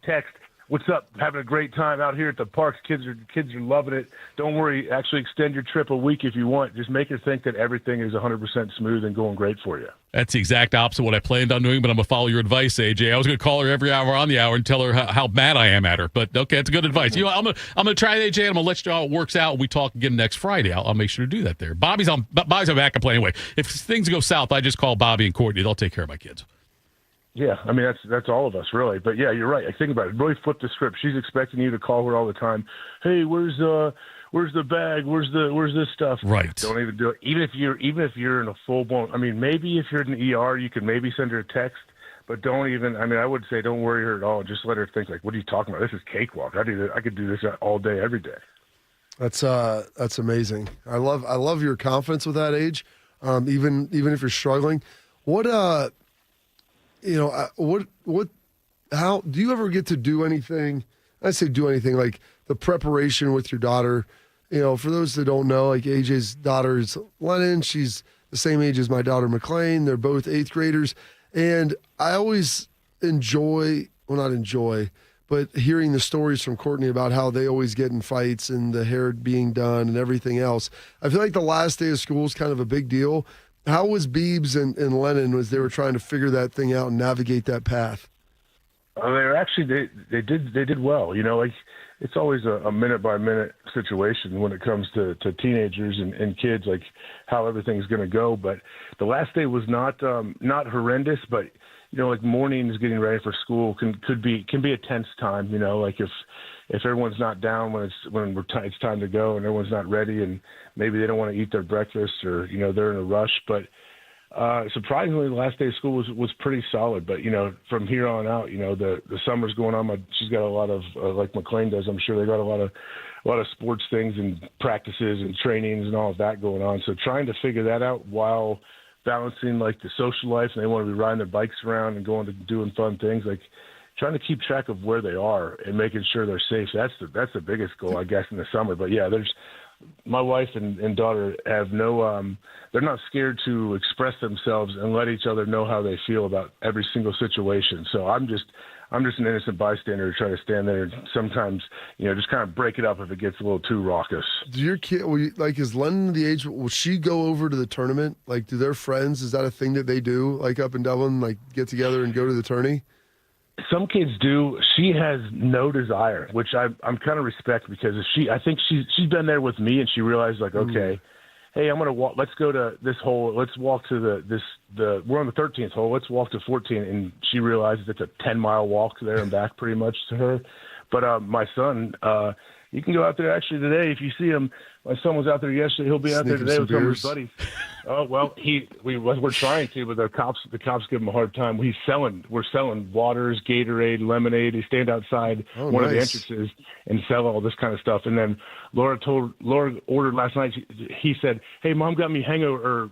text, what's up? Having a great time out here at the parks. Kids are loving it. Don't worry. Actually extend your trip a week if you want. Just make her think that everything is 100% smooth and going great for you. That's the exact opposite of what I planned on doing, but I'm going to follow your advice, AJ. I was going to call her every hour on the hour and tell her how mad I am at her. But, okay, that's good advice. I'm going to try it, AJ, and I'm going to let you know how it works out. We talk again next Friday. I'll make sure to do that there. Bobby's on backup plan anyway. If things go south, I just call Bobby and Courtney. They'll take care of my kids. Yeah, I mean, that's all of us, really. But, yeah, you're right. I think about it. Really flip the script. She's expecting you to call her all the time. Hey, where's the bag? Where's this stuff? Right. Don't even do it. Even if you're in a full-blown – I mean, maybe if you're in the ER, you can maybe send her a text. But don't even – I mean, I would say don't worry her at all. Just let her think, like, what are you talking about? This is cakewalk. I could do this all day, every day. That's amazing. I love your confidence with that age, even if you're struggling. How do you ever get to do anything? I say do anything like the preparation with your daughter. For those that don't know, like AJ's daughter is Lennon. She's the same age as my daughter McLean. They're both 8th graders. And I always but hearing the stories from Courtney about how they always get in fights and the hair being done and everything else. I feel like the last day of school is kind of a big deal. How was Beebs and Lennon as they were trying to figure that thing out and navigate that path? They were actually they did well. Like it's always a minute by minute situation when it comes to teenagers and kids, like how everything's going to go. But the last day was not horrendous, but like mornings getting ready for school can be a tense time. Like if everyone's not down when it's time to go and everyone's not ready and maybe they don't want to eat their breakfast or they're in a rush. But surprisingly, the last day of school was pretty solid. But from here on out, the summer's going on. She's got a lot of like McLean does. I'm sure they got a lot of sports things and practices and trainings and all of that going on. So trying to figure that out while balancing like the social life, and they want to be riding their bikes around and going to doing fun things, like trying to keep track of where they are and making sure they're safe. That's the biggest goal, I guess, in the summer. But yeah, my wife and daughter have they're not scared to express themselves and let each other know how they feel about every single situation. So I'm just an innocent bystander trying to stand there and sometimes, just kind of break it up if it gets a little too raucous. Do your kid, is Lennon the age, will she go over to the tournament? Like, do their friends, is that a thing that they do, like up in Dublin, like get together and go to the tourney? Some kids do. She has no desire, which I'm kind of respect because I think she's been there with me and she realized like, okay, hey, I'm going to walk. Let's go to this hole. Let's walk to we're on the 13th hole. Let's walk to 14. And she realizes it's a 10-mile walk there and back pretty much to her. But my son, you can go out there actually today. If you see him, my son was out there yesterday. He'll be out there today with some of his buddies. Oh, well, we're trying to, but the cops give him a hard time. We're selling waters, Gatorade, lemonade. They stand outside one of the entrances and sell all this kind of stuff. And then Laura ordered last night. He said, "Hey, Mom got me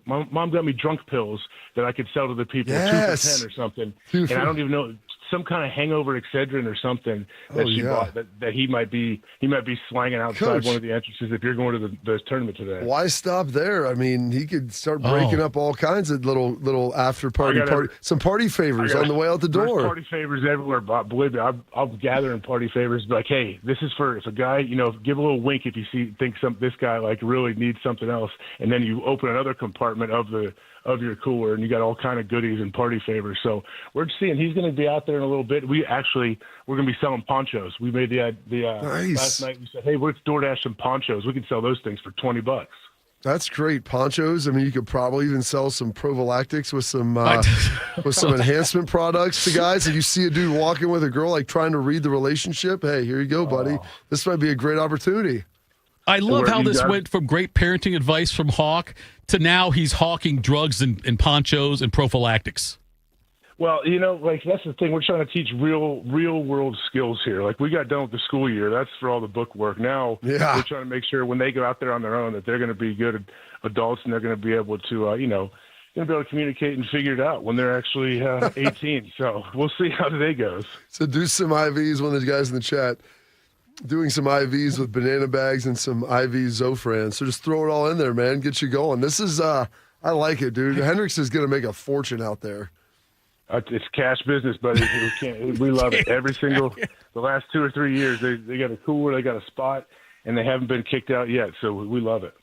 Mom got me drunk pills that I could sell to the people, 2 for $10 or something." And I don't even know. Some kind of hangover Excedrin or something that she bought that he might be slanging outside one of the entrances if you're going to the tournament today. Why stop there? I mean, he could start breaking up all kinds of little after party some party favors on the way out the door. There's party favors everywhere, Bob. Believe me, I'll gather in party favors. Be like, hey, this is for if a guy, give a little wink if you think this guy like really needs something else, and then you open another compartment of your cooler, and you got all kind of goodies and party favors. So we're seeing he's going to be out there in a little bit. We're going to be selling ponchos. We made the nice. Last night. We said, hey, let's DoorDash some ponchos. We can sell those things for $20. That's great. Ponchos. I mean, you could probably even sell some prophylactics with some enhancement products to guys. If you see a dude walking with a girl, like trying to read the relationship, hey, here you go, buddy. This might be a great opportunity. I love how this went from great parenting advice from Hawk to now he's hawking drugs and ponchos and prophylactics. Well, that's the thing. We're trying to teach real world skills here. Like we got done with the school year. That's for all the book work. Now we're trying to make sure when they go out there on their own that they're going to be good adults and they're going to be able to, going to be able to communicate and figure it out when they're actually 18. So we'll see how today goes. So do some IVs, one of the guys in the chat. doing some IVs with banana bags and some IV Zofran. So just throw it all in there, man. Get you going. This is, I like it, dude. Hendricks is going to make a fortune out there. It's cash business, buddy. We love it. Every single, the last 2 or 3 years, they got a cooler, they got a spot, and they haven't been kicked out yet. So we love it.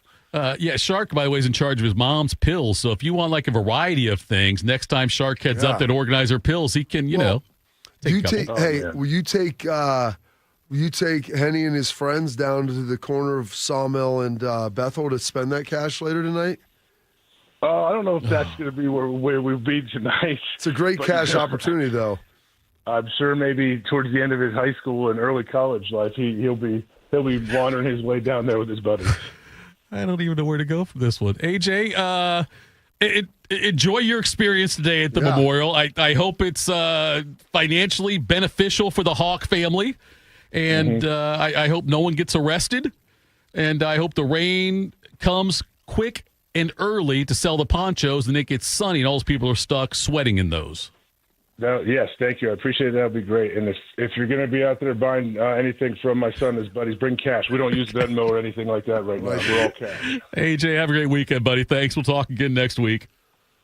Shark, by the way, is in charge of his mom's pills. So if you want like a variety of things, next time Shark heads up that organizer pills, he can, Will you take Henny and his friends down to the corner of Sawmill and Bethel to spend that cash later tonight? I don't know if that's going to be where we'll be tonight. It's a great cash opportunity, though. I'm sure maybe towards the end of his high school and early college life, he'll be wandering his way down there with his buddies. I don't even know where to go from this one. AJ, enjoy your experience today at the Memorial. I hope it's financially beneficial for the Hawk family, and I hope no one gets arrested, and I hope the rain comes quick and early to sell the ponchos, and it gets sunny, and all those people are stuck sweating in those. No, yes, thank you. I appreciate it. That would be great. And if you're going to be out there buying anything from my son and his buddies, bring cash. We don't use Venmo or anything like that right now. We're all cash. AJ, have a great weekend, buddy. Thanks. We'll talk again next week.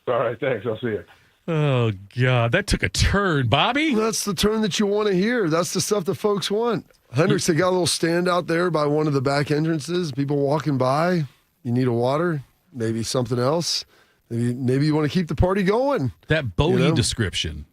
All right, thanks. I'll see you. Oh, God, that took a turn, Bobby. That's the turn that you want to hear. That's the stuff that folks want. Hendricks, they got a little stand out there by one of the back entrances. People walking by. You need a water. Maybe something else. Maybe you want to keep the party going. That bogey description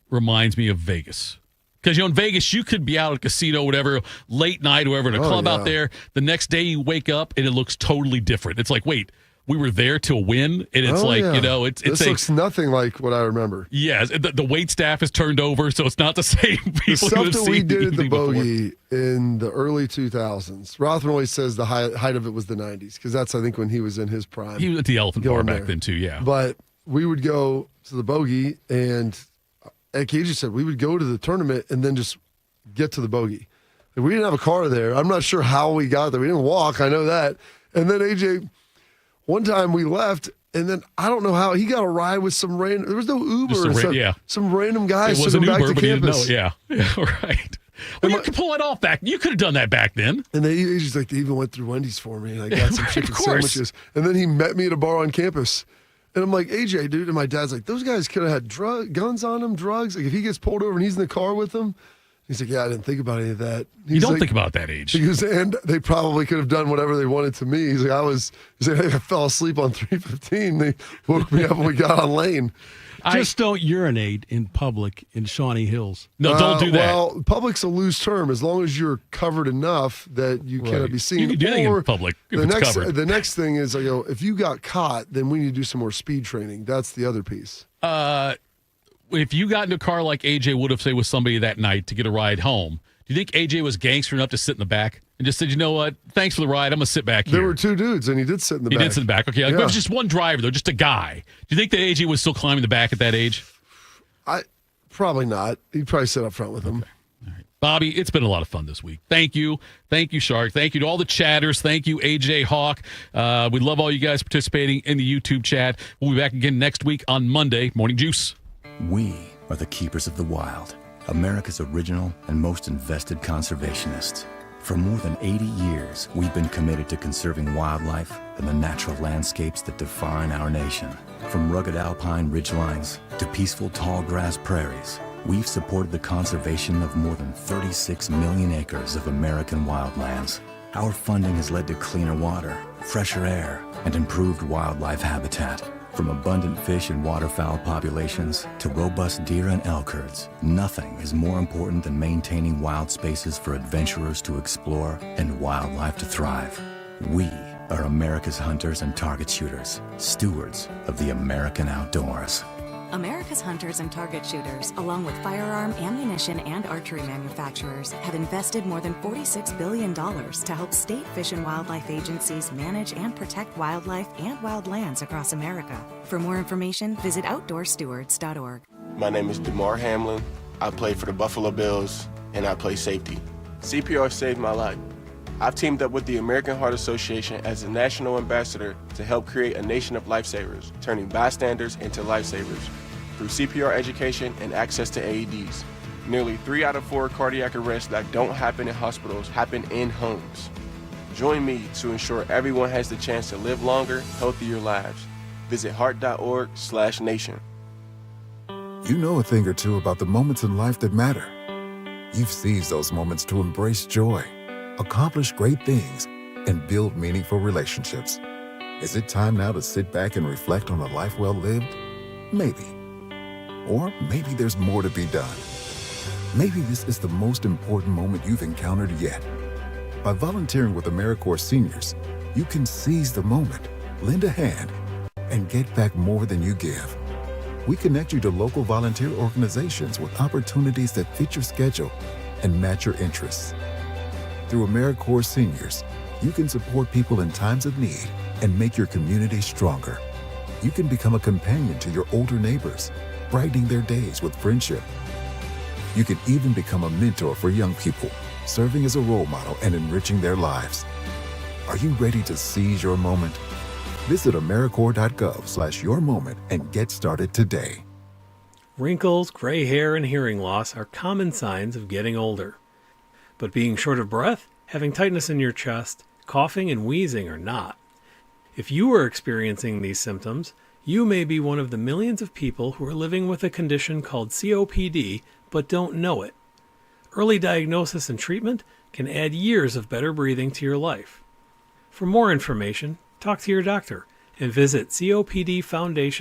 reminds me of Vegas. Because, in Vegas, you could be out at a casino, whatever, late night, or whatever, in a club out there. The next day you wake up, and it looks totally different. It's like, wait, we were there to win? And it's this looks nothing like what I remember. Yes, the wait staff is turned over, so it's not the same people. The stuff that we did at the bogey in the early 2000s. Rothman always says the height of it was the 90s, because that's, I think, when he was in his prime. He was at the Elephant Bar back then, too, yeah. But we would go to the bogey, and like AJ said, we would go to the tournament and then just get to the bogey. And we didn't have a car there. I'm not sure how we got there. We didn't walk, I know that. And then AJ... One time we left, and then I don't know how he got a ride with some random. There was no Uber. Some random guy took him back to campus. Yeah, right. Well, you could pull it off back. You could have done that back then. And they even went through Wendy's for me, and I got some chicken sandwiches. And then he met me at a bar on campus, and I'm like, AJ, dude, and my dad's like, those guys could have had guns on them, drugs. Like if he gets pulled over and he's in the car with them. He's like, yeah, I didn't think about any of that. You don't think about that age. And they probably could have done whatever they wanted to me. He's like, I fell asleep on 315. They woke me up when we got on lane. Just don't urinate in public in Shawnee Hills. No, don't do that. Well, public's a loose term as long as you're covered enough that you cannot be seen. You can do anything in public if it's covered. The next thing is, I go, if you got caught, then we need to do some more speed training. That's the other piece. If you got in a car like AJ would have, say, with somebody that night to get a ride home, do you think AJ was gangster enough to sit in the back and just said, you know what, thanks for the ride, I'm going to sit back here? There were two dudes, and he did sit in the back. He did sit in the back. Okay, it was just one driver, though, just a guy. Do you think that AJ was still climbing the back at that age? Probably not. He'd probably sit up front with him. All right. Bobby, it's been a lot of fun this week. Thank you. Thank you, Shark. Thank you to all the chatters. Thank you, AJ Hawk. We love all you guys participating in the YouTube chat. We'll be back again next week on Monday. Morning Juice. We are the keepers of the wild, America's original and most invested conservationists. For more than 80 years, we've been committed to conserving wildlife and the natural landscapes that define our nation. From rugged alpine ridgelines to peaceful tall grass prairies, we've supported the conservation of more than 36 million acres of American wildlands. Our funding has led to cleaner water, fresher air, and improved wildlife habitat. From abundant fish and waterfowl populations to robust deer and elk herds, nothing is more important than maintaining wild spaces for adventurers to explore and wildlife to thrive. We are America's hunters and target shooters, stewards of the American outdoors. America's hunters and target shooters, along with firearm, ammunition, and archery manufacturers, have invested more than $46 billion to help state fish and wildlife agencies manage and protect wildlife and wildlands across America. For more information, visit outdoorstewards.org. My name is DeMar Hamlin. I play for the Buffalo Bills, and I play safety. CPR saved my life. I've teamed up with the American Heart Association as a national ambassador to help create a nation of lifesavers, turning bystanders into lifesavers through CPR education and access to AEDs. Nearly 3 out of 4 cardiac arrests that don't happen in hospitals happen in homes. Join me to ensure everyone has the chance to live longer, healthier lives. Visit heart.org/nation. You know a thing or two about the moments in life that matter. You've seized those moments to embrace joy, accomplish great things, and build meaningful relationships. Is it time now to sit back and reflect on a life well lived? Maybe. Or maybe there's more to be done. Maybe this is the most important moment you've encountered yet. By volunteering with AmeriCorps seniors, you can seize the moment, lend a hand, and get back more than you give. We connect you to local volunteer organizations with opportunities that fit your schedule and match your interests. Through AmeriCorps seniors, you can support people in times of need and make your community stronger. You can become a companion to your older neighbors, brightening their days with friendship. You can even become a mentor for young people, serving as a role model and enriching their lives. Are you ready to seize your moment? Visit AmeriCorps.gov/yourmoment and get started today. Wrinkles, gray hair, and hearing loss are common signs of getting older. But being short of breath, having tightness in your chest, coughing, and wheezing are not. If you are experiencing these symptoms, you may be one of the millions of people who are living with a condition called COPD but don't know it. Early diagnosis and treatment can add years of better breathing to your life. For more information, talk to your doctor and visit COPDFoundation.org.